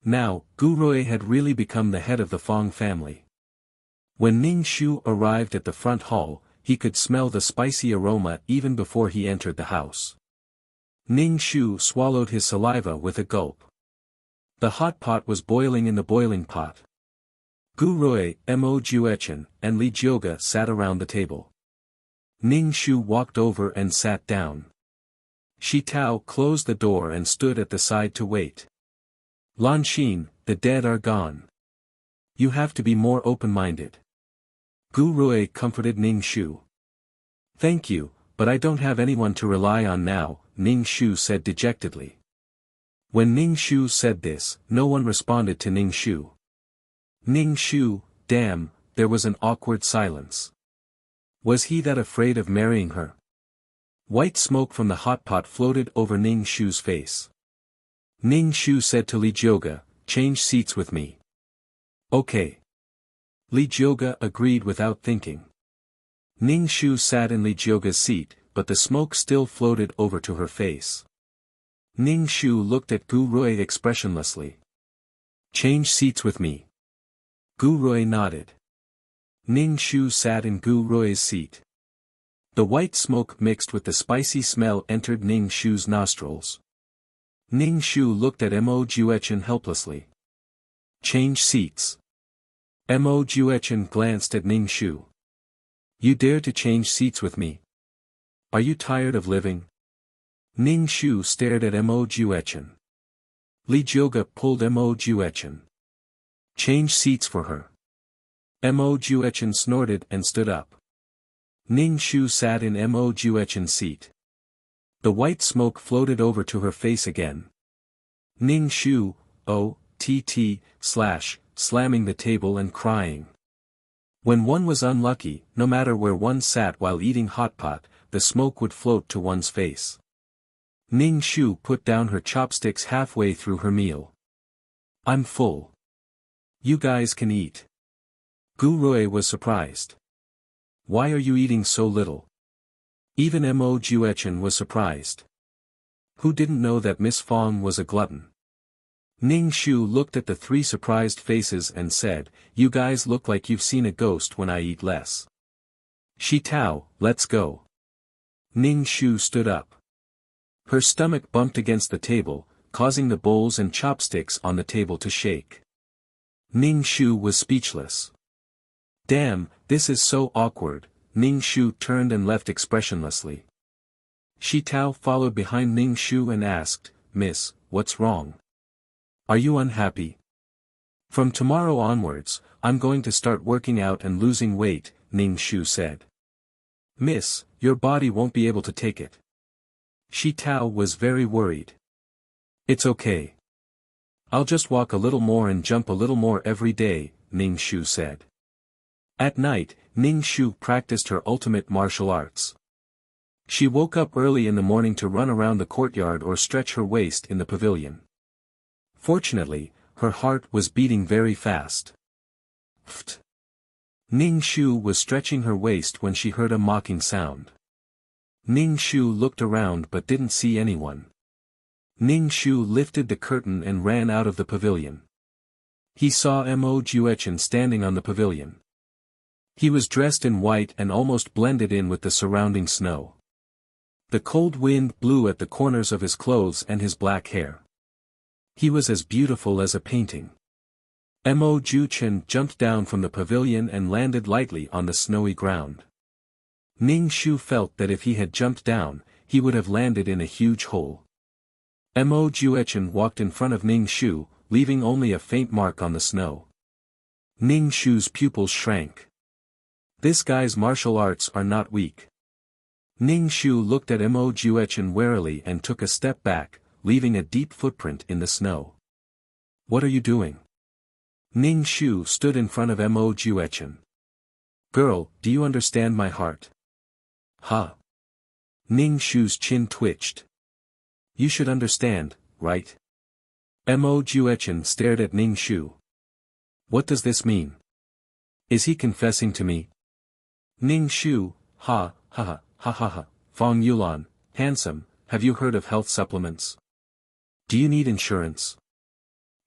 Now, Gu Rui had really become the head of the Fong family. When Ning Shu arrived at the front hall, he could smell the spicy aroma even before he entered the house. Ning Shu swallowed his saliva with a gulp. The hot pot was boiling in the boiling pot. Gu Rui, Mo Juechen, and Li Jioga sat around the table. Ning Shu walked over and sat down. Shi Tao closed the door and stood at the side to wait. Lan Xin, the dead are gone. You have to be more open-minded. Gu Rui comforted Ning Shu. Thank you, but I don't have anyone to rely on now, Ning Shu said dejectedly. When Ning Shu said this, no one responded to Ning Shu. Ning Shu, damn, there was an awkward silence. Was he that afraid of marrying her? White smoke from the hot pot floated over Ning Shu's face. Ning Shu said to Li Jioga, change seats with me. Okay. Li Jioga agreed without thinking. Ning Shu sat in Li Jioga's seat, but the smoke still floated over to her face. Ning Shu looked at Gu Rui expressionlessly. Change seats with me. Gu Rui nodded. Ning Shu sat in Gu Rui's seat. The white smoke mixed with the spicy smell entered Ning Shu's nostrils. Ning Shu looked at Mo Juechen helplessly. Change seats. Mo Juechen glanced at Ning Shu. You dare to change seats with me? Are you tired of living? Ning Shu stared at Mo Juechen. Li Jioga pulled Mo Juechen. Change seats for her. Mo Juechen snorted and stood up. Ning Shu sat in Mo Juechen's seat. The white smoke floated over to her face again. Ning Shu, slamming the table and crying. When one was unlucky, no matter where one sat while eating hot pot, the smoke would float to one's face. Ning Shu put down her chopsticks halfway through her meal. I'm full. You guys can eat. Gu Rui was surprised. Why are you eating so little? Even Mo Juechen was surprised. Who didn't know that Miss Fong was a glutton? Ning Shu looked at the three surprised faces and said, you guys look like you've seen a ghost when I eat less. Shi Tao, let's go. Ning Shu stood up. Her stomach bumped against the table, causing the bowls and chopsticks on the table to shake. Ning Shu was speechless. Damn, this is so awkward. Ning Shu turned and left expressionlessly. Shi Tao followed behind Ning Shu and asked, Miss, what's wrong? Are you unhappy? From tomorrow onwards, I'm going to start working out and losing weight, Ning Shu said. Miss, your body won't be able to take it. Shi Tao was very worried. It's okay. I'll just walk a little more and jump a little more every day, Ning Shu said. At night, Ning Shu practiced her ultimate martial arts. She woke up early in the morning to run around the courtyard or stretch her waist in the pavilion. Fortunately, her heart was beating very fast. Pft. Ning Shu was stretching her waist when she heard a mocking sound. Ning Shu looked around but didn't see anyone. Ning Shu lifted the curtain and ran out of the pavilion. He saw Mo Juechen standing on the pavilion. He was dressed in white and almost blended in with the surrounding snow. The cold wind blew at the corners of his clothes and his black hair. He was as beautiful as a painting. Mo Juechen jumped down from the pavilion and landed lightly on the snowy ground. Ning Shu felt that if he had jumped down, he would have landed in a huge hole. Mo Juechen walked in front of Ning Shu, leaving only a faint mark on the snow. Ning Shu's pupils shrank. This guy's martial arts are not weak. Ning Shu looked at Mo Juechen warily and took a step back, leaving a deep footprint in the snow. What are you doing? Ning Shu stood in front of Mo Juechen. Girl, do you understand my heart? Huh? Ning Shu's chin twitched. You should understand, right? Mo Juechen stared at Ning Shu. What does this mean? Is he confessing to me? Ning Shu, ha ha, Fong Yulan, handsome, have you heard of health supplements? Do you need insurance?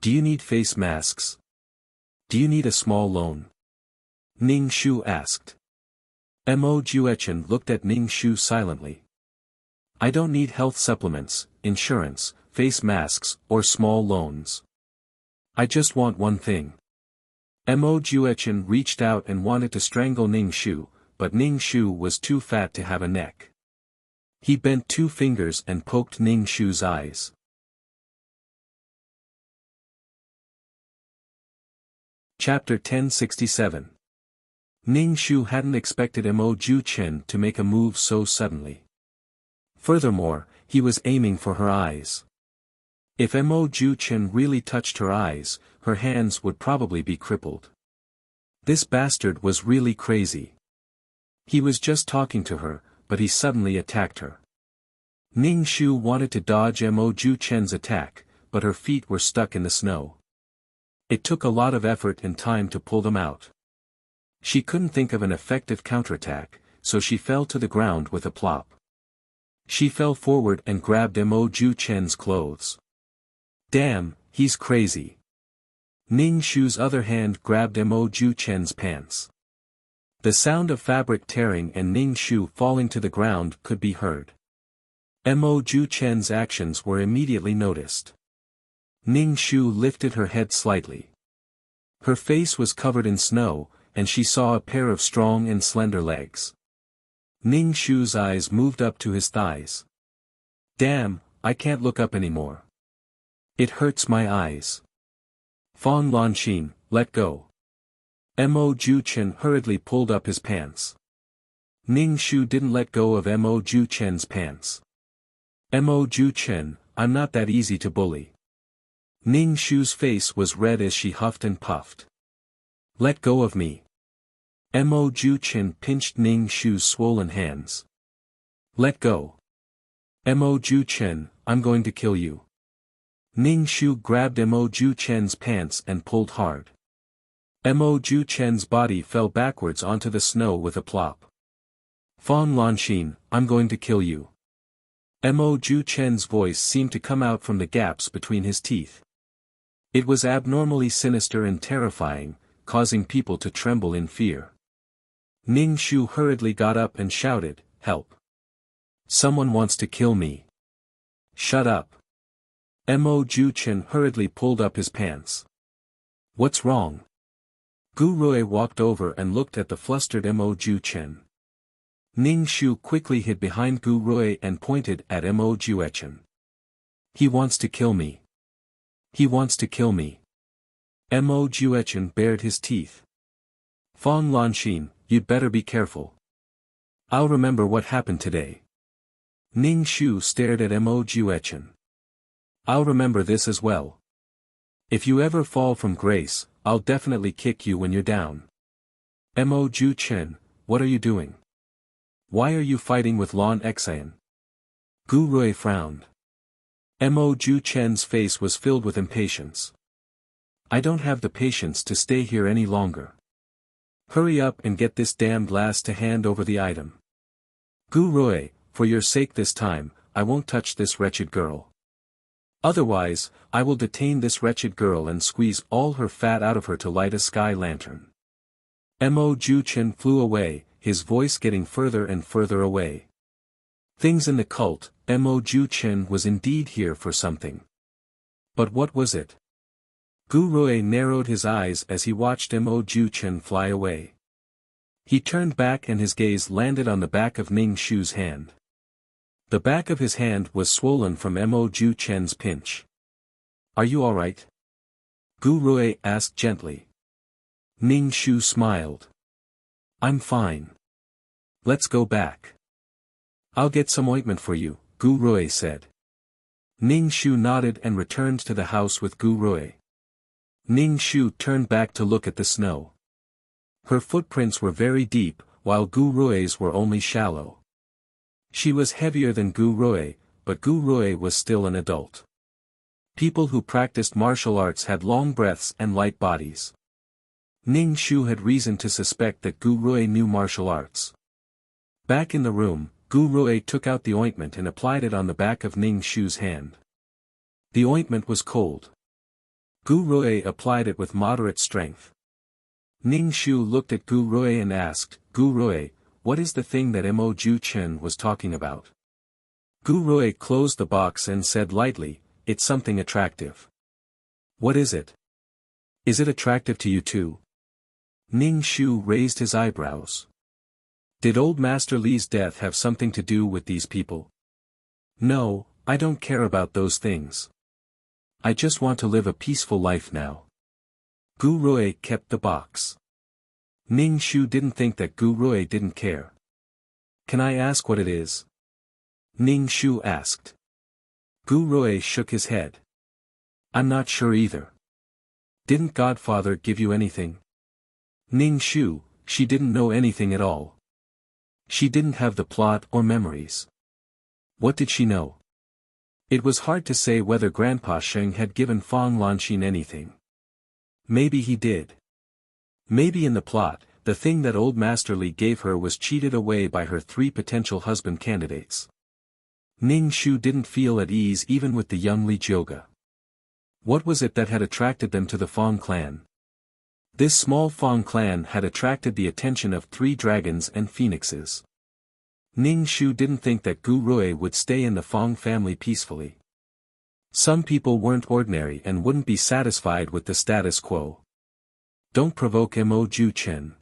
Do you need face masks? Do you need a small loan? Ning Shu asked. Mo Juechen looked at Ning Shu silently. I don't need health supplements, insurance, face masks, or small loans. I just want one thing. Mo Juechen reached out and wanted to strangle Ning Shu, but Ning Shu was too fat to have a neck. He bent two fingers and poked Ning Shu's eyes. Chapter 1067. Ning Shu hadn't expected Mo Juechen to make a move so suddenly. Furthermore, he was aiming for her eyes. If Mo Juechen really touched her eyes, her hands would probably be crippled. This bastard was really crazy. He was just talking to her, but he suddenly attacked her. Ning Shu wanted to dodge Mo Juechen's attack, but her feet were stuck in the snow. It took a lot of effort and time to pull them out. She couldn't think of an effective counterattack, so she fell to the ground with a plop. She fell forward and grabbed Mo Juechen's clothes. Damn, he's crazy. Ning Shu's other hand grabbed Mo Juechen's pants. The sound of fabric tearing and Ning Shu falling to the ground could be heard. Mo Juechen's actions were immediately noticed. Ning Shu lifted her head slightly. Her face was covered in snow, and she saw a pair of strong and slender legs. Ning Shu's eyes moved up to his thighs. Damn, I can't look up anymore. It hurts my eyes. Fong Lanqin, let go. Mo Ju-chen hurriedly pulled up his pants. Ning Shu didn't let go of Mo Ju-chen's pants. Mo Ju-chen, I'm not that easy to bully. Ning Shu's face was red as she huffed and puffed. Let go of me. Mo Ju-chen pinched Ning Shu's swollen hands. Let go. Mo Ju-chen, I'm going to kill you. Ning Shu grabbed Mo Ju-chen's pants and pulled hard. Mo Ju-chen's body fell backwards onto the snow with a plop. Fong Lanxin, I'm going to kill you. Mo Ju-chen's voice seemed to come out from the gaps between his teeth. It was abnormally sinister and terrifying, causing people to tremble in fear. Ning Shu hurriedly got up and shouted, "Help! Someone wants to kill me." Shut up. Mo Ju-chen hurriedly pulled up his pants. What's wrong? Gu Rui walked over and looked at the flustered Mo Ju-chen. Ning Shu quickly hid behind Gu Rui and pointed at Mo Ju-chen. He wants to kill me. He wants to kill me. Mo Ju-chen bared his teeth. Fong Lanxin, you'd better be careful. I'll remember what happened today. Ning Shu stared at Mo Ju-chen. I'll remember this as well. If you ever fall from grace, I'll definitely kick you when you're down. Mo Ju-chen, what are you doing? Why are you fighting with Lan Xian? Gu Rui frowned. Mo Ju-chen's face was filled with impatience. I don't have the patience to stay here any longer. Hurry up and get this damned lass to hand over the item. Gu Rui, for your sake this time, I won't touch this wretched girl. Otherwise, I will detain this wretched girl and squeeze all her fat out of her to light a sky lantern. Mo Ju-chen flew away, his voice getting further and further away. Things in the cult, Mo Ju-chen was indeed here for something. But what was it? Gu Rui narrowed his eyes as he watched Mo Ju-chen fly away. He turned back and his gaze landed on the back of Ning Shu's hand. The back of his hand was swollen from Mo Ju-chen's pinch. Are you alright? Gu Rui asked gently. Ning Shu smiled. I'm fine. Let's go back. I'll get some ointment for you, Gu Rui said. Ning Shu nodded and returned to the house with Gu Rui. Ning Shu turned back to look at the snow. Her footprints were very deep, while Gu Rui's were only shallow. She was heavier than Gu Rui, but Gu Rui was still an adult. People who practiced martial arts had long breaths and light bodies. Ning Shu had reason to suspect that Gu Rui knew martial arts. Back in the room, Gu Rui took out the ointment and applied it on the back of Ning Shu's hand. The ointment was cold. Gu Rui applied it with moderate strength. Ning Shu looked at Gu Rui and asked, Gu Rui, what is the thing that Mo Ju-chen was talking about? Gu Rui closed the box and said lightly, it's something attractive. What is it? Is it attractive to you too? Ning Shu raised his eyebrows. Did old Master Li's death have something to do with these people? No, I don't care about those things. I just want to live a peaceful life now. Gu Rui kept the box. Ning Shu didn't think that Gu Rui didn't care. Can I ask what it is? Ning Shu asked. Gu Rui shook his head. I'm not sure either. Didn't Godfather give you anything? Ning Shu, she didn't know anything at all. She didn't have the plot or memories. What did she know? It was hard to say whether Grandpa Sheng had given Fong Lanxin anything. Maybe he did. Maybe in the plot, the thing that old Master Li gave her was cheated away by her 3 potential husband candidates. Ning Shu didn't feel at ease even with the young Li Jioga. What was it that had attracted them to the Fong clan? This small Fong clan had attracted the attention of 3 dragons and phoenixes. Ning Shu didn't think that Gu Rui would stay in the Fong family peacefully. Some people weren't ordinary and wouldn't be satisfied with the status quo. Don't provoke Mo Ju-chen.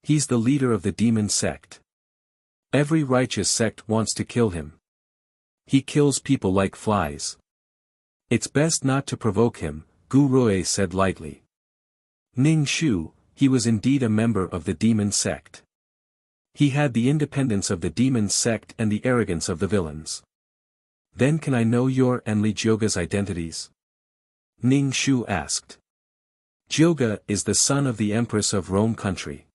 He's the leader of the demon sect. Every righteous sect wants to kill him. He kills people like flies. It's best not to provoke him, Gu Rui said lightly. Ning Shu, he was indeed a member of the demon sect. He had the independence of the demon sect and the arrogance of the villains. Then can I know your and Li Jioga's identities? Ning Shu asked. Jioga is the son of the Empress of Rome country.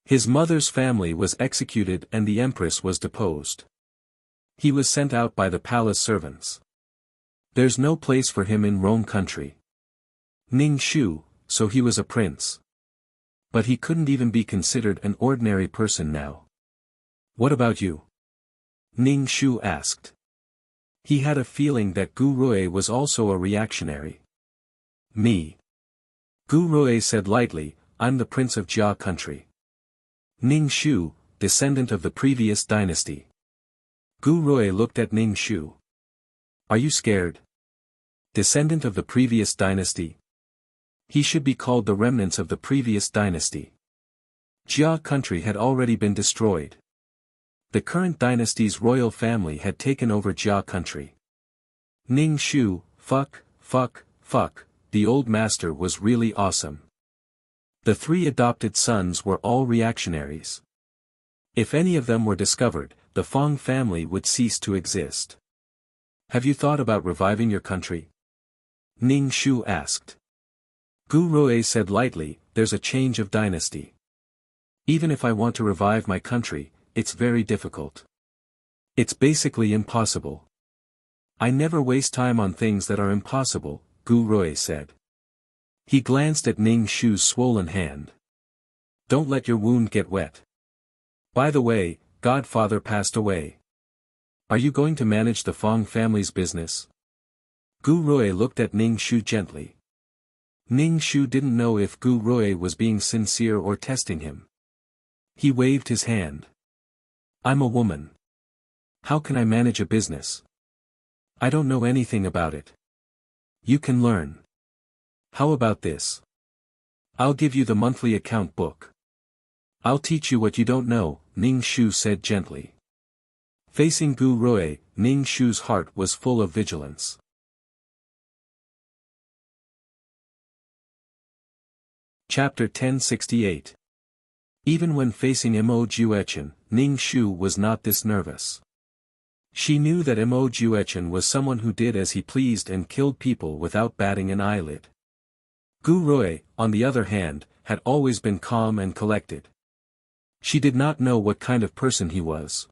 His mother's family was executed and the Empress was deposed. He was sent out by the palace servants. There's no place for him in Rome country. Ning Shu, so he was a prince. But he couldn't even be considered an ordinary person now. What about you? Ning Shu asked. He had a feeling that Gu Rui was also a reactionary. Me. Gu Rui said lightly, I'm the prince of Jia country. Ning Shu, descendant of the previous dynasty. Gu Rui looked at Ning Shu. Are you scared? Descendant of the previous dynasty? He should be called the remnants of the previous dynasty. Jia country had already been destroyed. The current dynasty's royal family had taken over Jia country. Ning Shu, fuck, the old master was really awesome. The 3 adopted sons were all reactionaries. If any of them were discovered, the Fong family would cease to exist. Have you thought about reviving your country? Ning Shu asked. Gu Rui said lightly, there's a change of dynasty. Even if I want to revive my country, it's very difficult. It's basically impossible. I never waste time on things that are impossible, Gu Rui said. He glanced at Ning Shu's swollen hand. Don't let your wound get wet. By the way, Godfather passed away. Are you going to manage the Fong family's business? Gu Rui looked at Ning Shu gently. Ning Shu didn't know if Gu Rui was being sincere or testing him. He waved his hand. I'm a woman. How can I manage a business? I don't know anything about it. You can learn. How about this? I'll give you the monthly account book. I'll teach you what you don't know, Ning Shu said gently. Facing Gu Rui, Ning Shu's heart was full of vigilance. Chapter 1068. Even when facing Mo Juechen, Ning Shu was not this nervous. She knew that Mo Juechen was someone who did as he pleased and killed people without batting an eyelid. Gu Rui, on the other hand, had always been calm and collected. She did not know what kind of person he was.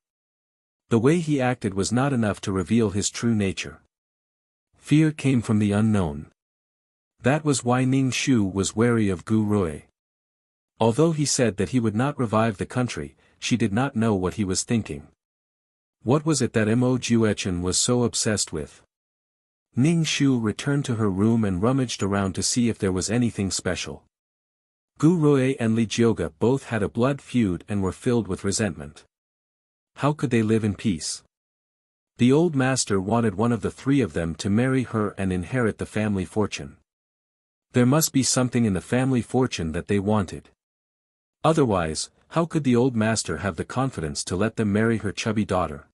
The way he acted was not enough to reveal his true nature. Fear came from the unknown. That was why Ning Shu was wary of Gu Rui. Although he said that he would not revive the country, she did not know what he was thinking. What was it that Mo Juechen was so obsessed with? Ning Shu returned to her room and rummaged around to see if there was anything special. Gu Rui and Li Jioga both had a blood feud and were filled with resentment. How could they live in peace? The old master wanted one of the 3 of them to marry her and inherit the family fortune. There must be something in the family fortune that they wanted. Otherwise, how could the old master have the confidence to let them marry her chubby daughter?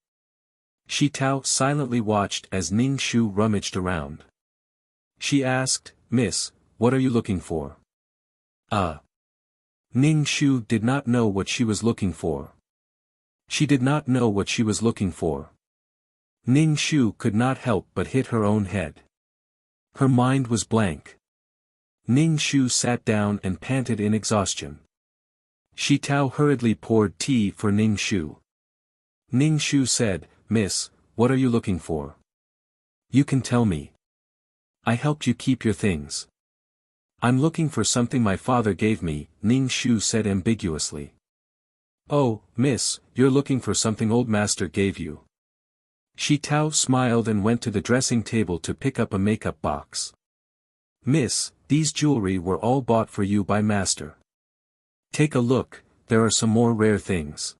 Shi Tao silently watched as Ning Shu rummaged around. She asked, Miss, what are you looking for? Ning Shu did not know what she was looking for. She did not know what she was looking for. Ning Shu could not help but hit her own head. Her mind was blank. Ning Shu sat down and panted in exhaustion. Shi Tao hurriedly poured tea for Ning Shu. Ning Shu said, Miss, what are you looking for? You can tell me. I helped you keep your things. I'm looking for something my father gave me, Ning Shu said ambiguously. Oh, miss, you're looking for something old master gave you. Shi Tao smiled and went to the dressing table to pick up a makeup box. Miss, these jewelry were all bought for you by master. Take a look, there are some more rare things.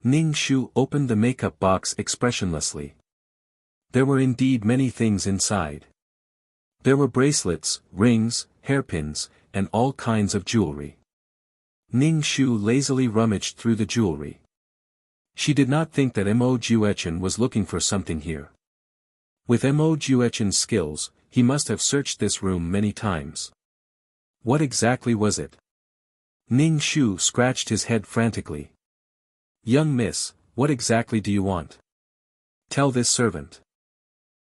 Ning Shu opened the makeup box expressionlessly. There were indeed many things inside. There were bracelets, rings, hairpins, and all kinds of jewelry. Ning Shu lazily rummaged through the jewelry. She did not think that Mo Juechen was looking for something here. With Mo Juechen's skills, he must have searched this room many times. What exactly was it? Ning Shu scratched his head frantically. Young miss, what exactly do you want? Tell this servant.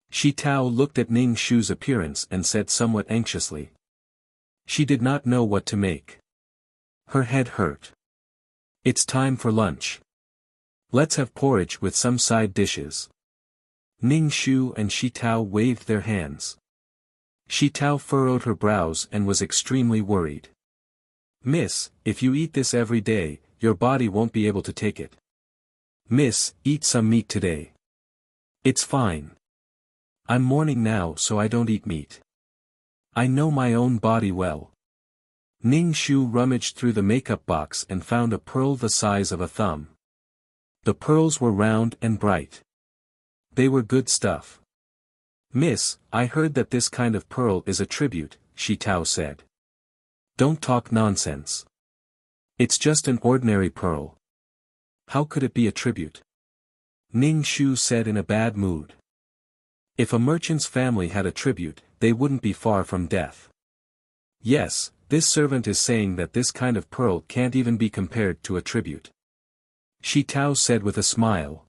Shi Tao looked at Ning Shu's appearance and said somewhat anxiously. She did not know what to make. Her head hurt. It's time for lunch. Let's have porridge with some side dishes. Ning Shu and Shi Tao waved their hands. Shi Tao furrowed her brows and was extremely worried. Miss, if you eat this every day, your body won't be able to take it. Miss, eat some meat today. It's fine. I'm mourning now so I don't eat meat. I know my own body well. Ning Shu rummaged through the makeup box and found a pearl the size of a thumb. The pearls were round and bright. They were good stuff. Miss, I heard that this kind of pearl is a tribute, Shi Tao said. Don't talk nonsense. It's just an ordinary pearl. How could it be a tribute? Ning Shu said in a bad mood. If a merchant's family had a tribute, they wouldn't be far from death. Yes, this servant is saying that this kind of pearl can't even be compared to a tribute. Shi Tao said with a smile.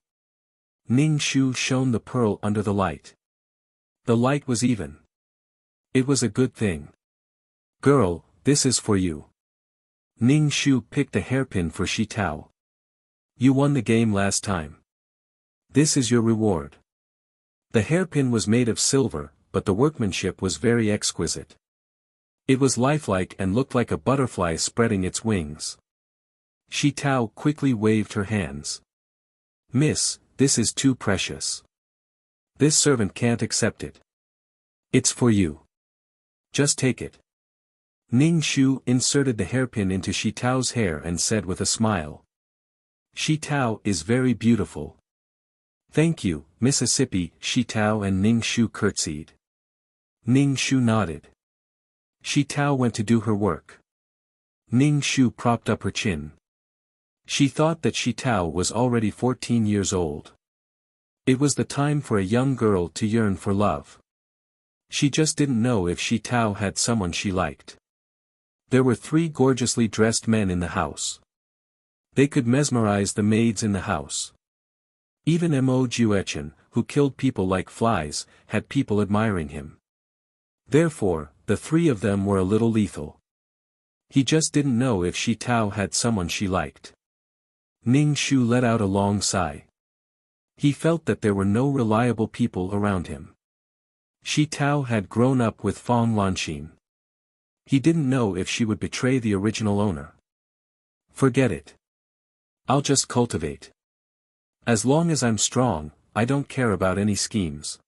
Ning Shu shone the pearl under the light. The light was even. It was a good thing. Girl, this is for you. Ning Shu picked a hairpin for Shi Tao. You won the game last time. This is your reward. The hairpin was made of silver, but the workmanship was very exquisite. It was lifelike and looked like a butterfly spreading its wings. Shi Tao quickly waved her hands. Miss, this is too precious. This servant can't accept it. It's for you. Just take it. Ning Shu inserted the hairpin into Shi Tao's hair and said with a smile. Shi Tao is very beautiful. Thank you, Mississippi. Shi Tao and Ning Shu curtsied. Ning Shu nodded. Shi Tao went to do her work. Ning Shu propped up her chin. She thought that Shi Tao was already 14 years old. It was the time for a young girl to yearn for love. She just didn't know if Shi Tao had someone she liked. There were 3 gorgeously dressed men in the house. They could mesmerize the maids in the house. Even Mo Juechen, who killed people like flies, had people admiring him. Therefore, the 3 of them were a little lethal. He just didn't know if Shi Tao had someone she liked. Ning Shu let out a long sigh. He felt that there were no reliable people around him. Shi Tao had grown up with Fong Lanxin. He didn't know if she would betray the original owner. Forget it. I'll just cultivate. As long as I'm strong, I don't care about any schemes.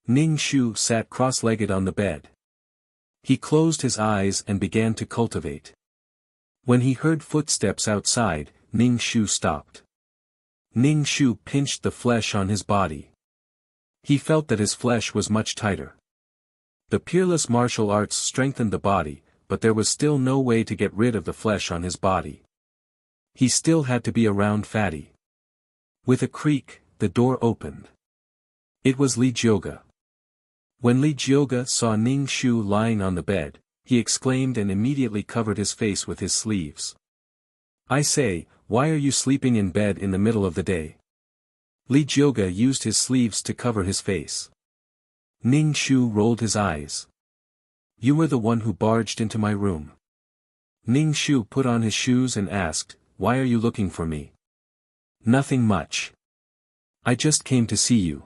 Ning Shu sat cross-legged on the bed. He closed his eyes and began to cultivate. When he heard footsteps outside, Ning Shu stopped. Ning Shu pinched the flesh on his body. He felt that his flesh was much tighter. The peerless martial arts strengthened the body, but there was still no way to get rid of the flesh on his body. He still had to be around fatty. With a creak, the door opened. It was Li Jioge. When Li Jioge saw Ning Shu lying on the bed, he exclaimed and immediately covered his face with his sleeves. I say, why are you sleeping in bed in the middle of the day? Li Jioge used his sleeves to cover his face. Ning Shu rolled his eyes. You were the one who barged into my room. Ning Shu put on his shoes and asked, why are you looking for me? Nothing much. I just came to see you.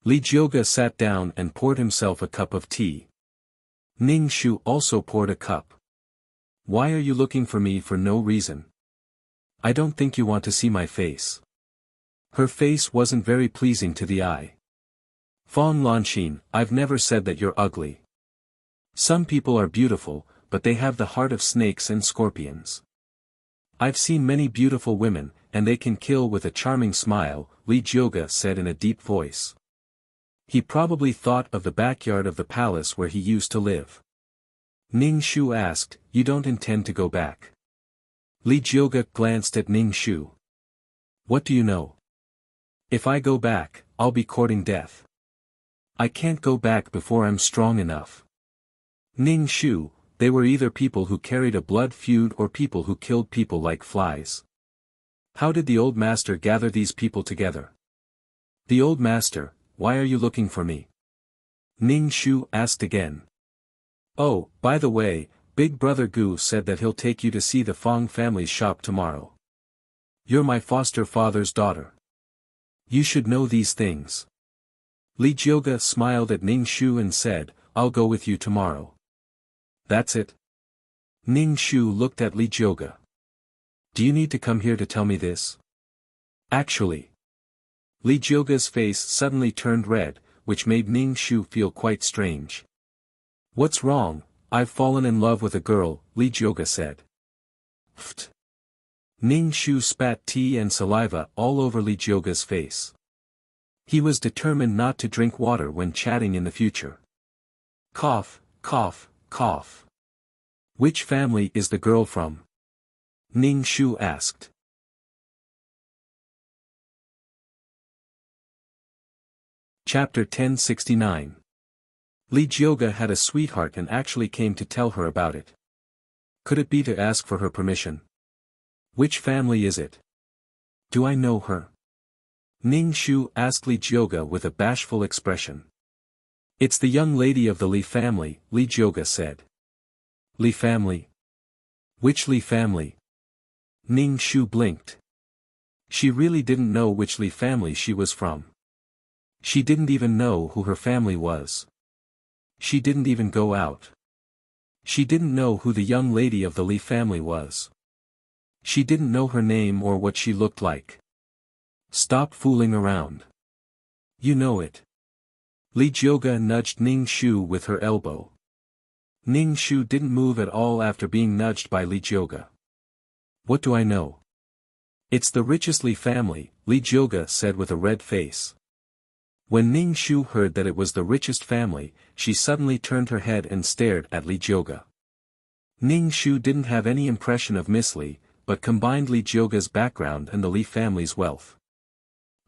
Li Jioge sat down and poured himself a cup of tea. Ning Shu also poured a cup. Why are you looking for me for no reason? I don't think you want to see my face. Her face wasn't very pleasing to the eye. Fong Lanxin, I've never said that you're ugly. Some people are beautiful, but they have the heart of snakes and scorpions. I've seen many beautiful women, and they can kill with a charming smile, Li Jioge said in a deep voice. He probably thought of the backyard of the palace where he used to live. Ning Shu asked, you don't intend to go back? Li Jioge glanced at Ning Shu. What do you know? If I go back, I'll be courting death. I can't go back before I'm strong enough. Ning Shu, they were either people who carried a blood feud or people who killed people like flies. How did the old master gather these people together? The old master, why are you looking for me? Ning Shu asked again. Oh, by the way, Big Brother Gu said that he'll take you to see the Fong family's shop tomorrow. You're my foster father's daughter. You should know these things. Li Jioge smiled at Ning Shu and said, I'll go with you tomorrow. That's it? Ning Shu looked at Li Jioge. Do you need to come here to tell me this? Actually. Li Jioge's face suddenly turned red, which made Ning Shu feel quite strange. What's wrong? I've fallen in love with a girl, Li Jioge said. Pfft. Ning Shu spat tea and saliva all over Li Jioge's face. He was determined not to drink water when chatting in the future. Cough, cough, cough. Which family is the girl from? Ning Shu asked. Chapter 1069. Li Jioge had a sweetheart and actually came to tell her about it. Could it be to ask for her permission? Which family is it? Do I know her? Ning Shu asked Li Jioge with a bashful expression. It's the young lady of the Li family, Li Jioge said. Li family? Which Li family? Ning Shu blinked. She really didn't know which Li family she was from. She didn't even know who her family was. She didn't even go out. She didn't know who the young lady of the Li family was. She didn't know her name or what she looked like. Stop fooling around. You know it. Li Jioge nudged Ning Shu with her elbow. Ning Shu didn't move at all after being nudged by Li Jioge. What do I know? It's the richest Li family, Li Jioge said with a red face. When Ning Shu heard that it was the richest family, she suddenly turned her head and stared at Li Jioge. Ning Shu didn't have any impression of Miss Li, but combined Li Jioge's background and the Li family's wealth.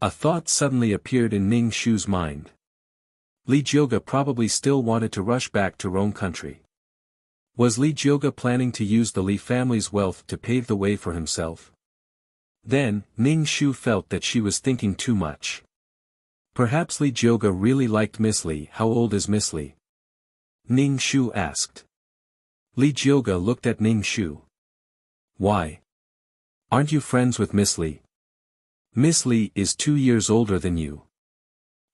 A thought suddenly appeared in Ning Shu's mind. Li Jioge probably still wanted to rush back to Rome country. Was Li Jioge planning to use the Li family's wealth to pave the way for himself? Then, Ning Shu felt that she was thinking too much. Perhaps Li Jioge really liked Miss Li. How old is Miss Li? Ning Shu asked. Li Jioge looked at Ning Shu. Why? Aren't you friends with Miss Li? Miss Li is 2 years older than you.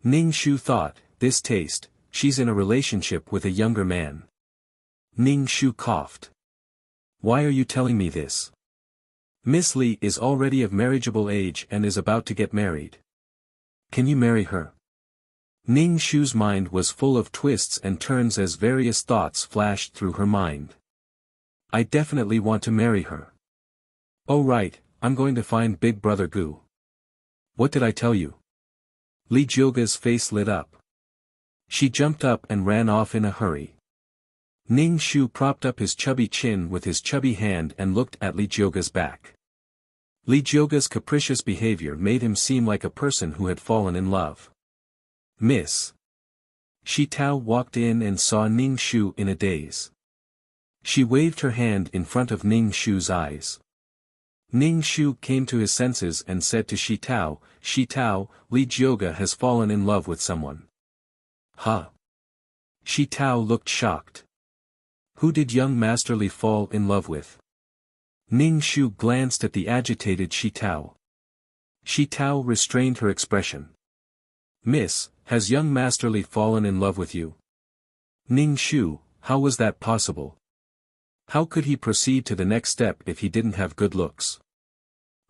Ning Shu thought, this taste, she's in a relationship with a younger man. Ning Shu coughed. Why are you telling me this? Miss Li is already of marriageable age and is about to get married. Can you marry her? Ning Shu's mind was full of twists and turns as various thoughts flashed through her mind. I definitely want to marry her. Oh right, I'm going to find Big Brother Gu. What did I tell you? Li Jioge's face lit up. She jumped up and ran off in a hurry. Ning Shu propped up his chubby chin with his chubby hand and looked at Li Jioge's back. Li Jioge's capricious behavior made him seem like a person who had fallen in love. Miss Shi Tao walked in and saw Ning Shu in a daze. She waved her hand in front of Ning Shu's eyes. Ning Shu came to his senses and said to Shi Tao, Li Jioge has fallen in love with someone. Huh? Shi Tao looked shocked. Who did young Master Li fall in love with? Ning Shu glanced at the agitated Shi Tao. Shi Tao restrained her expression. Miss, has young Master Li fallen in love with you? Ning Shu, how was that possible? How could he proceed to the next step if he didn't have good looks?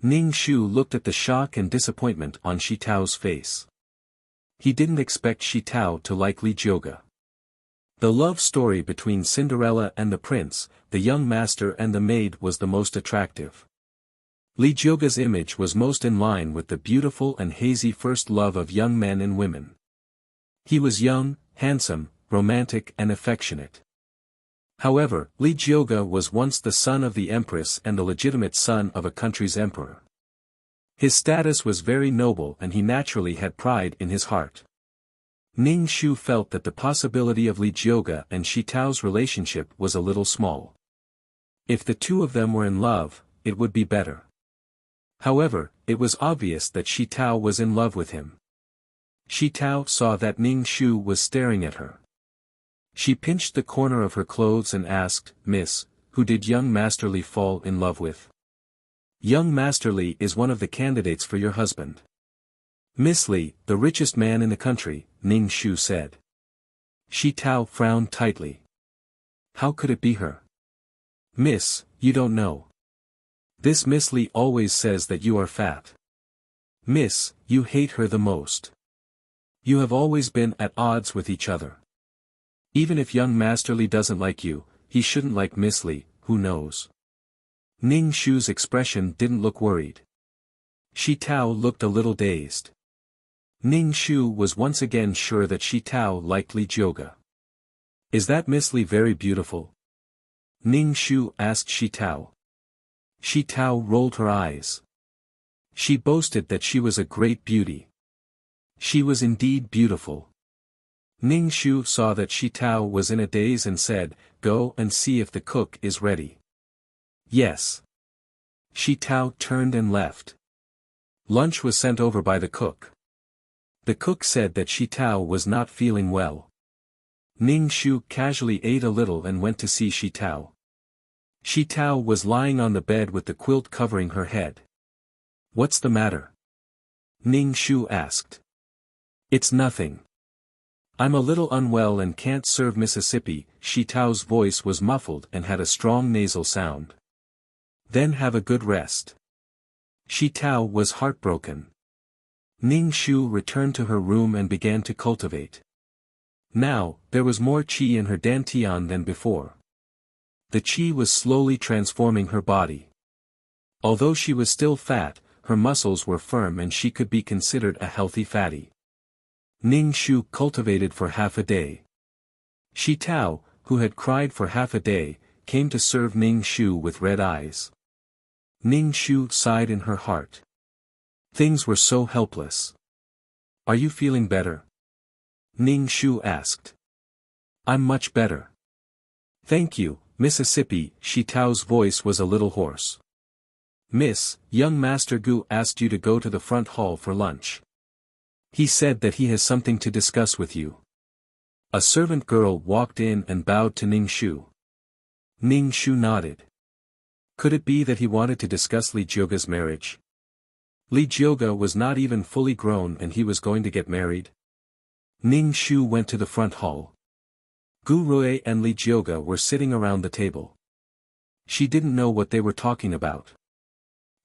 Ning Shu looked at the shock and disappointment on Shi Tao's face. He didn't expect Shi Tao to like Li Jioge. The love story between Cinderella and the prince, the young master and the maid was the most attractive. Li Jioge's image was most in line with the beautiful and hazy first love of young men and women. He was young, handsome, romantic and affectionate. However, Li Jioge was once the son of the empress and the legitimate son of a country's emperor. His status was very noble and he naturally had pride in his heart. Ning Shu felt that the possibility of Li Jioge and Shi Tao's relationship was a little small. If the two of them were in love, it would be better. However, it was obvious that Shi Tao was in love with him. Shi Tao saw that Ning Shu was staring at her. She pinched the corner of her clothes and asked, "Miss, who did young Master Li fall in love with?" "Young Master Li is one of the candidates for your husband." "Miss Li, the richest man in the country," Ning Shu said. Shi Tao frowned tightly. How could it be her? "Miss, you don't know. This Miss Li always says that you are fat. Miss, you hate her the most. You have always been at odds with each other. Even if young Master Li doesn't like you, he shouldn't like Miss Li, who knows?" Ning Shu's expression didn't look worried. Shi Tao looked a little dazed. Ning Shu was once again sure that Shi Tao liked Li Jioge. "Is that Miss Li very beautiful?" Ning Shu asked Shi Tao. Shi Tao rolled her eyes. She boasted that she was a great beauty. She was indeed beautiful. Ning Shu saw that Shi Tao was in a daze and said, "Go and see if the cook is ready." "Yes." Shi Tao turned and left. Lunch was sent over by the cook. The cook said that Shi Tao was not feeling well. Ning Shu casually ate a little and went to see Shi Tao. Shi Tao was lying on the bed with the quilt covering her head. "What's the matter?" Ning Shu asked. "It's nothing. I'm a little unwell and can't serve Mississippi." Shi Tao's voice was muffled and had a strong nasal sound. "Then have a good rest." Shi Tao was heartbroken. Ning Shu returned to her room and began to cultivate. Now, there was more qi in her dantian than before. The qi was slowly transforming her body. Although she was still fat, her muscles were firm and she could be considered a healthy fatty. Ning Shu cultivated for half a day. Shi Tao, who had cried for half a day, came to serve Ning Shu with red eyes. Ning Shu sighed in her heart. Things were so helpless. "Are you feeling better?" Ning Shu asked. "I'm much better. Thank you, Mississippi." Shi Tao's voice was a little hoarse. "Miss, young Master Gu asked you to go to the front hall for lunch. He said that he has something to discuss with you." A servant girl walked in and bowed to Ning Shu. Ning Shu nodded. Could it be that he wanted to discuss Li Jioge's marriage? Li Jioge was not even fully grown and he was going to get married. Ning Shu went to the front hall. Gu Rui and Li Jioge were sitting around the table. She didn't know what they were talking about.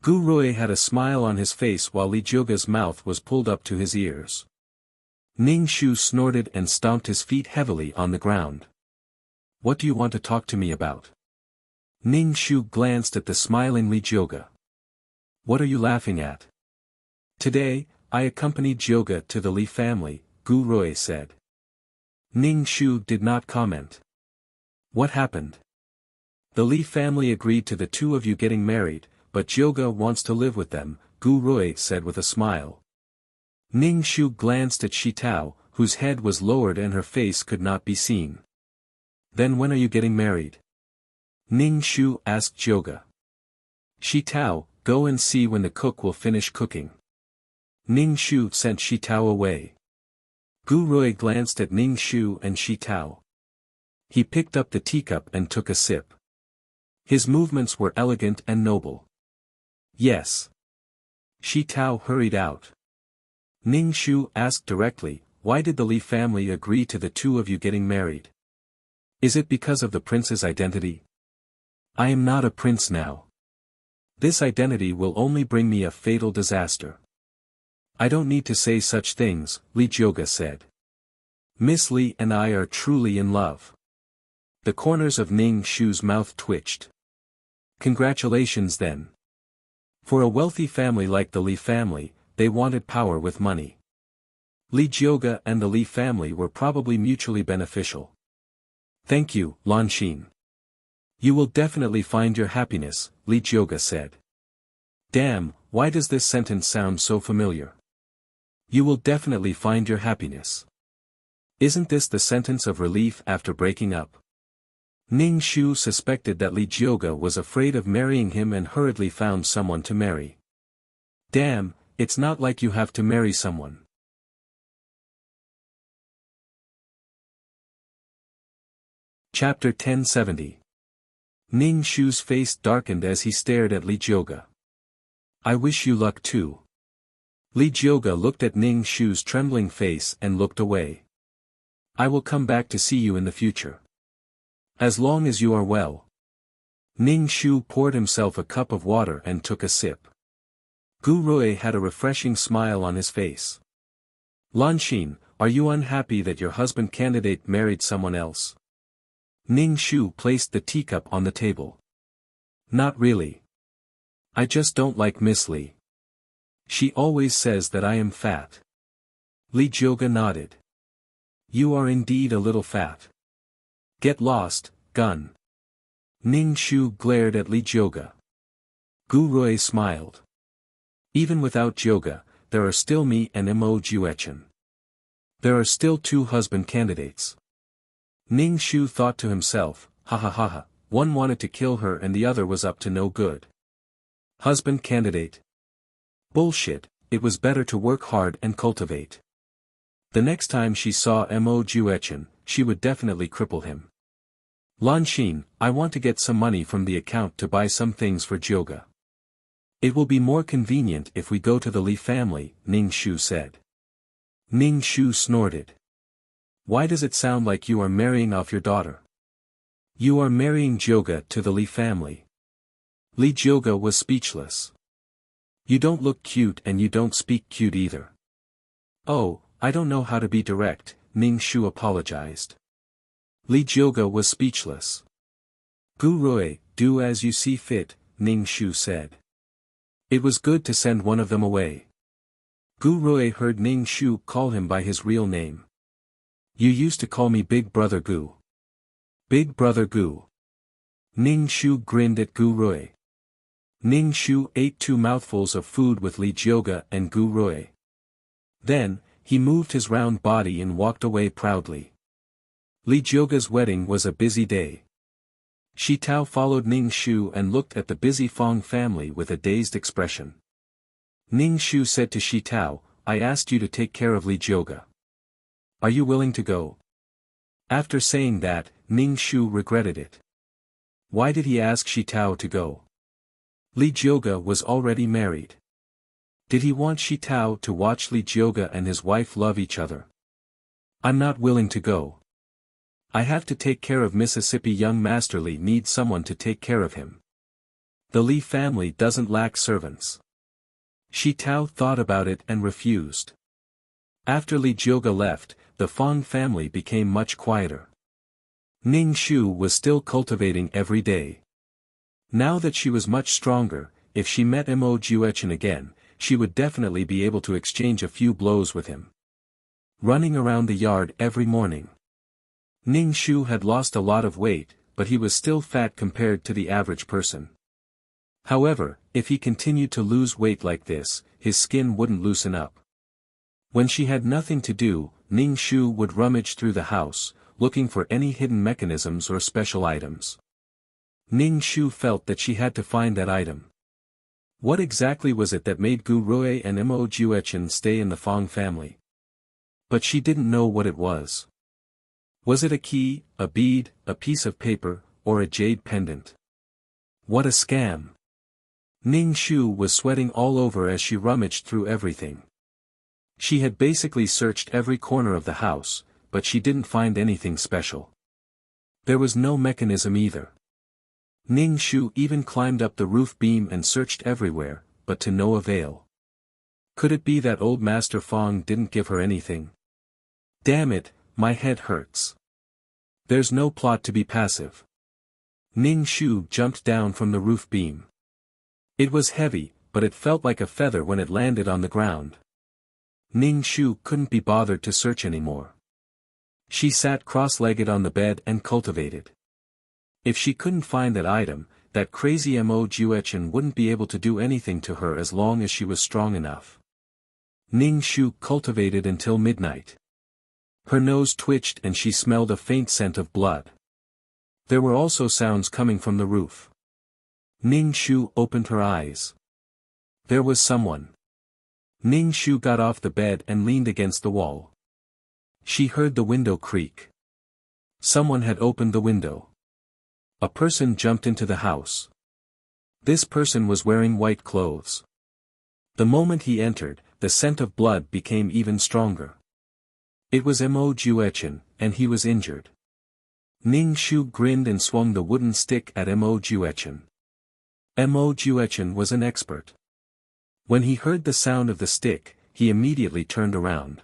Gu Rui had a smile on his face while Li Jioge's mouth was pulled up to his ears. Ning Shu snorted and stomped his feet heavily on the ground. "What do you want to talk to me about?" Ning Shu glanced at the smiling Li Jioge. "What are you laughing at?" "Today, I accompanied Jioge to the Li family," Gu Rui said. Ning Shu did not comment. "What happened?" "The Li family agreed to the two of you getting married, but Jioge wants to live with them," Gu Rui said with a smile. Ning Shu glanced at Shi Tao, whose head was lowered and her face could not be seen. "Then when are you getting married?" Ning Shu asked Jioge. "Shi Tao, go and see when the cook will finish cooking." Ning Shu sent Shi Tao away. Gu Rui glanced at Ning Shu and Shi Tao. He picked up the teacup and took a sip. His movements were elegant and noble. "Yes." Shi Tao hurried out. Ning Shu asked directly, "Why did the Li family agree to the two of you getting married? Is it because of the prince's identity?" "I am not a prince now. This identity will only bring me a fatal disaster." "I don't need to say such things," Li Jioge said. "Miss Li and I are truly in love." The corners of Ning Shu's mouth twitched. "Congratulations then. For a wealthy family like the Li family, they wanted power with money. Li Jioge and the Li family were probably mutually beneficial." "Thank you, Lan Xin. You will definitely find your happiness," Li Jioge said. Damn, why does this sentence sound so familiar? You will definitely find your happiness. Isn't this the sentence of relief after breaking up? Ning Shu suspected that Li Jioge was afraid of marrying him and hurriedly found someone to marry. Damn, it's not like you have to marry someone. Chapter 1070. Ning Shu's face darkened as he stared at Li Jioge. I wish you luck too. Li Jioge looked at Ning Shu's trembling face and looked away. I will come back to see you in the future. As long as you are well. Ning Shu poured himself a cup of water and took a sip. Gu Rui had a refreshing smile on his face. Lan Xin, are you unhappy that your husband candidate married someone else? Ning Shu placed the teacup on the table. Not really. I just don't like Miss Li. She always says that I am fat. Li Jioge nodded. You are indeed a little fat. Get lost, gun. Ning Shu glared at Li Jioge. Gu Rui smiled. Even without Jioge, there are still me and Mo Juechen. There are still two husband candidates. Ning Shu thought to himself, ha ha ha ha, one wanted to kill her and the other was up to no good. Husband candidate. Bullshit, it was better to work hard and cultivate. The next time she saw Mo Juechen, she would definitely cripple him. Lan Xin, I want to get some money from the account to buy some things for Jioge. It will be more convenient if we go to the Li family, Ning Shu said. Ning Shu snorted. Why does it sound like you are marrying off your daughter? You are marrying Jioge to the Li family. Li Jioge was speechless. You don't look cute and you don't speak cute either. Oh, I don't know how to be direct, Ning Shu apologized. Li Jioge was speechless. Gu Rui, do as you see fit, Ning Shu said. It was good to send one of them away. Gu Rui heard Ning Shu call him by his real name. You used to call me Big Brother Gu. Big Brother Gu. Ning Shu grinned at Gu Rui. Ning Shu ate 2 mouthfuls of food with Li Jioge and Gu Rui. Then, he moved his round body and walked away proudly. Li Jioge's wedding was a busy day. Shi Tao followed Ning Shu and looked at the busy Fong family with a dazed expression. Ning Shu said to Shi Tao, I asked you to take care of Li Jioge. Are you willing to go? After saying that, Ning Shu regretted it. Why did he ask Shi Tao to go? Li Jioge was already married. Did he want Shi Tao to watch Li Jioge and his wife love each other? I'm not willing to go. I have to take care of Mississippi. Young Master Li needs someone to take care of him. The Li family doesn't lack servants. Shi Tao thought about it and refused. After Li Jioge left, the Fong family became much quieter. Ning Shu was still cultivating every day. Now that she was much stronger, if she met Mo Juechen again, she would definitely be able to exchange a few blows with him. Running around the yard every morning. Ning Shu had lost a lot of weight, but he was still fat compared to the average person. However, if he continued to lose weight like this, his skin wouldn't loosen up. When she had nothing to do, Ning Shu would rummage through the house, looking for any hidden mechanisms or special items. Ning Shu felt that she had to find that item. What exactly was it that made Gu Rui and Mo Juechen stay in the Fong family? But she didn't know what it was. Was it a key, a bead, a piece of paper, or a jade pendant? What a scam! Ning Shu was sweating all over as she rummaged through everything. She had basically searched every corner of the house, but she didn't find anything special. There was no mechanism either. Ning Shu even climbed up the roof beam and searched everywhere, but to no avail. Could it be that old Master Fong didn't give her anything? Damn it, my head hurts. There's no plot to be passive. Ning Shu jumped down from the roof beam. It was heavy, but it felt like a feather when it landed on the ground. Ning Shu couldn't be bothered to search anymore. She sat cross-legged on the bed and cultivated. If she couldn't find that item, that crazy Mo Juechen wouldn't be able to do anything to her as long as she was strong enough. Ning Shu cultivated until midnight. Her nose twitched and she smelled a faint scent of blood. There were also sounds coming from the roof. Ning Shu opened her eyes. There was someone. Ning Shu got off the bed and leaned against the wall. She heard the window creak. Someone had opened the window. A person jumped into the house. This person was wearing white clothes. The moment he entered, the scent of blood became even stronger. It was Mo Juechen, and he was injured. Ning Shu grinned and swung the wooden stick at Mo Juechen. Mo Juechen was an expert. When he heard the sound of the stick, he immediately turned around.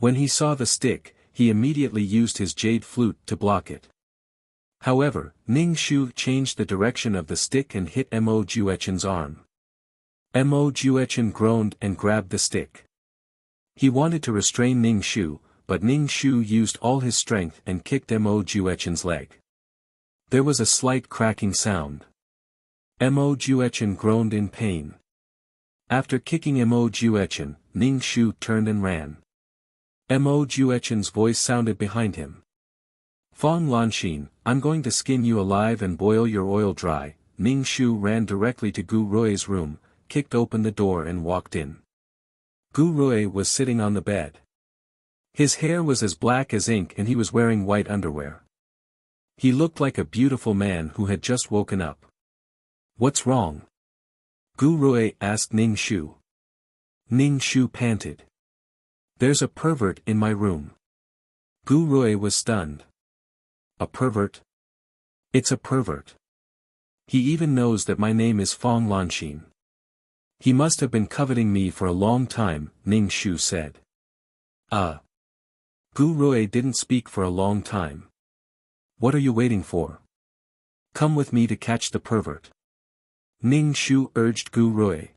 When he saw the stick, he immediately used his jade flute to block it. However, Ning Shu changed the direction of the stick and hit Mo Juechen's arm. Mo Juechen groaned and grabbed the stick. He wanted to restrain Ning Shu, but Ning Shu used all his strength and kicked Mo Juechen's leg. There was a slight cracking sound. Mo Juechen groaned in pain. After kicking Mo Juechen, Ning Shu turned and ran. Mo Juechen's voice sounded behind him. Fong Lanxin, I'm going to skin you alive and boil your oil dry. Ning Shu ran directly to Gu Rui's room, kicked open the door and walked in. Gu Rui was sitting on the bed. His hair was as black as ink and he was wearing white underwear. He looked like a beautiful man who had just woken up. What's wrong? Gu Rui asked Ning Shu. Ning Shu panted. There's a pervert in my room. Gu Rui was stunned. A pervert? It's a pervert. He even knows that my name is Fong Lanxin. He must have been coveting me for a long time, Ning Shu said. Gu Rui didn't speak for a long time. What are you waiting for? Come with me to catch the pervert. Ning Shu urged Gu Rui.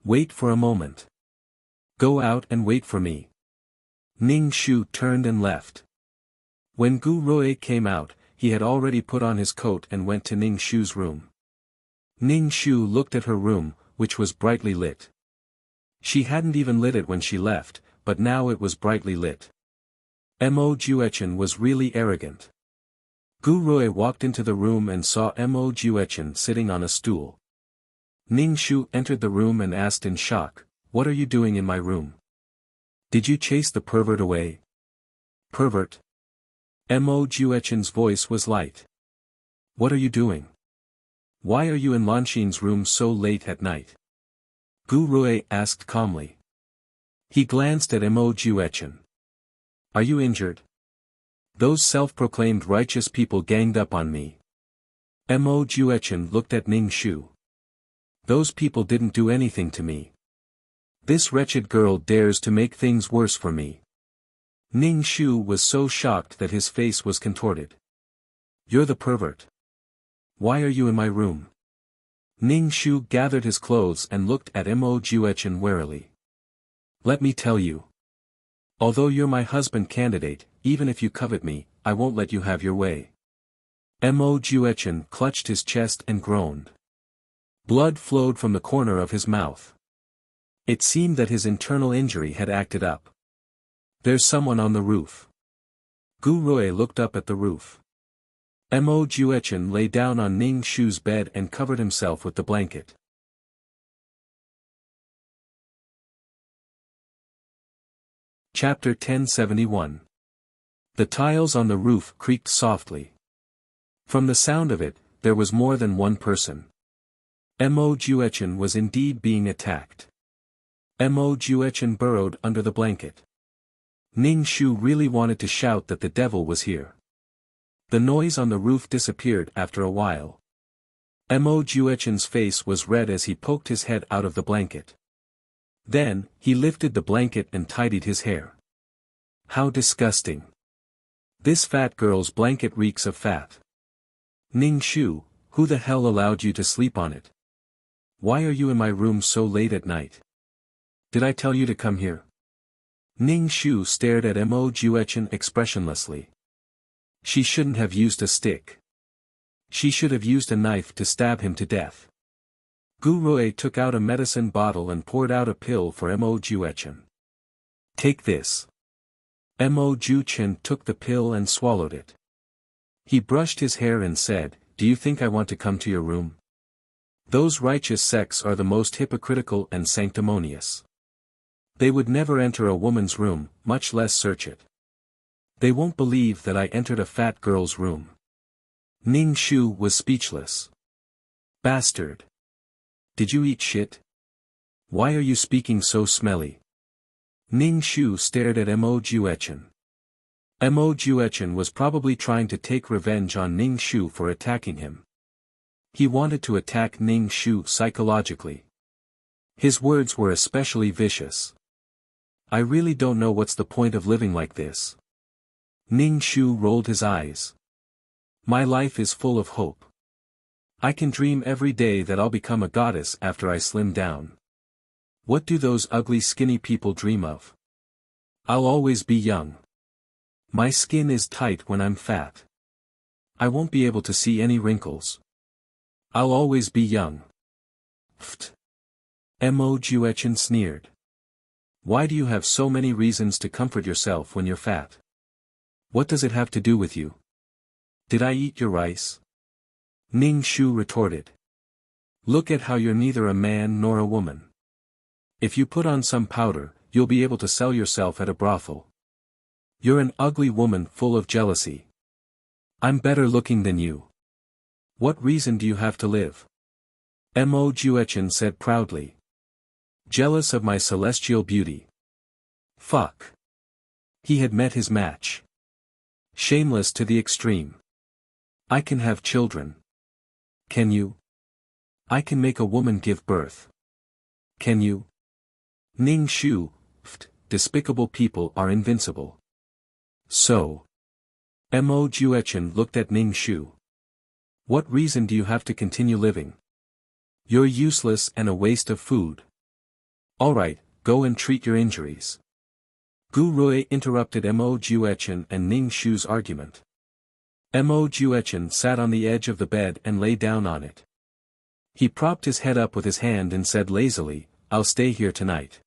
Wait for a moment. Go out and wait for me. Ning Shu turned and left. When Gu Rui came out, he had already put on his coat and went to Ning Shu's room. Ning Shu looked at her room, which was brightly lit. She hadn't even lit it when she left, but now it was brightly lit. Mo Juechen was really arrogant. Gu Rui walked into the room and saw Mo Juechen sitting on a stool. Ning Shu entered the room and asked in shock, "What are you doing in my room? Did you chase the pervert away?" Pervert? Mo Juechen's voice was light. What are you doing? Why are you in Lanxin's room so late at night? Gu Rui asked calmly. He glanced at Mo Juechen. Are you injured? Those self-proclaimed righteous people ganged up on me. Mo Juechen looked at Ning Shu. Those people didn't do anything to me. This wretched girl dares to make things worse for me. Ning Shu was so shocked that his face was contorted. You're the pervert. Why are you in my room? Ning Shu gathered his clothes and looked at Mo Juechen warily. Let me tell you. Although you're my husband candidate, even if you covet me, I won't let you have your way. Mo Juechen clutched his chest and groaned. Blood flowed from the corner of his mouth. It seemed that his internal injury had acted up. There's someone on the roof. Gu Rui looked up at the roof. Mo Juechen lay down on Ning Shu's bed and covered himself with the blanket. Chapter 1071. The tiles on the roof creaked softly. From the sound of it, there was more than one person. Mo Juechen was indeed being attacked. Mo Juechen burrowed under the blanket. Ning Shu really wanted to shout that the devil was here. The noise on the roof disappeared after a while. Mo Juechen's face was red as he poked his head out of the blanket. Then, he lifted the blanket and tidied his hair. How disgusting. This fat girl's blanket reeks of fat. Ning Shu, who the hell allowed you to sleep on it? Why are you in my room so late at night? Did I tell you to come here? Ning Shu stared at Mo Juechen expressionlessly. She shouldn't have used a stick. She should have used a knife to stab him to death. Gu Rui took out a medicine bottle and poured out a pill for Mo Juechen. Take this. Mo Ju-chen took the pill and swallowed it. He brushed his hair and said, "Do you think I want to come to your room? Those righteous sects are the most hypocritical and sanctimonious. They would never enter a woman's room, much less search it. They won't believe that I entered a fat girl's room." Ning Shu was speechless. "Bastard. Did you eat shit? Why are you speaking so smelly?" Ning Shu stared at Mo Juechen. Mo Juechen was probably trying to take revenge on Ning Shu for attacking him. He wanted to attack Ning Shu psychologically. His words were especially vicious. "I really don't know what's the point of living like this." Ning Shu rolled his eyes. "My life is full of hope. I can dream every day that I'll become a goddess after I slim down. What do those ugly skinny people dream of? I'll always be young. My skin is tight when I'm fat. I won't be able to see any wrinkles. I'll always be young." Pfft. Mo Juechen sneered. "Why do you have so many reasons to comfort yourself when you're fat? What does it have to do with you? Did I eat your rice?" Ning Shu retorted. "Look at how you're neither a man nor a woman. If you put on some powder, you'll be able to sell yourself at a brothel. You're an ugly woman full of jealousy. I'm better looking than you. What reason do you have to live?" Mo Juechen said proudly. "Jealous of my celestial beauty. Fuck." He had met his match. Shameless to the extreme. "I can have children. Can you? I can make a woman give birth. Can you?" Ning Shu, "Pfft, despicable people are invincible." "So." Mo Juechen looked at Ning Shu. "What reason do you have to continue living? You're useless and a waste of food. Alright, go and treat your injuries." Gu Rui interrupted Mo Juechen and Ning Shu's argument. Mo Juechen sat on the edge of the bed and lay down on it. He propped his head up with his hand and said lazily, "I'll stay here tonight.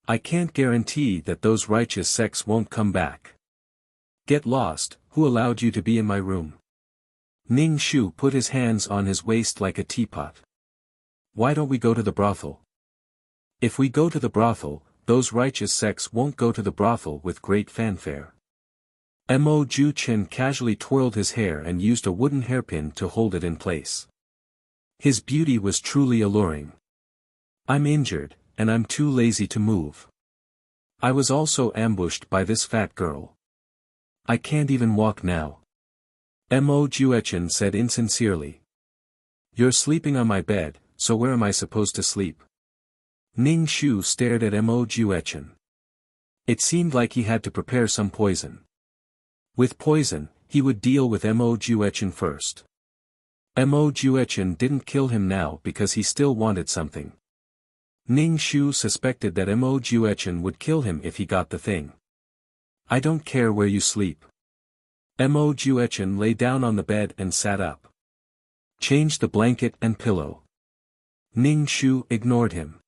I can't guarantee that those righteous sects won't come back." "Get lost, who allowed you to be in my room?" Ning Shu put his hands on his waist like a teapot. "Why don't we go to the brothel? If we go to the brothel, those righteous sects won't go to the brothel with great fanfare." Mo Ju-chen casually twirled his hair and used a wooden hairpin to hold it in place. His beauty was truly alluring. "I'm injured, and I'm too lazy to move. I was also ambushed by this fat girl. I can't even walk now." Mo Juechen said insincerely. "You're sleeping on my bed, so where am I supposed to sleep?" Ning Shu stared at Mo Juechen. It seemed like he had to prepare some poison. With poison, he would deal with Mo Juechen first. Mo Juechen didn't kill him now because he still wanted something. Ning Shu suspected that Mo Juechen would kill him if he got the thing. "I don't care where you sleep." Mo Juechen lay down on the bed and sat up. "Change the blanket and pillow." Ning Shu ignored him.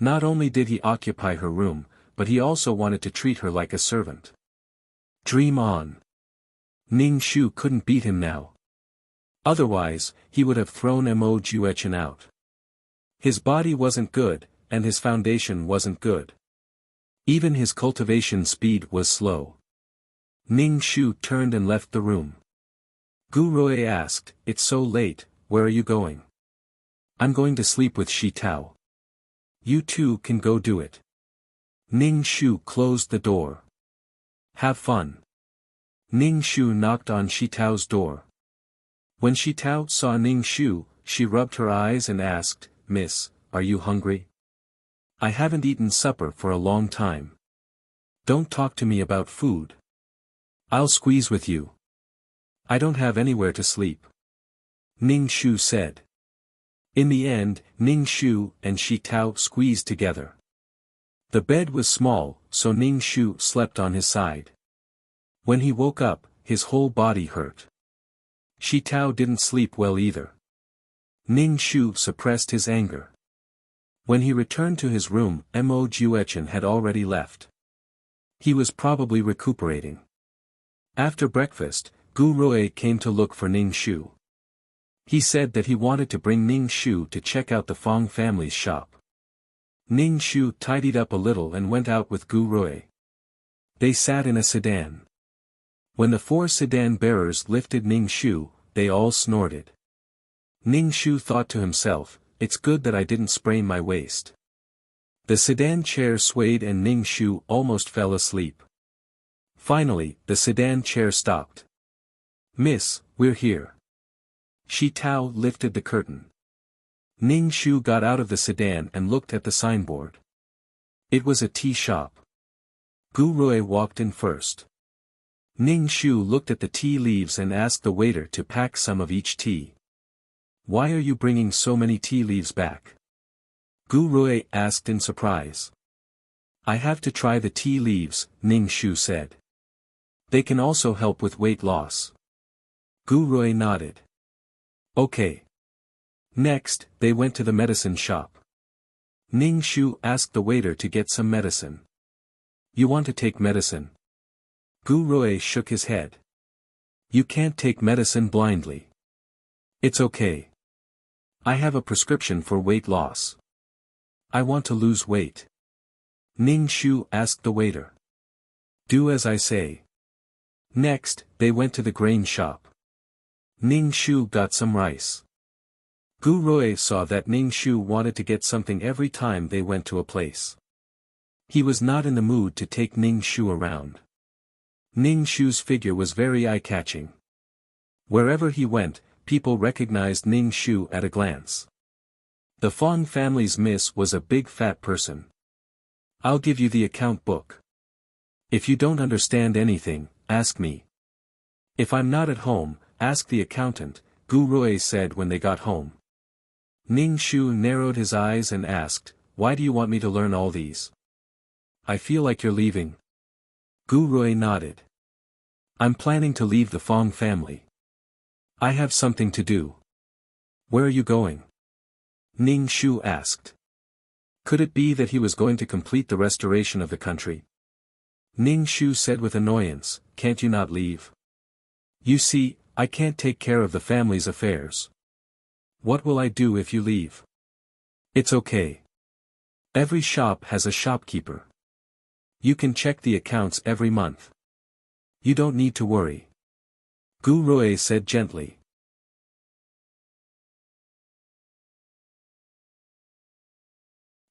Not only did he occupy her room, but he also wanted to treat her like a servant. Dream on. Ning Shu couldn't beat him now. Otherwise, he would have thrown Mo Juechen out. His body wasn't good, and his foundation wasn't good. Even his cultivation speed was slow. Ning Shu turned and left the room. Gu Rui asked, "It's so late, where are you going?" "I'm going to sleep with Shi Tao." "You two can go do it." Ning Shu closed the door. "Have fun." Ning Shu knocked on Shi Tao's door. When Shi Tao saw Ning Shu, she rubbed her eyes and asked, "Miss, are you hungry? I haven't eaten supper for a long time. Don't talk to me about food. I'll squeeze with you. I don't have anywhere to sleep." Ning Shu said. In the end, Ning Shu and Shi Tao squeezed together. The bed was small, so Ning Shu slept on his side. When he woke up, his whole body hurt. Shi Tao didn't sleep well either. Ning Shu suppressed his anger. When he returned to his room, Mo Juechen had already left. He was probably recuperating. After breakfast, Gu Rui came to look for Ning Shu. He said that he wanted to bring Ning Shu to check out the Fong family's shop. Ning Shu tidied up a little and went out with Gu Rui. They sat in a sedan. When the 4 sedan bearers lifted Ning Shu, they all snorted. Ning Shu thought to himself, "It's good that I didn't sprain my waist." The sedan chair swayed and Ning Shu almost fell asleep. Finally, the sedan chair stopped. "Miss, we're here." Shi Tao lifted the curtain. Ning Shu got out of the sedan and looked at the signboard. It was a tea shop. Gu Rui walked in first. Ning Shu looked at the tea leaves and asked the waiter to pack some of each tea. "Why are you bringing so many tea leaves back?" Gu Rui asked in surprise. "I have to try the tea leaves," Ning Shu said. "They can also help with weight loss." Gu Rui nodded. "Okay." Next, they went to the medicine shop. Ning Shu asked the waiter to get some medicine. "You want to take medicine?" Gu Rui shook his head. "You can't take medicine blindly." "It's okay. I have a prescription for weight loss. I want to lose weight." Ning Shu asked the waiter. "Do as I say." Next, they went to the grain shop. Ning Shu got some rice. Gu Rui saw that Ning Shu wanted to get something every time they went to a place. He was not in the mood to take Ning Shu around. Ning Shu's figure was very eye-catching. Wherever he went, people recognized Ning Shu at a glance. The Fong family's miss was a big fat person. "I'll give you the account book. If you don't understand anything, ask me. If I'm not at home, ask the accountant," Gu Rui said when they got home. Ning Shu narrowed his eyes and asked, "Why do you want me to learn all these?" "I feel like you're leaving." Gu Rui nodded. "I'm planning to leave the Fong family. I have something to do." "Where are you going?" Ning Shu asked. Could it be that he was going to complete the restoration of the country? Ning Shu said with annoyance, "Can't you not leave? You see, I can't take care of the family's affairs. What will I do if you leave?" "It's okay. Every shop has a shopkeeper. You can check the accounts every month. You don't need to worry." Gu Rui said gently.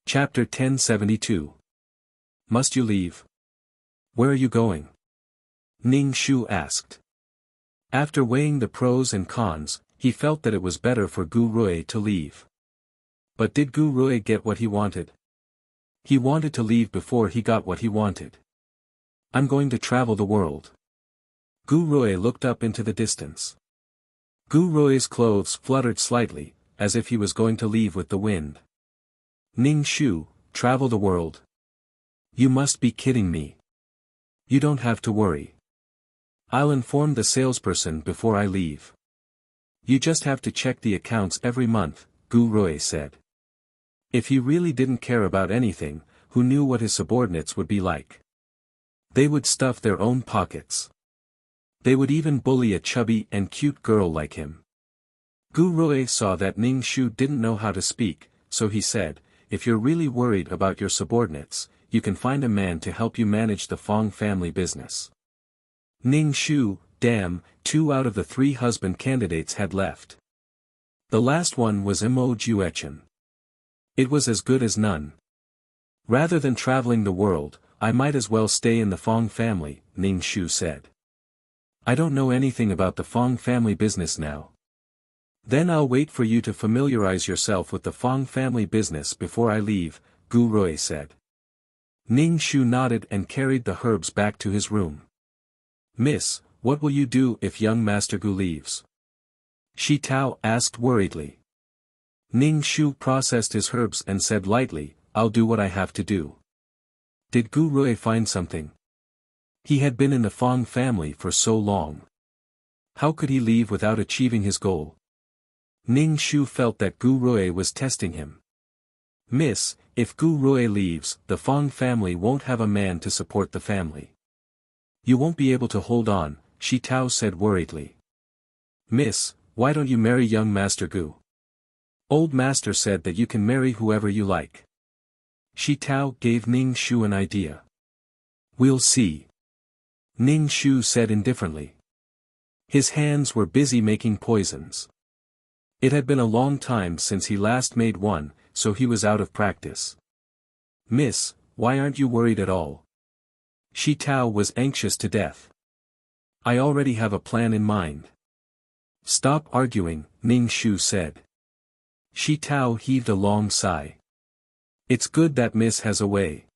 Chapter 1072. Must you leave? Where are you going? Ning Shu asked. After weighing the pros and cons, he felt that it was better for Gu Rui to leave. But did Gu Rui get what he wanted? He wanted to leave before he got what he wanted. "I'm going to travel the world." Gu Rui looked up into the distance. Gu Rui's clothes fluttered slightly, as if he was going to leave with the wind. "Ning Shu, travel the world? You must be kidding me. You don't have to worry. I'll inform the salesperson before I leave. You just have to check the accounts every month," Gu Rui said. If he really didn't care about anything, who knew what his subordinates would be like? They would stuff their own pockets. They would even bully a chubby and cute girl like him. Gu Rui saw that Ning Shu didn't know how to speak, so he said, "If you're really worried about your subordinates, you can find a man to help you manage the Fong family business." Ning Shu, damn, 2 out of the 3 husband candidates had left. The last one was Imo Juechen. It was as good as none. "Rather than traveling the world, I might as well stay in the Fong family," Ning Shu said. "I don't know anything about the Fong family business now." "Then I'll wait for you to familiarize yourself with the Fong family business before I leave," Gu Rui said. Ning Shu nodded and carried the herbs back to his room. "Miss, what will you do if young Master Gu leaves?" Shi Tao asked worriedly. Ning Shu processed his herbs and said lightly, "I'll do what I have to do." Did Gu Rui find something? He had been in the Fong family for so long. How could he leave without achieving his goal? Ning Shu felt that Gu Rui was testing him. Miss, if Gu Rui leaves, the Fong family won't have a man to support the family. You won't be able to hold on, Shi Tao said worriedly. Miss, why don't you marry young Master Gu? Old Master said that you can marry whoever you like. Shi Tao gave Ning Shu an idea. We'll see. Ning Shu said indifferently. His hands were busy making poisons. It had been a long time since he last made one, so he was out of practice. Miss, why aren't you worried at all? Shi Tao was anxious to death. I already have a plan in mind. Stop arguing, Ning Shu said. Shi Tao heaved a long sigh. It's good that Miss has a way.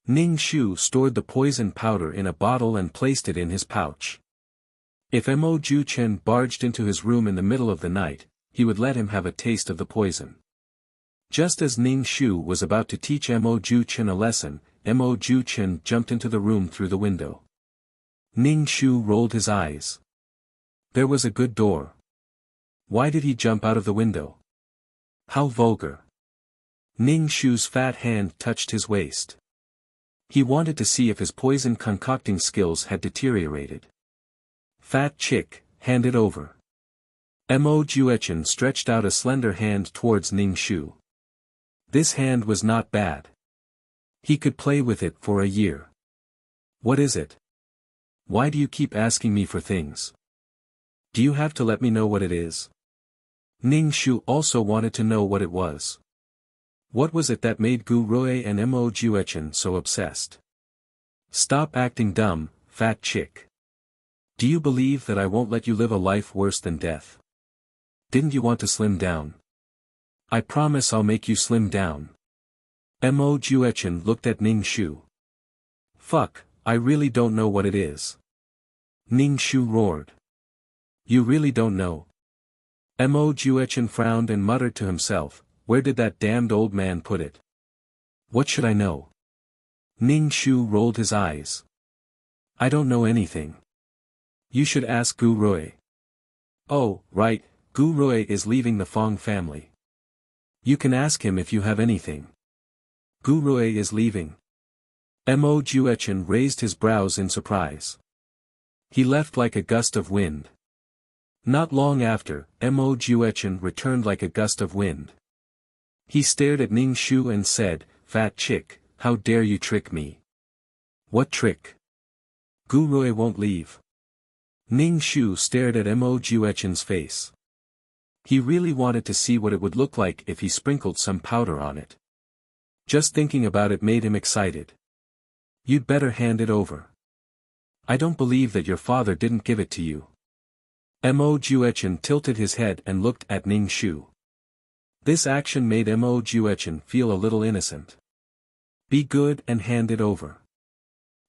Ning Shu stored the poison powder in a bottle and placed it in his pouch. If Mo Juchen barged into his room in the middle of the night, he would let him have a taste of the poison. Just as Ning Shu was about to teach Mo Juchen a lesson, Mo Juchen jumped into the room through the window. Ning Shu rolled his eyes. There was a good door. Why did he jump out of the window? How vulgar. Ning Shu's fat hand touched his waist. He wanted to see if his poison concocting skills had deteriorated. Fat chick, hand it over. Mo Juechen stretched out a slender hand towards Ning Shu. This hand was not bad. He could play with it for a year. What is it? Why do you keep asking me for things? Do you have to let me know what it is? Ning Shu also wanted to know what it was. What was it that made Gu Rui and Mo Juechen so obsessed? Stop acting dumb, fat chick. Do you believe that I won't let you live a life worse than death? Didn't you want to slim down? I promise I'll make you slim down. Mo Juechen looked at Ning Shu. Fuck, I really don't know what it is. Ning Shu roared. You really don't know? Mo Juechen frowned and muttered to himself, where did that damned old man put it? What should I know? Ning Shu rolled his eyes. I don't know anything. You should ask Gu Rui. Oh, right, Gu Rui is leaving the Fong family. You can ask him if you have anything. Gu Rui is leaving. Mo Juechen raised his brows in surprise. He left like a gust of wind. Not long after, Mo Juechen returned like a gust of wind. He stared at Ning Shu and said, Fat chick, how dare you trick me? What trick? Gu Rui won't leave. Ning Shu stared at Mo Juechen's face. He really wanted to see what it would look like if he sprinkled some powder on it. Just thinking about it made him excited. You'd better hand it over. I don't believe that your father didn't give it to you. Mo Juechen tilted his head and looked at Ning Shu. This action made Mo Juechen feel a little innocent. Be good and hand it over.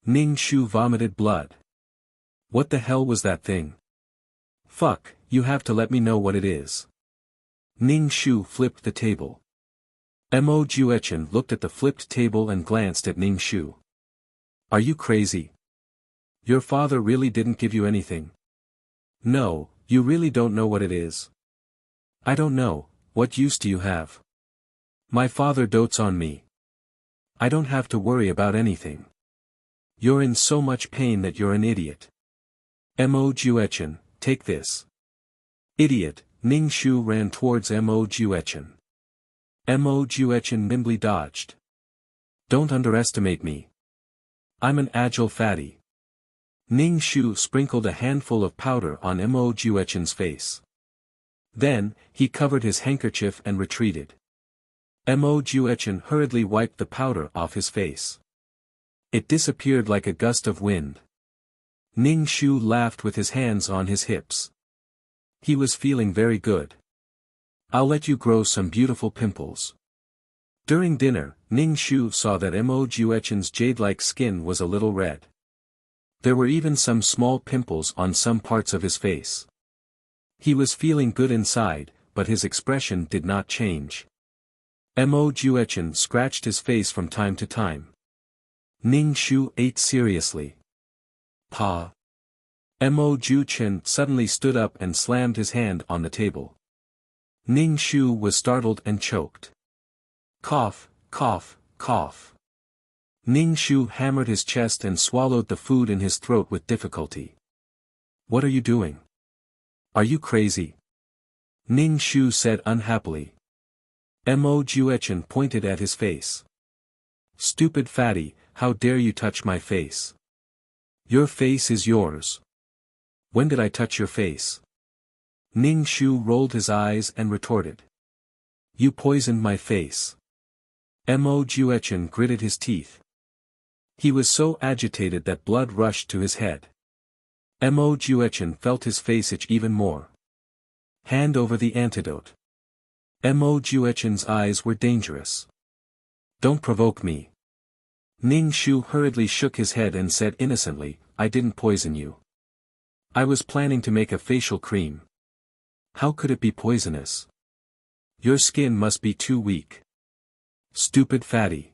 Ning Shu vomited blood. What the hell was that thing? Fuck, you have to let me know what it is. Ning Shu flipped the table. Mo Juechen looked at the flipped table and glanced at Ning Shu. Are you crazy? Your father really didn't give you anything? No, you really don't know what it is. I don't know, what use do you have? My father dotes on me. I don't have to worry about anything. You're in so much pain that you're an idiot. Mo Juechen, take this. Idiot, Ning Shu ran towards Mo Juechen. Mo Juechen nimbly dodged. Don't underestimate me. I'm an agile fatty. Ning Shu sprinkled a handful of powder on Mo Juechen's face. Then, he covered his handkerchief and retreated. Mo Juechen hurriedly wiped the powder off his face. It disappeared like a gust of wind. Ning Shu laughed with his hands on his hips. He was feeling very good. I'll let you grow some beautiful pimples. During dinner, Ning Shu saw that Mo Juechen's jade-like skin was a little red. There were even some small pimples on some parts of his face. He was feeling good inside, but his expression did not change. Mo Juechen scratched his face from time to time. Ning Shu ate seriously. Pa. Mo Juechen suddenly stood up and slammed his hand on the table. Ning Shu was startled and choked. Cough, cough, cough. Ning Shu hammered his chest and swallowed the food in his throat with difficulty. What are you doing? Are you crazy? Ning Shu said unhappily. Mo Juechen pointed at his face. Stupid fatty, how dare you touch my face? Your face is yours. When did I touch your face? Ning Shu rolled his eyes and retorted. You poisoned my face. Mo Juechen gritted his teeth. He was so agitated that blood rushed to his head. Mo Juechen felt his face itch even more. Hand over the antidote. Mo Juechen's eyes were dangerous. Don't provoke me. Ning Shu hurriedly shook his head and said innocently, I didn't poison you. I was planning to make a facial cream. How could it be poisonous? Your skin must be too weak. Stupid fatty.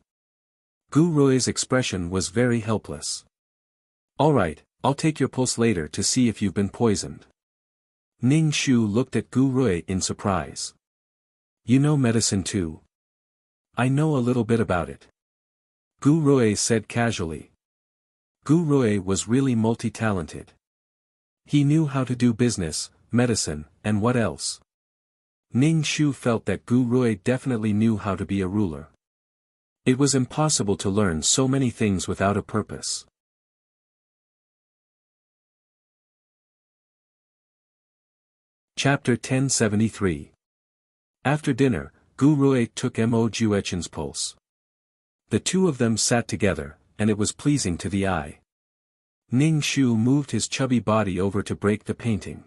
Gu Rui's expression was very helpless. Alright, I'll take your pulse later to see if you've been poisoned. Ning Shu looked at Gu Rui in surprise. You know medicine too? I know a little bit about it. Gu Rui said casually. Gu Rui was really multi-talented. He knew how to do business, medicine, and what else? Ning Shu felt that Gu Rui definitely knew how to be a ruler. It was impossible to learn so many things without a purpose. Chapter 1073. After dinner, Gu Rui took Mo Juechen's pulse. The two of them sat together, and it was pleasing to the eye. Ning Shu moved his chubby body over to break the painting.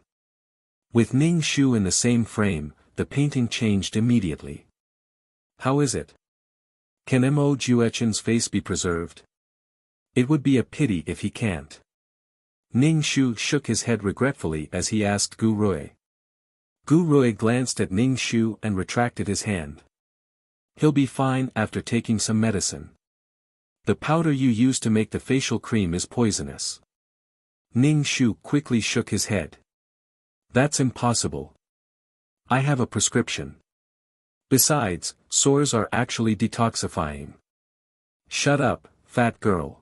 With Ning Shu in the same frame, the painting changed immediately. How is it? Can Mo Juechen's face be preserved? It would be a pity if he can't. Ning Shu shook his head regretfully as he asked Gu Rui. Gu Rui glanced at Ning Shu and retracted his hand. He'll be fine after taking some medicine. The powder you use to make the facial cream is poisonous. Ning Shu quickly shook his head. That's impossible. I have a prescription. Besides, sores are actually detoxifying. Shut up, fat girl.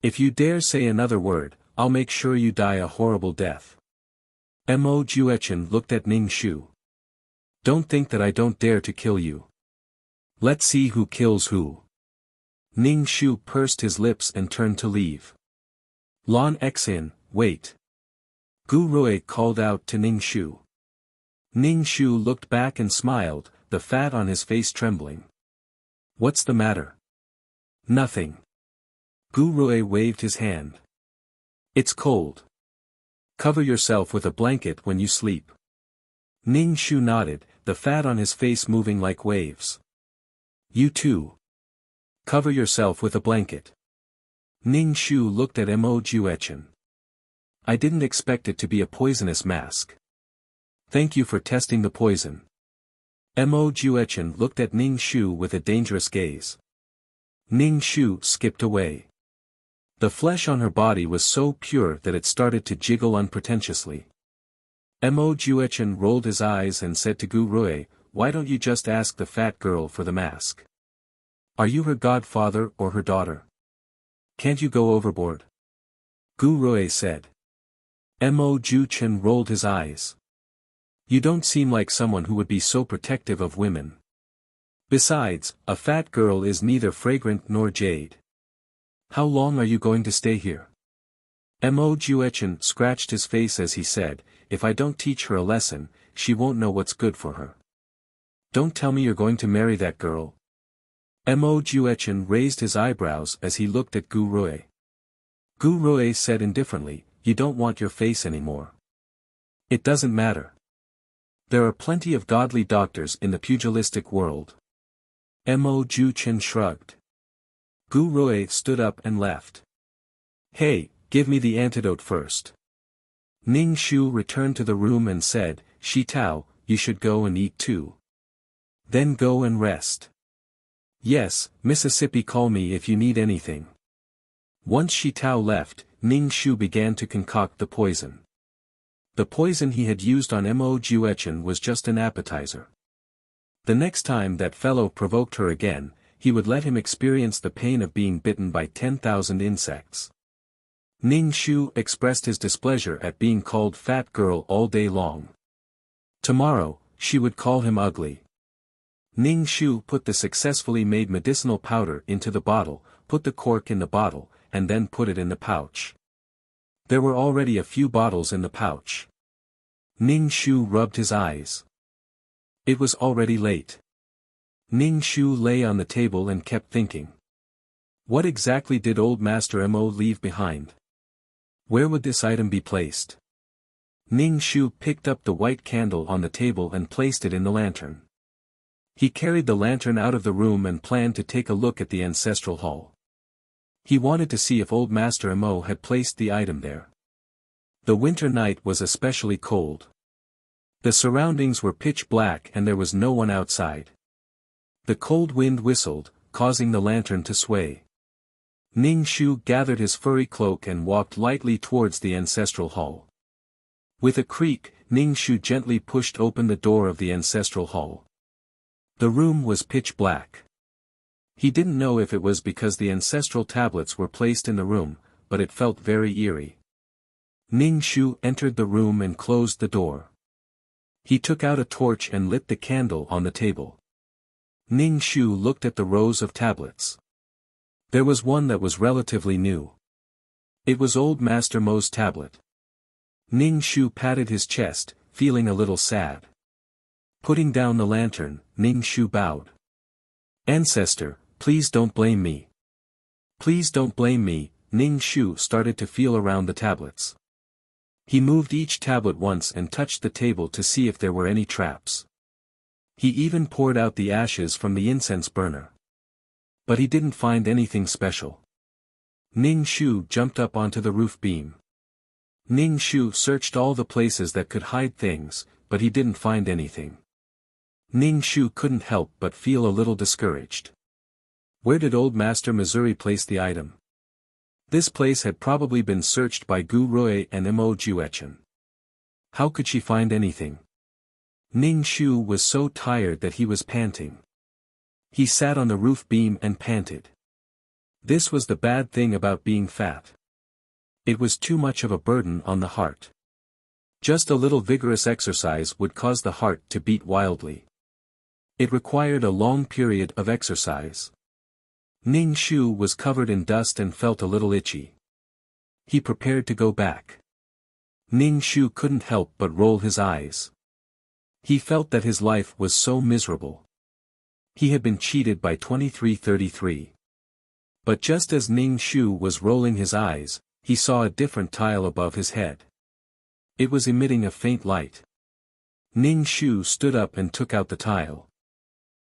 If you dare say another word, I'll make sure you die a horrible death. Mo Juechen looked at Ning Shu. Don't think that I don't dare to kill you. Let's see who kills who. Ning Shu pursed his lips and turned to leave. Lan Xin, wait. Gu Rui called out to Ning Shu. Ning Shu looked back and smiled, the fat on his face trembling. What's the matter? Nothing. Gu Rui waved his hand. It's cold. Cover yourself with a blanket when you sleep. Ning Shu nodded, the fat on his face moving like waves. You too. Cover yourself with a blanket. Ning Shu looked at Mo Juechen. I didn't expect it to be a poisonous mask. Thank you for testing the poison. Mo Juechen looked at Ning Shu with a dangerous gaze. Ning Shu skipped away. The flesh on her body was so pure that it started to jiggle unpretentiously. Mo Juechen rolled his eyes and said to Gu Rui, why don't you just ask the fat girl for the mask? Are you her godfather or her daughter? Can't you go overboard? Gu Rui said. Mo Juechen rolled his eyes. You don't seem like someone who would be so protective of women. Besides, a fat girl is neither fragrant nor jade. How long are you going to stay here? Mo Juechen scratched his face as he said, if I don't teach her a lesson, she won't know what's good for her. Don't tell me you're going to marry that girl. Mo Juechen raised his eyebrows as he looked at Gu Rui. Gu Rui said indifferently, you don't want your face anymore. It doesn't matter. There are plenty of godly doctors in the pugilistic world. Mo Juechen shrugged. Gu Rui stood up and left. Hey, give me the antidote first. Ning Shu returned to the room and said, Shi Tao, you should go and eat too. Then go and rest. Yes, Mississippi, call me if you need anything. Once Shi Tao left, Ning Shu began to concoct the poison. The poison he had used on Mo Juechen was just an appetizer. The next time that fellow provoked her again, he would let him experience the pain of being bitten by 10,000 insects. Ning Shu expressed his displeasure at being called fat girl all day long. Tomorrow, she would call him ugly. Ning Shu put the successfully made medicinal powder into the bottle, put the cork in the bottle, and then put it in the pouch. There were already a few bottles in the pouch. Ning Shu rubbed his eyes. It was already late. Ning Shu lay on the table and kept thinking. What exactly did old Master Mo leave behind? Where would this item be placed? Ning Shu picked up the white candle on the table and placed it in the lantern. He carried the lantern out of the room and planned to take a look at the ancestral hall. He wanted to see if old Master Mo had placed the item there. The winter night was especially cold. The surroundings were pitch black and there was no one outside. The cold wind whistled, causing the lantern to sway. Ning Shu gathered his furry cloak and walked lightly towards the ancestral hall. With a creak, Ning Shu gently pushed open the door of the ancestral hall. The room was pitch black. He didn't know if it was because the ancestral tablets were placed in the room, but it felt very eerie. Ning Shu entered the room and closed the door. He took out a torch and lit the candle on the table. Ning Shu looked at the rows of tablets. There was one that was relatively new. It was old Master Mo's tablet. Ning Shu patted his chest, feeling a little sad. Putting down the lantern, Ning Shu bowed. Ancestor, please don't blame me. Please don't blame me. Ning Shu started to feel around the tablets. He moved each tablet once and touched the table to see if there were any traps. He even poured out the ashes from the incense burner. But he didn't find anything special. Ning Shu jumped up onto the roof beam. Ning Shu searched all the places that could hide things, but he didn't find anything. Ning Shu couldn't help but feel a little discouraged. Where did old Master Missouri place the item? This place had probably been searched by Gu Rui and Mo Juechen. How could she find anything? Ning Shu was so tired that he was panting. He sat on the roof beam and panted. This was the bad thing about being fat. It was too much of a burden on the heart. Just a little vigorous exercise would cause the heart to beat wildly. It required a long period of exercise. Ning Shu was covered in dust and felt a little itchy. He prepared to go back. Ning Shu couldn't help but roll his eyes. He felt that his life was so miserable. He had been cheated by 2333. But just as Ning Shu was rolling his eyes, he saw a different tile above his head. It was emitting a faint light. Ning Shu stood up and took out the tile.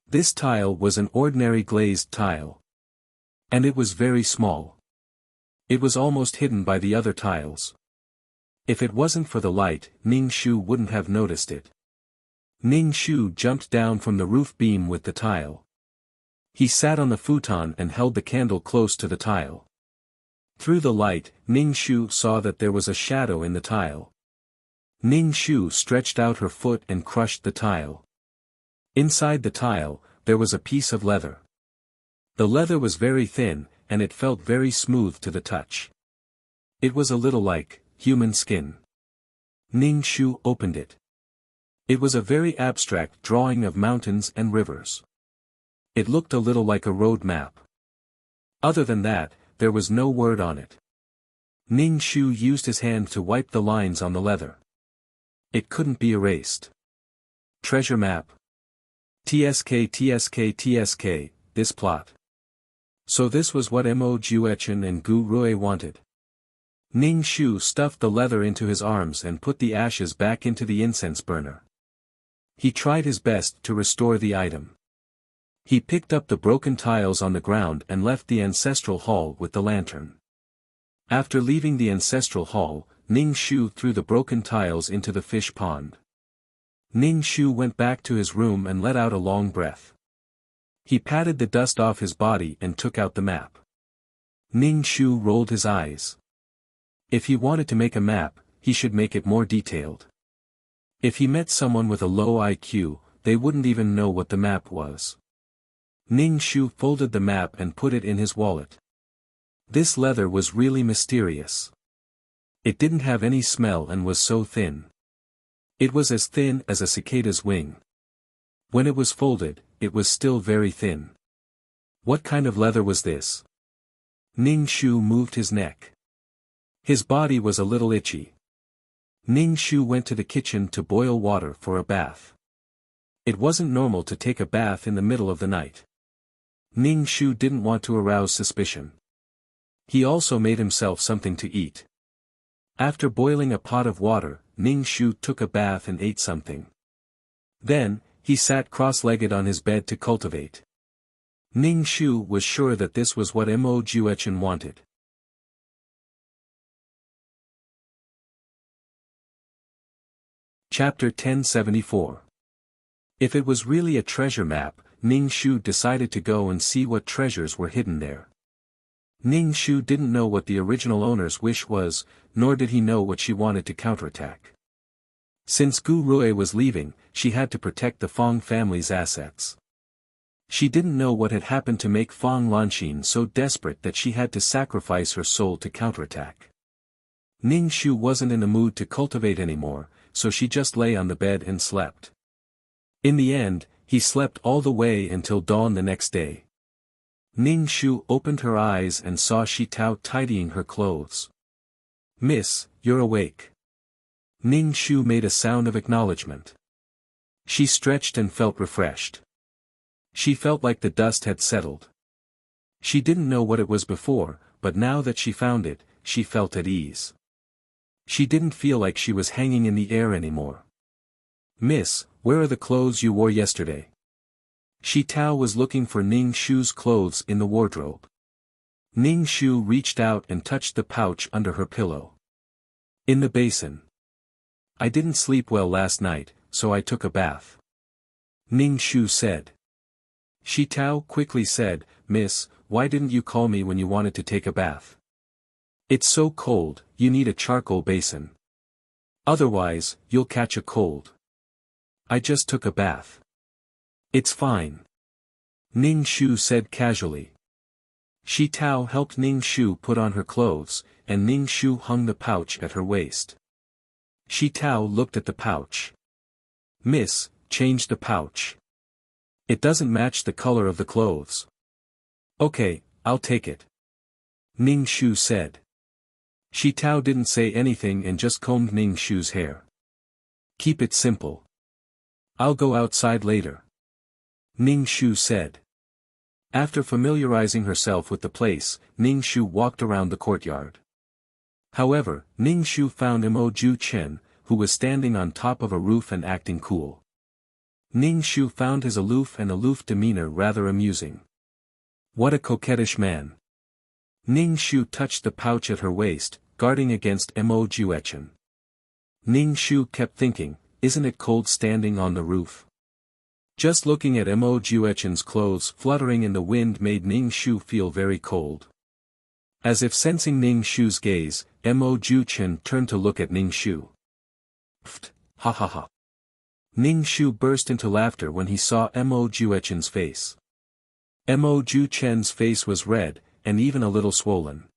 This tile was an ordinary glazed tile. And it was very small. It was almost hidden by the other tiles. If it wasn't for the light, Ning Shu wouldn't have noticed it. Ning Shu jumped down from the roof beam with the tile. He sat on the futon and held the candle close to the tile. Through the light, Ning Shu saw that there was a shadow in the tile. Ning Shu stretched out her foot and crushed the tile. Inside the tile, there was a piece of leather. The leather was very thin, and it felt very smooth to the touch. It was a little like human skin. Ning Shu opened it. It was a very abstract drawing of mountains and rivers. It looked a little like a road map. Other than that, there was no word on it. Ning Shu used his hand to wipe the lines on the leather. It couldn't be erased. Treasure map. TSK, this plot. So this was what Mo Juechen and Gu Rui wanted. Ning Shu stuffed the leather into his arms and put the ashes back into the incense burner. He tried his best to restore the item. He picked up the broken tiles on the ground and left the ancestral hall with the lantern. After leaving the ancestral hall, Ning Shu threw the broken tiles into the fish pond. Ning Shu went back to his room and let out a long breath. He patted the dust off his body and took out the map. Ning Shu rolled his eyes. If he wanted to make a map, he should make it more detailed. If he met someone with a low IQ, they wouldn't even know what the map was. Ning Shu folded the map and put it in his wallet. This leather was really mysterious. It didn't have any smell and was so thin. It was as thin as a cicada's wing. When it was folded, it was still very thin. What kind of leather was this? Ning Shu moved his neck. His body was a little itchy. Ning Shu went to the kitchen to boil water for a bath. It wasn't normal to take a bath in the middle of the night. Ning Shu didn't want to arouse suspicion. He also made himself something to eat. After boiling a pot of water, Ning Shu took a bath and ate something. Then, he sat cross-legged on his bed to cultivate. Ning Shu was sure that this was what Mo Juechen wanted. Chapter 1074. If it was really a treasure map, Ning Shu decided to go and see what treasures were hidden there. Ning Shu didn't know what the original owner's wish was, nor did he know what she wanted to counterattack. Since Gu Rui was leaving, she had to protect the Fong family's assets. She didn't know what had happened to make Fong Lanxin so desperate that she had to sacrifice her soul to counterattack. Ning Shu wasn't in the mood to cultivate anymore, so she just lay on the bed and slept. In the end, he slept all the way until dawn the next day. Ning Shu opened her eyes and saw Shi Tao tidying her clothes. "Miss, you're awake." Ning Shu made a sound of acknowledgement. She stretched and felt refreshed. She felt like the dust had settled. She didn't know what it was before, but now that she found it, she felt at ease. She didn't feel like she was hanging in the air anymore. "Miss, where are the clothes you wore yesterday?" Shi Tao was looking for Ning Shu's clothes in the wardrobe. Ning Shu reached out and touched the pouch under her pillow. "In the basin. I didn't sleep well last night, so I took a bath." Ning Shu said. Shi Tao quickly said, "Miss, why didn't you call me when you wanted to take a bath? It's so cold, you need a charcoal basin. Otherwise, you'll catch a cold." "I just took a bath. It's fine," Ning Shu said casually. Shi Tao helped Ning Shu put on her clothes, and Ning Shu hung the pouch at her waist. Shi Tao looked at the pouch. "Miss, change the pouch. It doesn't match the color of the clothes." "Okay, I'll take it," Ning Shu said. Shi Tao didn't say anything and just combed Ning Shu's hair. "Keep it simple. I'll go outside later," Ning Shu said. After familiarizing herself with the place, Ning Shu walked around the courtyard. However, Ning Shu found Mo Juechen, who was standing on top of a roof and acting cool. Ning Shu found his aloof demeanor rather amusing. What a coquettish man. Ning Shu touched the pouch at her waist, guarding against Mo Juechen. Ning Shu kept thinking, isn't it cold standing on the roof? Just looking at Mo Juechen's clothes fluttering in the wind made Ning Shu feel very cold. As if sensing Ning Shu's gaze, Mo Juechen turned to look at Ning Shu. "Pfft, ha ha ha." Ning Shu burst into laughter when he saw Mo Juechen's face. Mo Juechen's face was red, and even a little swollen.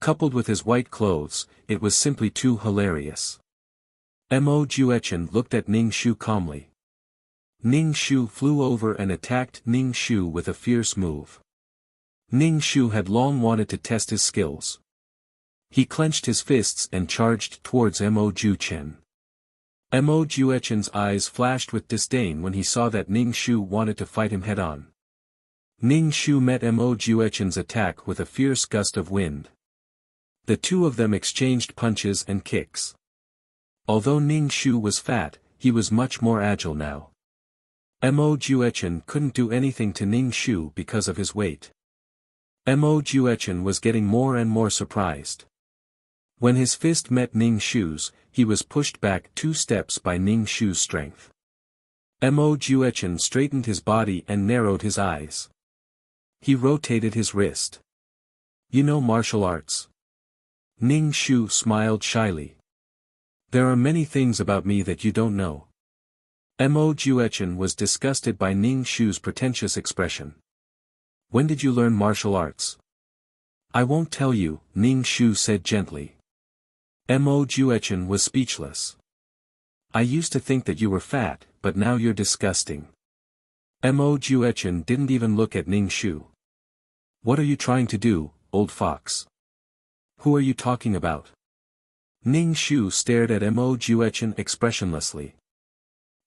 Coupled with his white clothes, it was simply too hilarious. Mo Juechen looked at Ning Shu calmly. Ning Shu flew over and attacked Ning Shu with a fierce move. Ning Shu had long wanted to test his skills. He clenched his fists and charged towards Mo Juechen. Mo Juechen's eyes flashed with disdain when he saw that Ning Shu wanted to fight him head-on. Ning Shu met Mo Juechen's attack with a fierce gust of wind. The two of them exchanged punches and kicks. Although Ning Shu was fat, he was much more agile now. Mo Juechen couldn't do anything to Ning Shu because of his weight. Mo Juechen was getting more and more surprised. When his fist met Ning Shu's, he was pushed back 2 steps by Ning Shu's strength. Mo Juechen straightened his body and narrowed his eyes. He rotated his wrist. "You know martial arts?" Ning Shu smiled shyly. "There are many things about me that you don't know." Mo Juechen was disgusted by Ning Shu's pretentious expression. When did you learn martial arts? I won't tell you, Ning Shu said gently. Mo Juechen was speechless. I used to think that you were fat, but now you're disgusting. Mo Juechen didn't even look at Ning Shu. What are you trying to do, old fox? Who are you talking about? Ning Shu stared at Mo Juechen expressionlessly.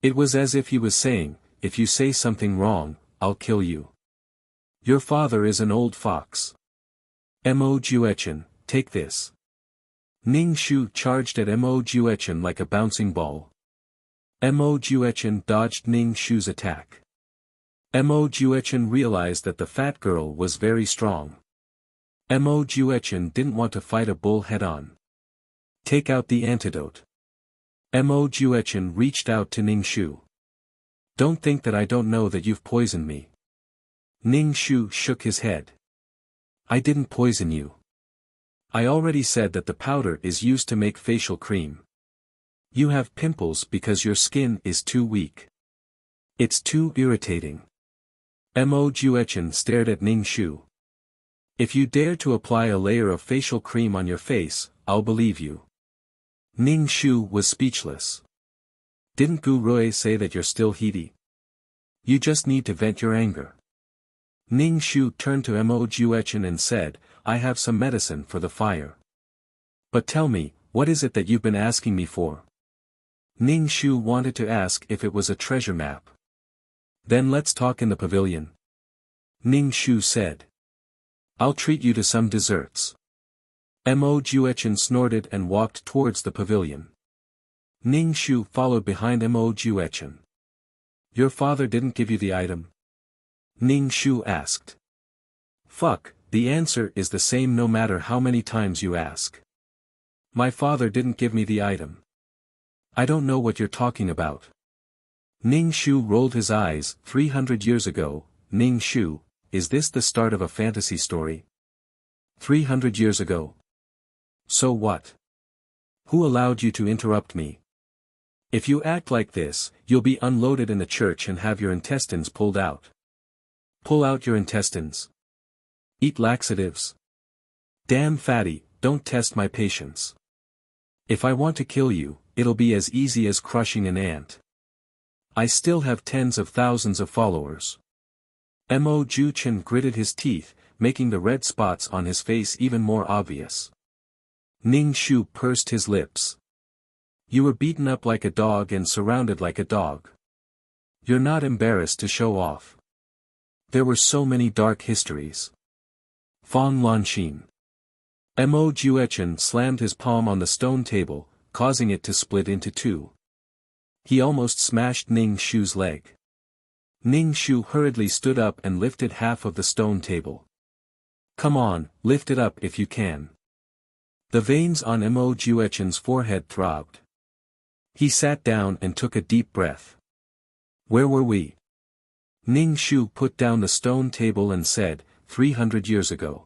It was as if he was saying, if you say something wrong, I'll kill you. Your father is an old fox. Mo Juechen, take this. Ning Shu charged at Mo Juechen like a bouncing ball. Mo Juechen dodged Ning Shu's attack. Mo Juechen realized that the fat girl was very strong. Mo Juechen didn't want to fight a bull head-on. Take out the antidote. Mo Juechen reached out to Ning Shu. Don't think that I don't know that you've poisoned me. Ning Shu shook his head. I didn't poison you. I already said that the powder is used to make facial cream. You have pimples because your skin is too weak. It's too irritating. Mo Juechen stared at Ning Shu. If you dare to apply a layer of facial cream on your face, I'll believe you. Ning Shu was speechless. Didn't Gu Rui say that you're still heaty? You just need to vent your anger. Ning Shu turned to Mo Juechen and said, I have some medicine for the fire. But tell me, what is it that you've been asking me for? Ning Shu wanted to ask if it was a treasure map. Then let's talk in the pavilion. Ning Shu said. I'll treat you to some desserts. Mo Juechen snorted and walked towards the pavilion. Ning Shu followed behind Mo Juechen. Your father didn't give you the item? Ning Shu asked. Fuck, the answer is the same no matter how many times you ask. My father didn't give me the item. I don't know what you're talking about. Ning Shu rolled his eyes. 300 years ago, Ning Shu, is this the start of a fantasy story? 300 years ago. So what? Who allowed you to interrupt me? If you act like this, you'll be unloaded in the church and have your intestines pulled out. Pull out your intestines. Eat laxatives. Damn fatty, don't test my patience. If I want to kill you, it'll be as easy as crushing an ant. I still have tens of thousands of followers. Mo Juechen gritted his teeth, making the red spots on his face even more obvious. Ning Shu pursed his lips. You were beaten up like a dog and surrounded like a dog. You're not embarrassed to show off. There were so many dark histories. Fong Lanxin. Mo Juechen slammed his palm on the stone table, causing it to split into two. He almost smashed Ning Shu's leg. Ning Shu hurriedly stood up and lifted half of the stone table. Come on, lift it up if you can. The veins on Mo Juechen's forehead throbbed. He sat down and took a deep breath. Where were we? Ning Shu put down the stone table and said, 300 years ago.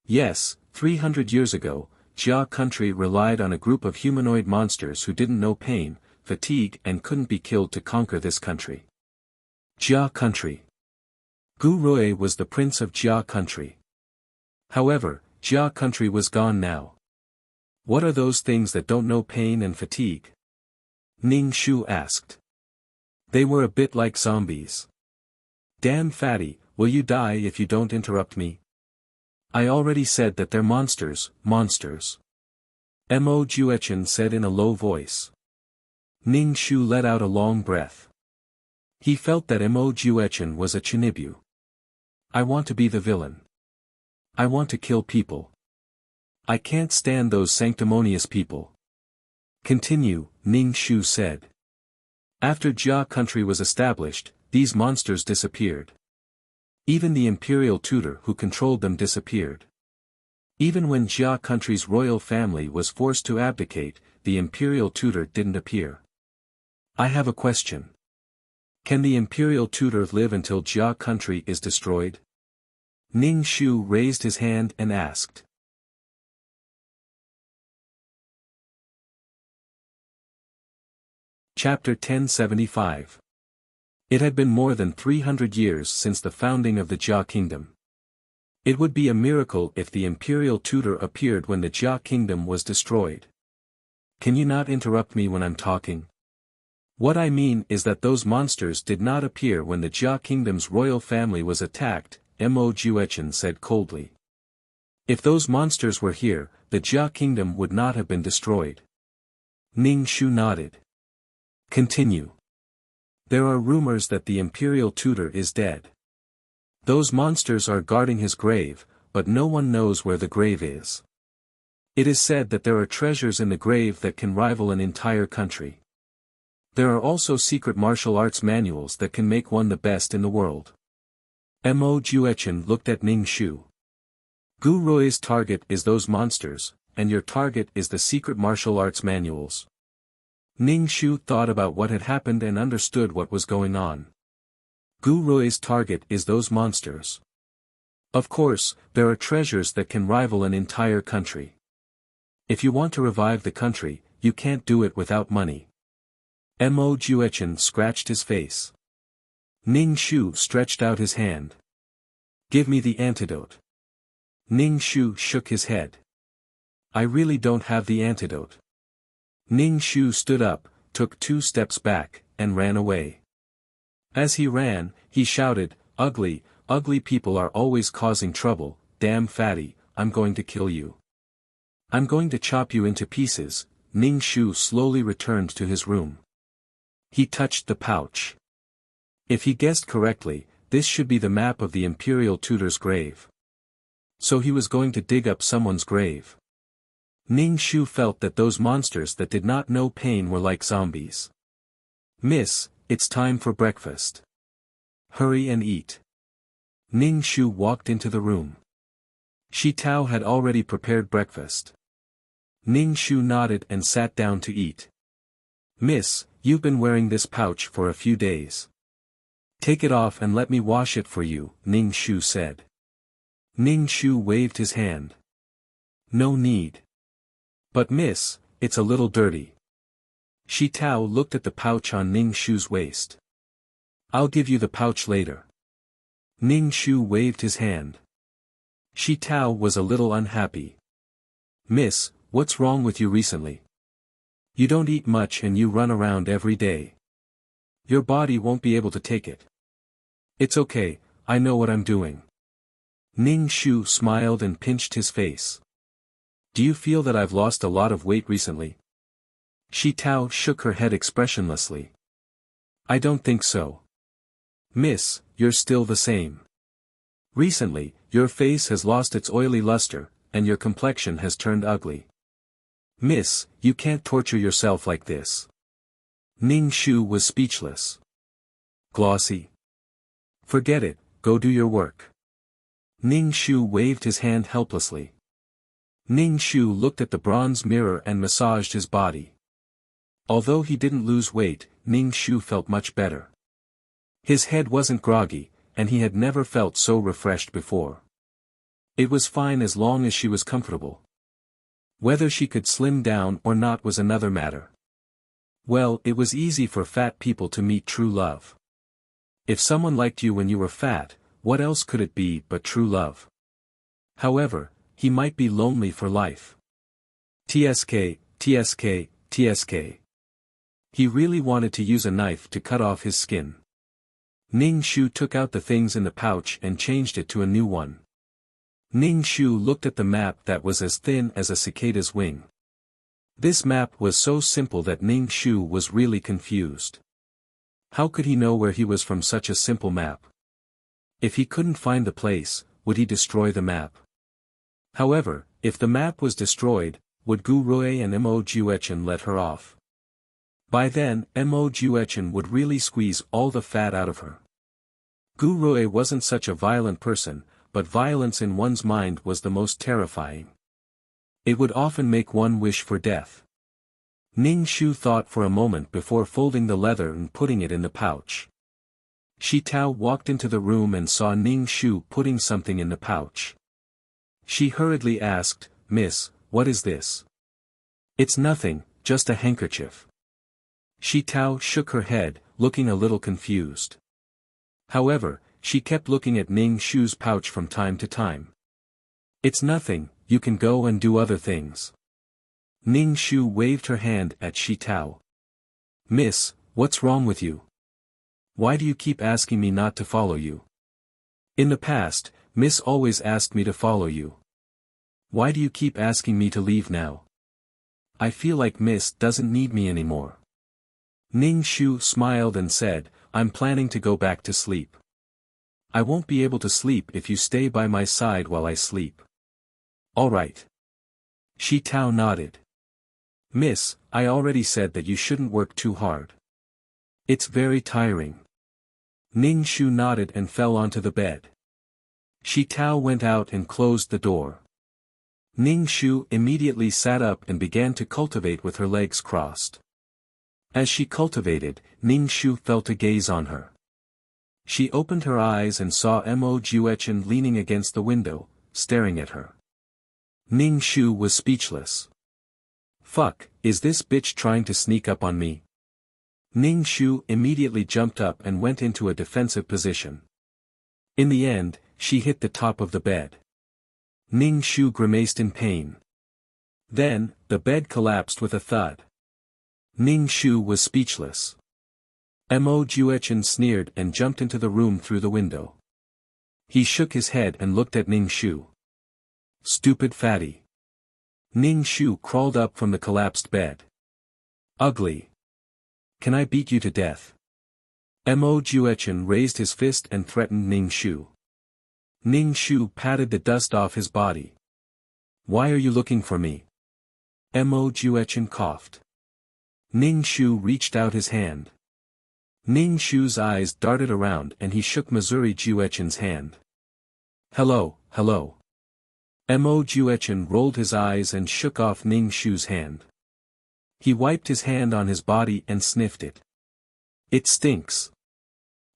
Yes, 300 years ago, Jia country relied on a group of humanoid monsters who didn't know pain, fatigue and couldn't be killed to conquer this country. Jia country. Gu Rui was the prince of Jia country. However, Jia country was gone now. What are those things that don't know pain and fatigue? Ning Shu asked. They were a bit like zombies. Damn fatty, will you die if you don't interrupt me? I already said that they're monsters, monsters. Mo Juechen said in a low voice. Ning Shu let out a long breath. He felt that Mo Juechen was a chinibu. I want to be the villain. I want to kill people. I can't stand those sanctimonious people. Continue, Ning Shu said. After Jia country was established, these monsters disappeared. Even the imperial tutor who controlled them disappeared. Even when Jia country's royal family was forced to abdicate, the imperial tutor didn't appear. I have a question. Can the imperial tutor live until Jia country is destroyed? Ning Shu raised his hand and asked. Chapter 1075. It had been more than 300 years since the founding of the Jia kingdom. It would be a miracle if the imperial tutor appeared when the Jia kingdom was destroyed. Can you not interrupt me when I'm talking? What I mean is that those monsters did not appear when the Jia kingdom's royal family was attacked, Mo Juechen said coldly. If those monsters were here, the Jia kingdom would not have been destroyed. Ning Shu nodded. Continue. There are rumors that the imperial tutor is dead. Those monsters are guarding his grave, but no one knows where the grave is. It is said that there are treasures in the grave that can rival an entire country. There are also secret martial arts manuals that can make one the best in the world. Mo Juechen looked at Ning Shu. Gu Rui's target is those monsters, and your target is the secret martial arts manuals. Ning Shu thought about what had happened and understood what was going on. Gu Rui's target is those monsters. Of course, there are treasures that can rival an entire country. If you want to revive the country, you can't do it without money. Mo Juechen scratched his face. Ning Shu stretched out his hand. Give me the antidote. Ning Shu shook his head. I really don't have the antidote. Ning Shu stood up, took 2 steps back, and ran away. As he ran, he shouted, ugly people are always causing trouble, damn fatty, I'm going to kill you. I'm going to chop you into pieces. Ning Shu slowly returned to his room. He touched the pouch. If he guessed correctly, this should be the map of the imperial tutor's grave. So he was going to dig up someone's grave. Ning Shu felt that those monsters that did not know pain were like zombies. Miss, it's time for breakfast. Hurry and eat. Ning Shu walked into the room. Shi Tao had already prepared breakfast. Ning Shu nodded and sat down to eat. Miss, you've been wearing this pouch for a few days. Take it off and let me wash it for you, Ning Shu said. Ning Shu waved his hand. No need. But miss, it's a little dirty. Shi Tao looked at the pouch on Ning Shu's waist. I'll give you the pouch later. Ning Shu waved his hand. Shi Tao was a little unhappy. Miss, what's wrong with you recently? You don't eat much and you run around every day. Your body won't be able to take it. It's okay, I know what I'm doing. Ning Shu smiled and pinched his face. Do you feel that I've lost a lot of weight recently? Shi Tao shook her head expressionlessly. I don't think so. Miss, you're still the same. Recently, your face has lost its oily luster, and your complexion has turned ugly. Miss, you can't torture yourself like this. Ning Shu was speechless. Glossy. Forget it, go do your work. Ning Shu waved his hand helplessly. Ning Shu looked at the bronze mirror and massaged his body. Although he didn't lose weight, Ning Shu felt much better. His head wasn't groggy, and he had never felt so refreshed before. It was fine as long as she was comfortable. Whether she could slim down or not was another matter. Well, it was easy for fat people to meet true love. If someone liked you when you were fat, what else could it be but true love? However, he might be lonely for life. TSK. He really wanted to use a knife to cut off his skin. Ning Shu took out the things in the pouch and changed it to a new one. Ning Shu looked at the map that was as thin as a cicada's wing. This map was so simple that Ning Shu was really confused. How could he know where he was from such a simple map? If he couldn't find the place, would he destroy the map? However, if the map was destroyed, would Gu Rui and Mo Juechen let her off? By then, Mo Juechen would really squeeze all the fat out of her. Gu Rui wasn't such a violent person, but violence in one's mind was the most terrifying. It would often make one wish for death. Ning Shu thought for a moment before folding the leather and putting it in the pouch. Shi Tao walked into the room and saw Ning Shu putting something in the pouch. She hurriedly asked, Miss, what is this? It's nothing, just a handkerchief. Shi Tao shook her head, looking a little confused. However, she kept looking at Ning Shu's pouch from time to time. It's nothing, you can go and do other things. Ning Shu waved her hand at Shi Tao. Miss, what's wrong with you? Why do you keep asking me not to follow you? In the past, Miss always asked me to follow you. Why do you keep asking me to leave now? I feel like Miss doesn't need me anymore. Ning Shu smiled and said, I'm planning to go back to sleep. I won't be able to sleep if you stay by my side while I sleep. All right. Shi Tao nodded. Miss, I already said that you shouldn't work too hard. It's very tiring. Ning Shu nodded and fell onto the bed. Shi Tao went out and closed the door. Ning Shu immediately sat up and began to cultivate with her legs crossed. As she cultivated, Ning Shu felt a gaze on her. She opened her eyes and saw Mo Juechen leaning against the window, staring at her. Ning Shu was speechless. Fuck, is this bitch trying to sneak up on me? Ning Shu immediately jumped up and went into a defensive position. In the end, she hit the top of the bed. Ning Shu grimaced in pain. Then, the bed collapsed with a thud. Ning Shu was speechless. Mo Juechen sneered and jumped into the room through the window. He shook his head and looked at Ning Shu. Stupid fatty. Ning Shu crawled up from the collapsed bed. Ugly. Can I beat you to death? Mo Juechen raised his fist and threatened Ning Shu. Ning Shu patted the dust off his body. Why are you looking for me? Mo Juechen coughed. Ning Shu reached out his hand. Ning Shu's eyes darted around and he shook Missouri Juechen's hand. Hello, hello. Mo Juechen rolled his eyes and shook off Ning Shu's hand. He wiped his hand on his body and sniffed it. It stinks.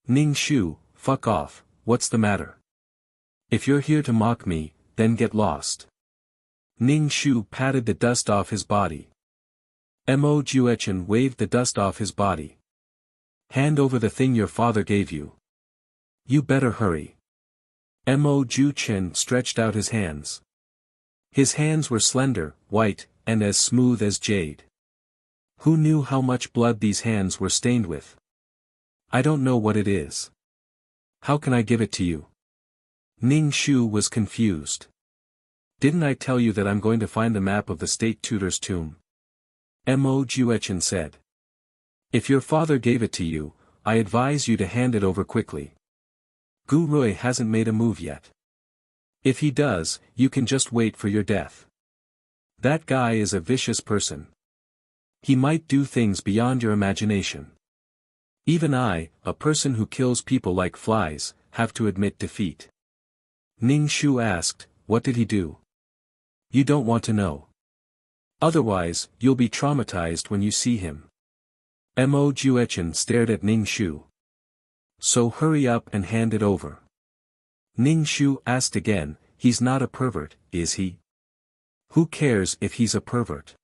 Ning Shu, fuck off, what's the matter? If you're here to mock me, then get lost. Ning Shu patted the dust off his body. Mo Juechen waved the dust off his body. Hand over the thing your father gave you. You better hurry. Mo Juechen stretched out his hands. His hands were slender, white, and as smooth as jade. Who knew how much blood these hands were stained with? I don't know what it is. How can I give it to you? Ning Shu was confused. Didn't I tell you that I'm going to find the map of the state tutor's tomb? Mo Juechen said. If your father gave it to you, I advise you to hand it over quickly. Gu Rui hasn't made a move yet. If he does, you can just wait for your death. That guy is a vicious person. He might do things beyond your imagination. Even I, a person who kills people like flies, have to admit defeat. Ning Shu asked, what did he do? You don't want to know. Otherwise, you'll be traumatized when you see him. Mo Juechen stared at Ning Shu. So hurry up and hand it over. Ning Shu asked again, he's not a pervert, is he? Who cares if he's a pervert?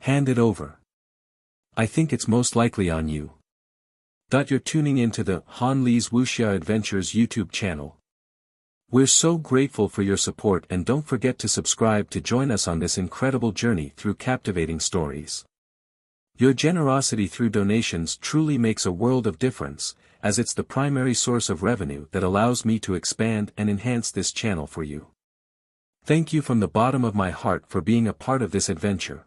Hand it over. I think it's most likely on you. You're tuning into the Han Li's Wuxia Adventures YouTube channel. We're so grateful for your support and don't forget to subscribe to join us on this incredible journey through captivating stories. Your generosity through donations truly makes a world of difference, as it's the primary source of revenue that allows me to expand and enhance this channel for you. Thank you from the bottom of my heart for being a part of this adventure.